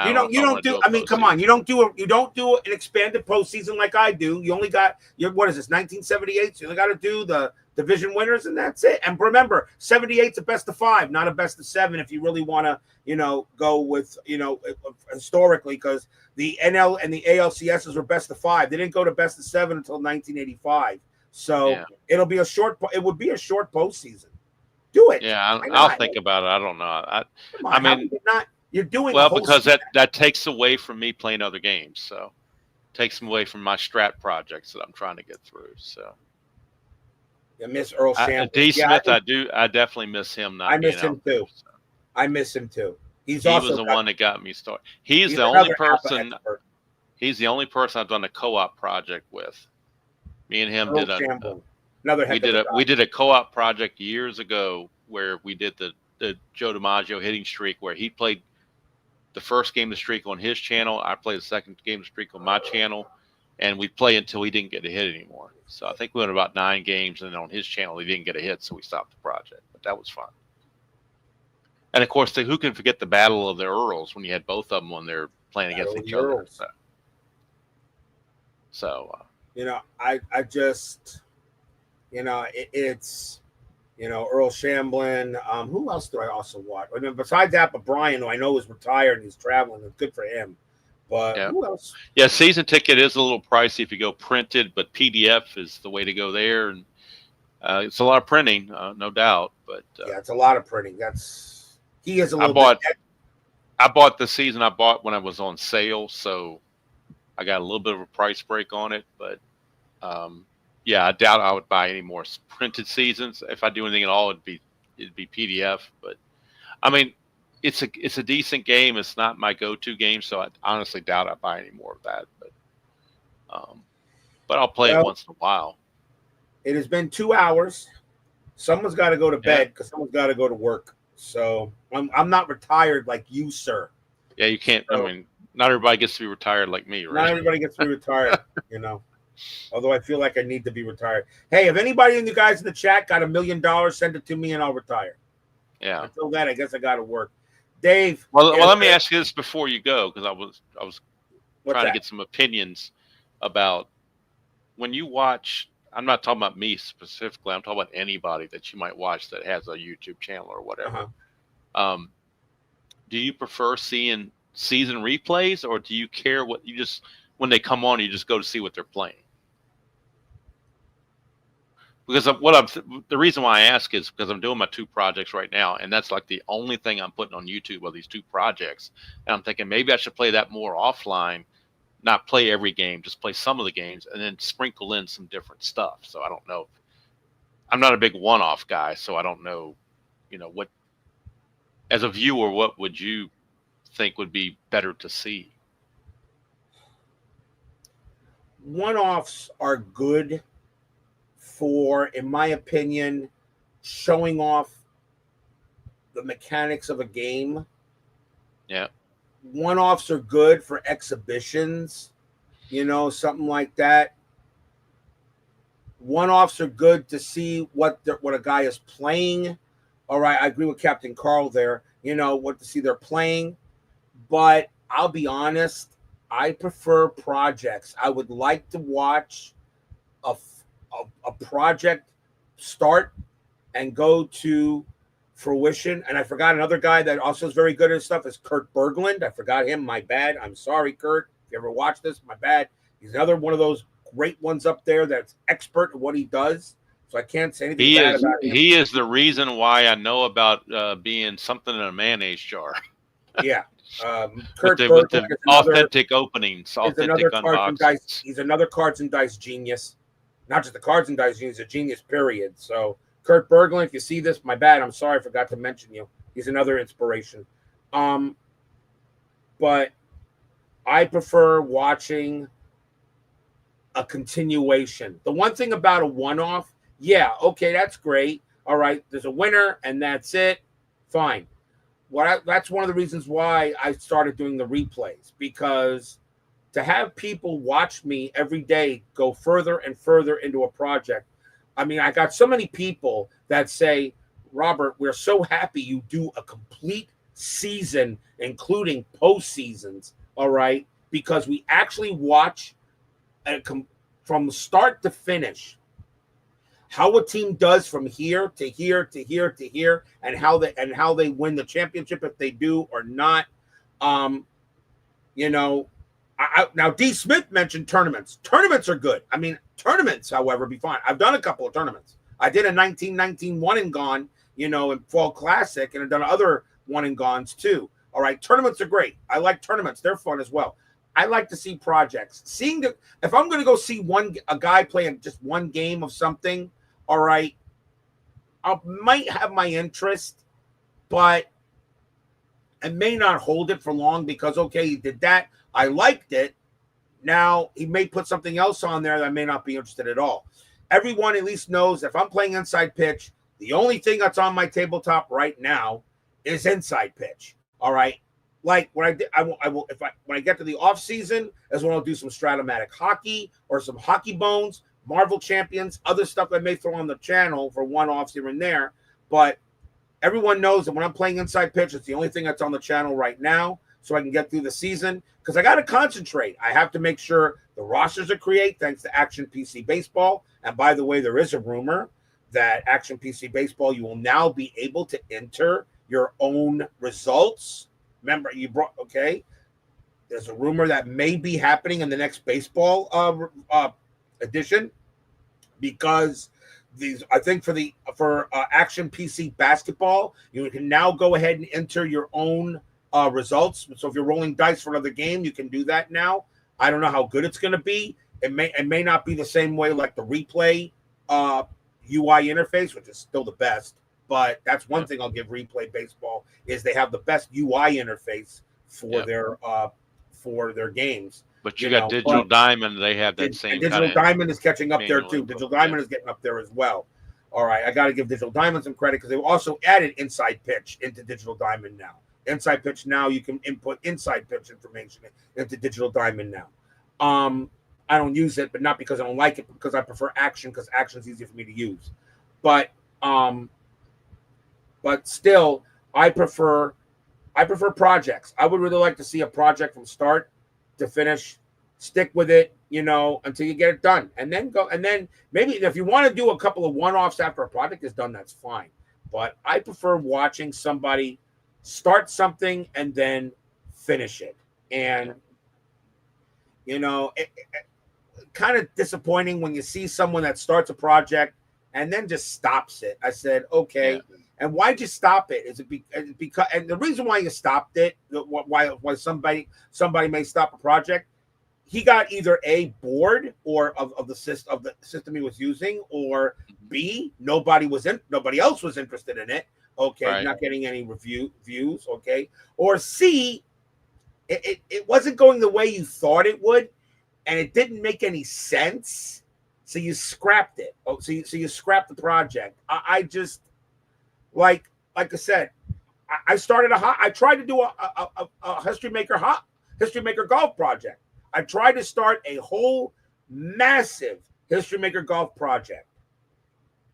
You don't do. I mean, come on. You don't do an expanded postseason like I do. You only got what is this 1978? So you only got to do the division winners, and that's it. And remember, 78's a best of 5, not a best of 7. If you really want to, go with historically, because the NL and the ALCSs were best of 5. They didn't go to best of 7 until 1985. So It would be a short postseason. Do it. Yeah, Why I'll not? think about it. I don't know. Come I on, how mean, can you not? You're doing a well, whole because season. that takes away from me playing other games, so takes away from my strat projects that I'm trying to get through. So, You miss Earl Shamblin. D. Yeah, Smith, I definitely miss him I not being miss out him there. too. So. I miss him too. He's He was also the got. one that got me started. He's He's the only another APA person. expert. He's the only person I've done a co-op project with. Me and him Earl did Shamblin. Another heck of a guy. we did a co-op project years ago where we did the Joe DiMaggio hitting streak, where he played the first game of the streak on his channel. I played the second game of the streak on my channel, and we'd play until he didn't get a hit anymore. So I think we went about 9 games, and then on his channel he didn't get a hit, so we stopped the project. But that was fun. And of course, who can forget the battle of the Earls when you had both of them when they're playing against each other? So you know, I just, you know, it's, you know, Earl Shamblin. Who else do I also watch? I mean, besides Appa Brian, who I know is retired and he's traveling. It's good for him. But yeah. who else? Yeah, season ticket is a little pricey if you go printed, but PDF is the way to go there. And it's a lot of printing, no doubt. But yeah, it's a lot of printing. He is a little I bought the season I bought when I was on sale, so I got a little bit of a price break on it. But yeah, I doubt I would buy any more printed seasons. If I do anything at all, it'd be PDF. But I mean, it's a decent game. It's not my go-to game, so I honestly doubt I buy any more of that. But I'll play it once in a while. It has been 2 hours. Someone's got to go to bed because someone's got to go to work. So I'm not retired like you, sir. Yeah, you can't. So, I mean, not everybody gets to be retired like me, right? Not everybody gets to be retired, you know. Although I feel like I need to be retired. Hey, if anybody in you guys in the chat got $1 million, send it to me and I'll retire. Yeah. Until then, I guess I got to work. Dave. Well, let me ask you this before you go, because I was trying to get some opinions about when you watch. I'm not talking about me specifically. I'm talking about anybody that you might watch that has a YouTube channel or whatever. Do you prefer seeing season replays, or do you care what you just when they come on, you just go to see what they're playing? Because the reason why I ask is because I'm doing my 2 projects right now, and that's like the only thing I'm putting on YouTube are these 2 projects. And I'm thinking maybe I should play that more offline, not play every game, just play some of the games, and then sprinkle in some different stuff. So I don't know. I'm not a big one-off guy, so I don't know, you know, what, as a viewer, what would you think would be better to see? One-offs are good for, in my opinion, showing off the mechanics of a game. Yeah. One-offs are good for exhibitions, you know, something like that. One-offs are good to see what a guy is playing. All right, I agree with Captain Carl there. You know, what to see they're playing. But I'll be honest, I prefer projects. I would like to watch a project start and go to fruition. And I forgot another guy that also is very good at stuff is Kurt Berglund. I forgot him. My bad. I'm sorry, Kurt. If you ever watch this, my bad. He's another one of those great ones up there that's expert at what he does. So I can't say anything bad about him. He is the reason why I know about being something in a mayonnaise jar. Yeah. Kurt Berglund with the authentic openings, authentic unboxings. He's another cards and dice genius. Not just the cards and dice genius, a genius, period. So Kurt Berglund, if you see this, my bad. I'm sorry, I forgot to mention you. He's another inspiration. But I prefer watching a continuation. The one thing about a one-off, yeah, okay, that's great. All right, there's a winner and that's it. Fine. That's one of the reasons why I started doing the replays, because to have people watch me every day go further and further into a project. I mean, I got so many people that say, Robert, we're so happy you do a complete season, including postseasons, all right, because we actually watch from start to finish how a team does from here to here to here to here, and how they win the championship if they do or not. You know, now D. Smith mentioned tournaments. Tournaments are good. I mean, tournaments, however, be fine. I've done a couple of tournaments. I did a 1919 one and gone, in Fall Classic, and I've done other one and gones too. All right, tournaments are great. I like tournaments; they're fun as well. I like to see projects. If I'm going to go see a guy playing just one game of something, all right, I might have my interest, but I may not hold it for long because okay, he did that. I liked it. Now he may put something else on there that I may not be interested at all. Everyone at least knows if I'm playing inside pitch, the only thing that's on my tabletop right now is inside pitch. All right. Like when I did, I will when I get to the off season is when I'll do some Stratomatic hockey or some hockey bones, Marvel Champions, other stuff I may throw on the channel for one offs here and there. But everyone knows that when I'm playing inside pitch, it's the only thing that's on the channel right now, so I can get through the season because I got to concentrate. I have to make sure the rosters are created thanks to Action PC Baseball. And by the way, there is a rumor that Action PC Baseball, you will now be able to enter your own results. Remember, there's a rumor that may be happening in the next baseball edition because I think for Action PC Basketball, you can now go ahead and enter your own results. So if you're rolling dice for another game, you can do that now. I don't know how good it's going to be. It may not be the same way like the replay UI interface, which is still the best. But that's one thing I'll give Replay Baseball is they have the best UI interface for their games. But you got Digital Diamond; they have that same. Digital Diamond is catching up there too. Digital Diamond is getting up there as well. All right, I got to give Digital Diamond some credit because they also added Inside Pitch into Digital Diamond now. Inside Pitch now you can input Inside Pitch information into Digital Diamond now. I don't use it, but not because I don't like it, because I prefer Action because Action is easier for me to use. But still, I prefer projects. I would really like to see a project from start to finish, stick with it, until you get it done. And then go, and then maybe if you want to do a couple of one-offs after a project is done, that's fine. But I prefer watching somebody start something and then finish it. And, it kind of disappointing when you see someone that starts a project and then just stops it. I said, okay. Yeah. And why'd you stop it? Is it because? And the reason why you stopped it, why somebody may stop a project, he got either A, bored or of the system he was using, or B, nobody else was interested in it. Okay, right. Not getting any views. Okay, or C, it wasn't going the way you thought it would, and it didn't make any sense, so you scrapped it. Oh, so you scrapped the project. I just. Like I said, I tried to do a History Maker golf project. I tried to start a whole massive History Maker golf project,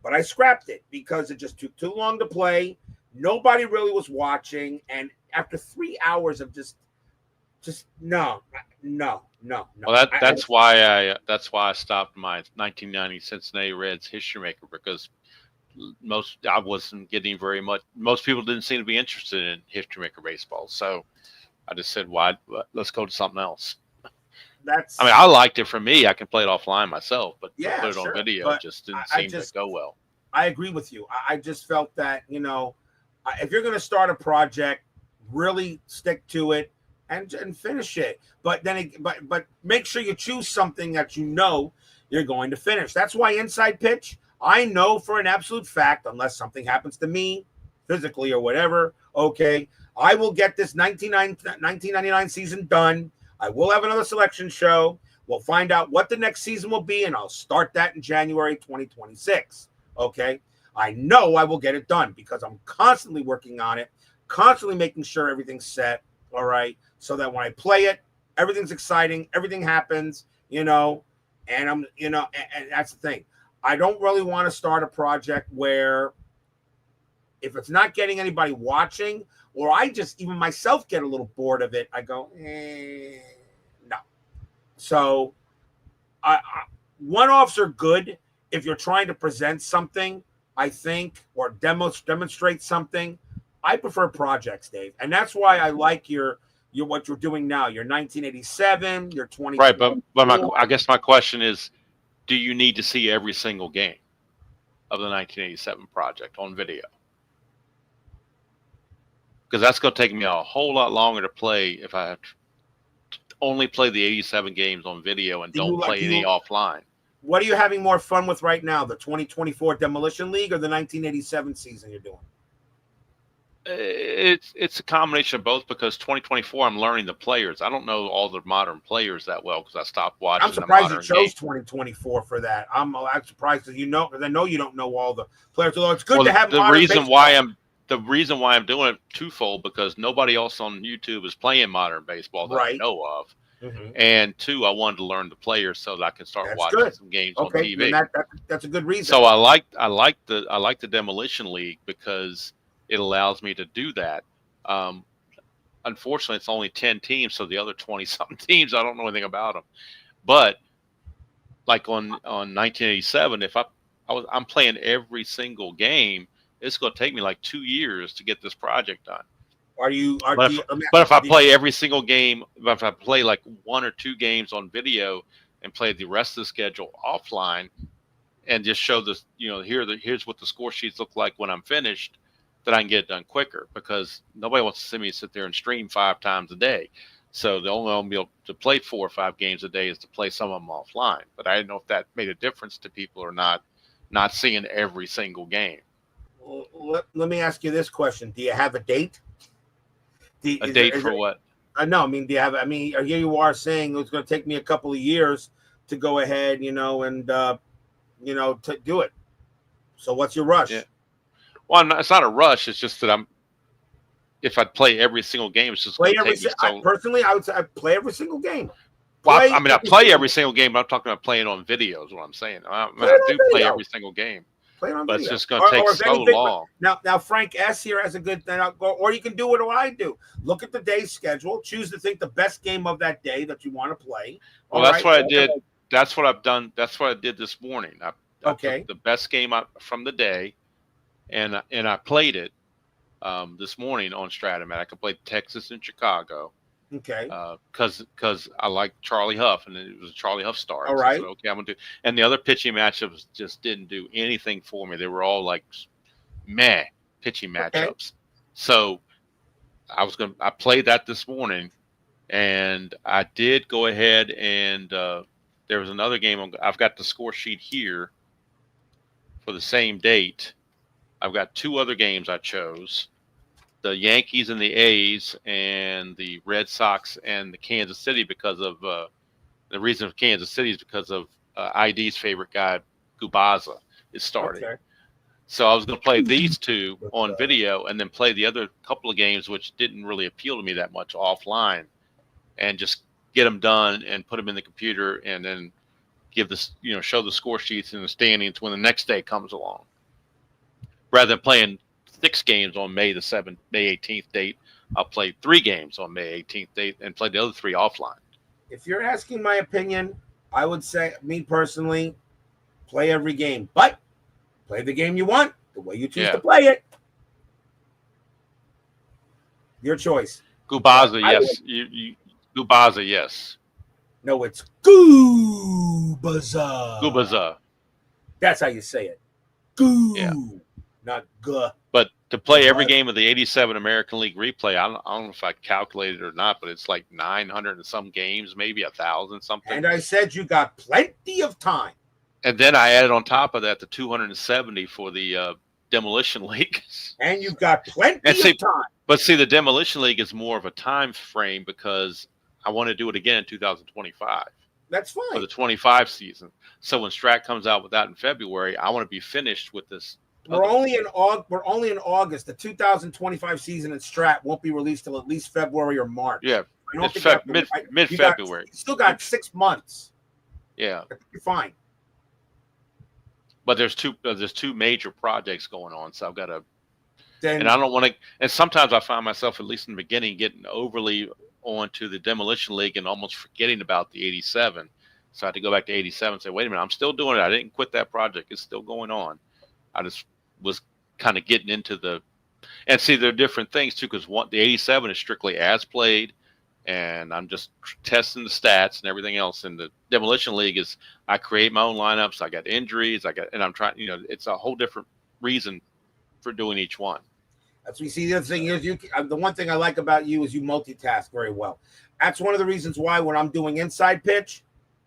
but I scrapped it because it just took too long to play. Nobody really was watching, and after 3 hours of just no. Well, that's why I stopped my 1990 Cincinnati Reds History Maker because. I wasn't getting very much. Most people didn't seem to be interested in History Maker baseball, so I just said, "Why? Let's go to something else." I liked it for me. I can play it offline myself, but to put it on video, it just didn't seem to go well. I agree with you. I just felt that if you're going to start a project, really stick to it and finish it. But but make sure you choose something that you're going to finish. That's why Inside Pitch. I know for an absolute fact, unless something happens to me physically or whatever, okay, I will get this 1999 season done. I will have another selection show. We'll find out what the next season will be, and I'll start that in January 2026, okay? I know I will get it done because I'm constantly working on it, constantly making sure everything's set, all right, so that when I play it, everything's exciting, everything happens, and I'm, and that's the thing. I don't really want to start a project where if it's not getting anybody watching, or I just even myself get a little bored of it, I go, no. So one-offs are good if you're trying to present something, I think, or demonstrate something. I prefer projects, Dave. And that's why I like your what you're doing now. Your 1987, your 20. Right, but I guess my question is, do you need to see every single game of the 1987 project on video? because that's going to take me a whole lot longer to play if I only play the 87 games on video and don't play any offline. What are you having more fun with right now? The 2024 Demolition League or the 1987 season you're doing? It's a combination of both, because 2024 I'm learning the players. I don't know all the modern players that well because I stopped watching. I'm surprised the you modern chose game. 2024 for that. I'm surprised because I know you don't know all the players. Although it's good to have the reason why I'm doing it twofold, because nobody else on YouTube is playing modern baseball that I know of. Mm-hmm. And two, I wanted to learn the players so that I can start watching some games on TV. And that's a good reason. So I like the Demolition League because it allows me to do that. Unfortunately, it's only 10 teams, so the other 20-something teams, I don't know anything about them. But like on 1987, if I'm playing every single game, it's going to take me like 2 years to get this project done. But if I play every single game, if I play like 1 or 2 games on video and play the rest of the schedule offline, and just show this, here's what the score sheets look like when I'm finished, then I can get it done quicker, because nobody wants to see me sit there and stream 5 times a day. So the only way I'll be able to play 4 or 5 games a day is to play some of them offline. But I didn't know if that made a difference to people or not seeing every single game. Let me ask you this question. Do you have a date? A date for what? No, I mean, do you have? I mean, here you are saying it's going to take me a couple of years to go ahead, and to do it. So what's your rush? Yeah. Well, it's not a rush. It's just that if I'd play every single game, it's just going to take me personally, I would say I'd play every single game. Well, I play every single game, but I'm talking about playing on video is what I'm saying. I do play every single game. But it's just going to take so long. Now, Frank S. here has a good thing. Or you can do what I do. Look at the day's schedule. Choose to think the best game of that day that you want to play. Well, that's what I did. That's what I've done. That's what I did this morning. I took the best game from the day, and I played it this morning on Stratomatic. I played Texas and Chicago. Okay. Because I like Charlie Huff, and it was a Charlie Huff start. All right. So okay, I'm gonna do. And the other pitching matchups just didn't do anything for me. They were all like meh pitching matchups. Okay. So I played that this morning, and I did go ahead and there was another game. I've got the score sheet here for the same date. I've got 2 other games I chose. The Yankees and the A's, and the Red Sox and the Kansas City, because of the reason of Kansas City is because of ID's favorite guy, Gubaza, is starting. Okay. So I was going to play these 2 on video and then play the other couple of games, which didn't really appeal to me that much, offline, and just get them done and put them in the computer, and then give this, show the score sheets and the standings when the next day comes along, rather than playing 6 games on May 18th date. I'll play 3 games on May 18th date and play the other 3 offline. If you're asking my opinion, I would say, me personally, play every game, but play the game you want, the way you choose to play it. Your choice. Gubaza, yes. Gubaza, yes. No, it's Gubaza. Gubaza. That's how you say it. Goo. Yeah. Not guh. But to play every game of the 87 American League replay, I don't know if I calculated it or not, but it's like 900 and some games, maybe 1,000 something. And I said you got plenty of time. And then I added on top of that the 270 for the Demolition League. And you've got plenty of time. But see, the Demolition League is more of a time frame because I want to do it again in 2025. That's fine. For the 25 season. So when Strat comes out with that in February, I want to be finished with this. We're only in August. The 2025 season in Strat won't be released till at least February or March. Yeah, mid-February. You still got 6 months. Yeah, you're fine. But there's two major projects going on, so I've got to. And I don't want to. And sometimes I find myself, at least in the beginning, getting overly onto the Demolition League and almost forgetting about the 87. So I had to go back to 87 and say, wait a minute, I'm still doing it. I didn't quit that project. It's still going on. I just was kind of getting into the, and see, there are different things too, because the 87 is strictly as played, and I'm just testing the stats and everything else. And the Demolition League is, I create my own lineups. I got injuries. And I'm trying, it's a whole different reason for doing each one. That's what you see. The other thing is, the one thing I like about you is you multitask very well. That's one of the reasons why when I'm doing inside pitch,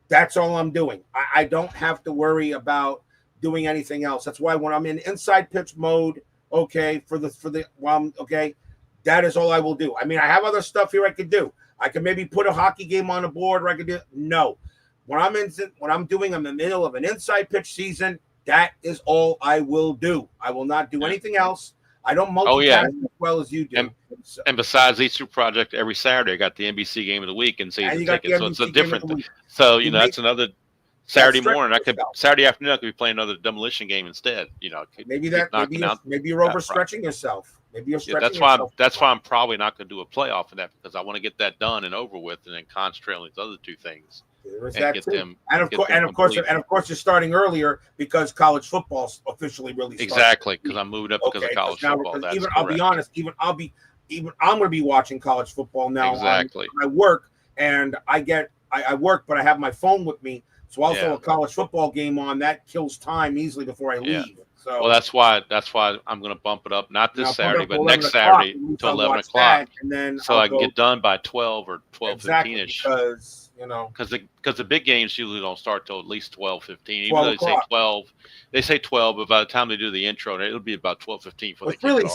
that's all I'm doing. I don't have to worry about doing anything else. That's why when I'm in inside pitch mode, okay, that is all I will do. I mean, I have other stuff here I could do. I can maybe put a hockey game on the board, or I could do no. When I'm in the middle of an inside pitch season, that is all I will do. I will not do anything else. I don't multitask as well as you do. And besides Easter Project, every Saturday I got the NBC Game of the Week and season tickets, so it's a different thing. So that's another Saturday morning. Saturday afternoon I could be playing another demolition game instead. Maybe you're overstretching yourself. Maybe you're stretching yourself. That's why I'm probably not going to do a playoff in that, because I want to get that done and over with, and then concentrate on these other two things. Of course, you're starting earlier because college football's officially really started. Exactly, because I'm moving up because of college football. I'll be honest, I'm going to be watching college football now. Exactly. I work, and I work, but I have my phone with me, so I'll throw a college football game on. That kills time easily before I leave. So, well, that's why I'm going to bump it up, not this Saturday, but next Saturday to 11 o'clock, and then I can get done by 12 or 12:15ish. Because the big games usually don't start till at least 12:15. Even though they say 12, but by the time they do the intro, it'll be about 12:15. It really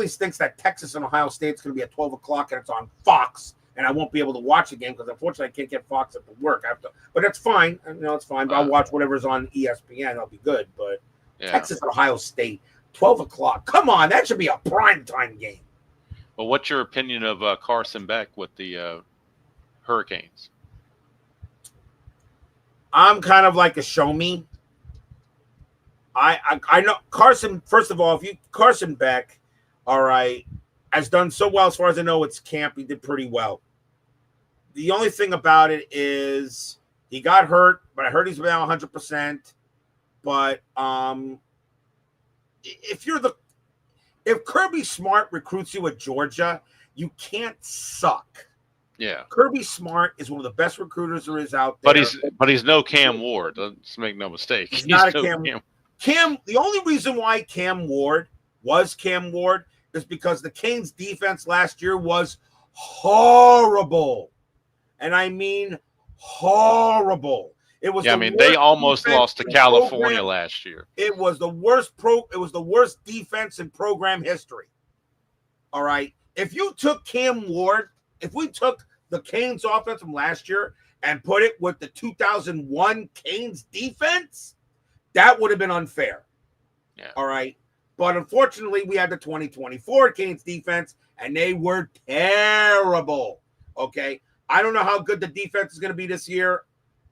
stinks that Texas and Ohio State's going to be at 12 o'clock and it's on Fox, and I won't be able to watch the game because unfortunately I can't get Fox at the work. But that's fine. It's fine. But I'll watch whatever's on ESPN. I'll be good. But Texas and Ohio State, 12 o'clock. Come on, that should be a prime time game. Well, what's your opinion of Carson Beck with the Hurricanes? I'm kind of like a show me. I know Carson. First of all, Carson Beck, all right, has done so well as far as I know. It's camp. He did pretty well. The only thing about it is he got hurt, but I heard he's been 100%. But if Kirby Smart recruits you at Georgia, you can't suck. Yeah, Kirby Smart is one of the best recruiters there is out there. But he's no Cam Ward. Let's make no mistake. He's not a Cam. The only reason why Cam Ward is because the Canes defense last year was horrible, and I mean horrible. It was. They almost lost to California last year. It was the worst It was the worst defense in program history. All right, if we took the Canes offense from last year and put it with the 2001 Canes defense, that would have been unfair. Yeah. All right. But unfortunately, we had the 2024 Canes defense, and they were terrible. Okay. I don't know how good the defense is going to be this year.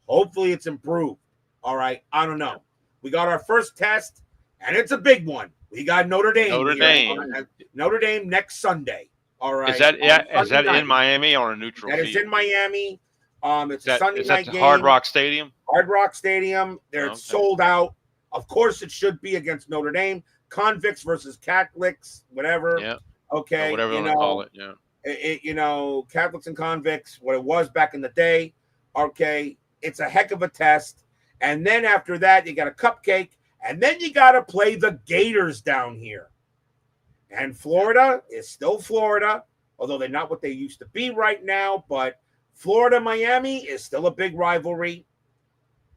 Hopefully it's improved. All right. I don't know. We got our first test, and it's a big one. We got Notre Dame. Notre Dame next Sunday. All right. Is that in Miami or a neutral field? That is in Miami. It's a Sunday night game. Hard Rock Stadium? Hard Rock Stadium. They're sold out. Of course, it should be against Notre Dame. Convicts versus Catholics, whatever. Yeah. Okay. Or whatever you want to call it. Yeah. Catholics and convicts, what it was back in the day. Okay. It's a heck of a test. And then after that, you got a cupcake. And then you got to play the Gators down here. And Florida is still Florida, although they're not what they used to be right now. But Florida-Miami is still a big rivalry.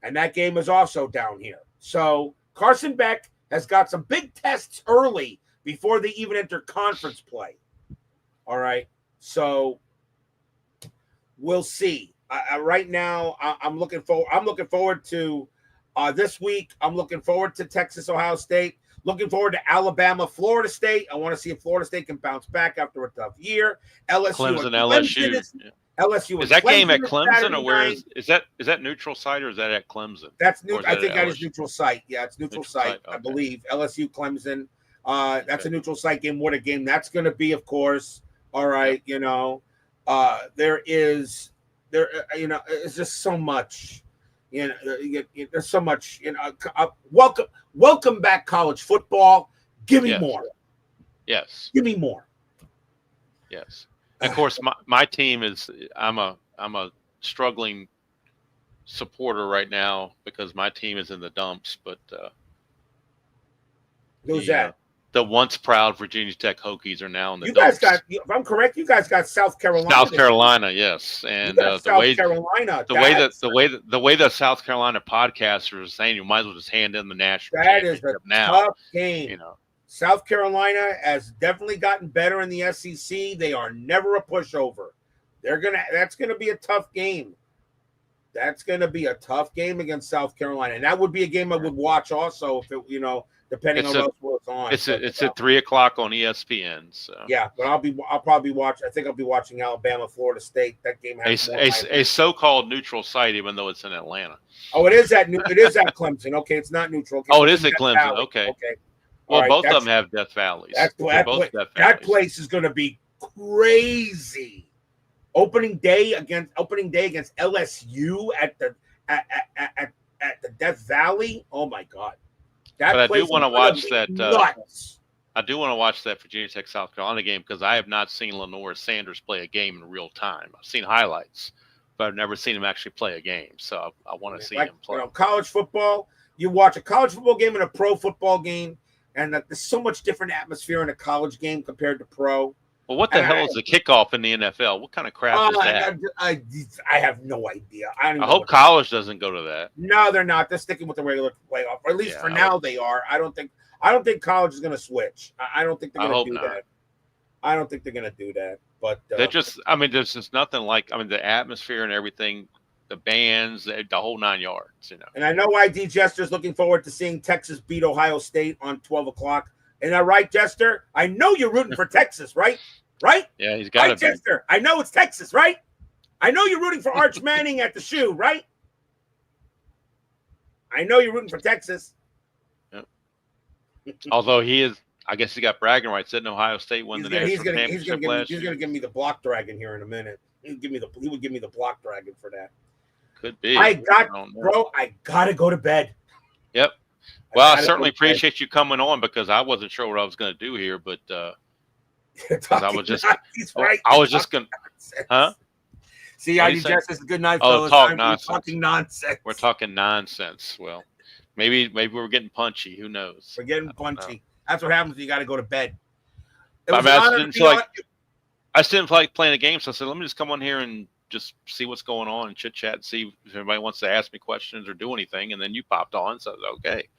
And that game is also down here. So Carson Beck has got some big tests early before they even enter conference play. All right. So we'll see. Right now, I'm looking forward to this week. I'm looking forward to Texas, Ohio State. Looking forward to Alabama, Florida State. I want to see if Florida State can bounce back after a tough year. Clemson, LSU. LSU is that game at Clemson, or where is that neutral site, or is that at Clemson? That's neutral. I think that is neutral site. Yeah, it's neutral site. Okay. I believe LSU, Clemson. That's a neutral site game. What a game that's going to be, of course. All right, it's just so much. There's so much. Welcome back, college football. Give me more. Yes. Give me more. Yes. And of course, my team is. I'm a struggling supporter right now because my team is in the dumps. But who's that? the once proud Virginia Tech Hokies are now in the You guys dumps. if I'm correct, you guys got South Carolina. South Carolina, yes, and South Carolina. the way the South Carolina podcasters are saying, you might as well just hand in the national That is championship a now. tough game. You know, South Carolina has definitely gotten better in the SEC. They are never a pushover. That's gonna be a tough game. That's gonna be a tough game against South Carolina, and that would be a game I would watch also if it, depending on what was on. It's at 3 o'clock on ESPN. So yeah, but I'll probably watch. I think I'll be watching Alabama, Florida State. That game has a so-called neutral site, even though it's in Atlanta. Oh, it is at Clemson. Okay, it's not neutral. Okay, it is at Clemson. Okay. Well, right, both of them have Death Valleys. That place is going to be crazy. Opening day against LSU at the Death Valley. Oh my God! But I do want to watch that. I do want to watch that Virginia Tech South Carolina game because I have not seen Lenore Sanders play a game in real time. I've seen highlights, but I've never seen him actually play a game. So I want to see him play. College football. You watch a college football game and a pro football game. And there's so much different atmosphere in a college game compared to pro. Well, what the hell is the kickoff in the NFL? What kind of crap is that? I have no idea. I hope college doesn't go to that. No, they're not. They're sticking with the regular playoff, or at least for now they are. I don't think college is going to switch. I don't think they're going to do that. I don't think they're going to do that. But they're just. I mean, there's just nothing like. I mean, the atmosphere and everything. The bands, the whole 9 yards, And I know ID Jester's looking forward to seeing Texas beat Ohio State on 12 o'clock. Isn't that right, Jester? I know you're rooting for Texas, right? Right? Yeah, he's got to be. Jester, I know it's Texas, right? I know you're rooting for Arch Manning at the shoe, right? I know you're rooting for Texas. Yep. Although I guess he got bragging rights. Didn't Ohio State win the national championship last year? He's going to give me the block dragon here in a minute. He would give me the block dragon for that. Could be. I got to go to bed. Yep. Well, I certainly appreciate you coming on because I wasn't sure what I was going to do here, but I was just going to, huh? See, I just it's a good night, fellas. Nonsense. Talking nonsense. We're talking nonsense. Well, maybe we're getting punchy. Who knows? We're getting punchy. That's what happens when you got to go to bed. I just didn't feel like playing a game, so I said, let me just come on here and just see what's going on and chit chat and see if anybody wants to ask me questions or do anything. And then you popped on, so okay.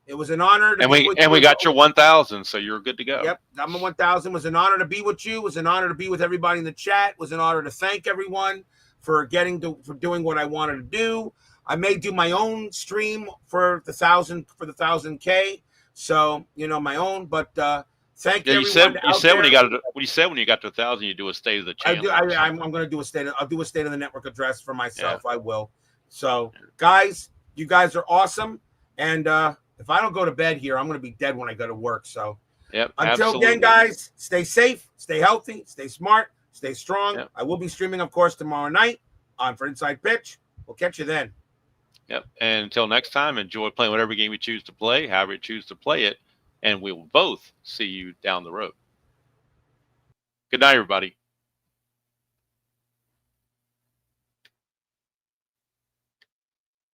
It was an honor. We got your 1,000, so you're good to go. Yep, I'm a 1,000. It was an honor to be with you. It was an honor to be with everybody in the chat. It was an honor to thank everyone for doing what I wanted to do. I may do my own stream for the 1,000K. So my own, but thank you. You said when you got to 1,000, you do a state of the channel. I'm going to do I'll do a state of the network address for myself. Yeah. I will. So, guys, you guys are awesome. And if I don't go to bed here, I'm going to be dead when I go to work. So, until then, guys, stay safe, stay healthy, stay smart, stay strong. Yep. I will be streaming, of course, tomorrow night for Inside Pitch. We'll catch you then. Yep. And until next time, enjoy playing whatever game you choose to play, however you choose to play it. And we will both see you down the road. Good night, everybody.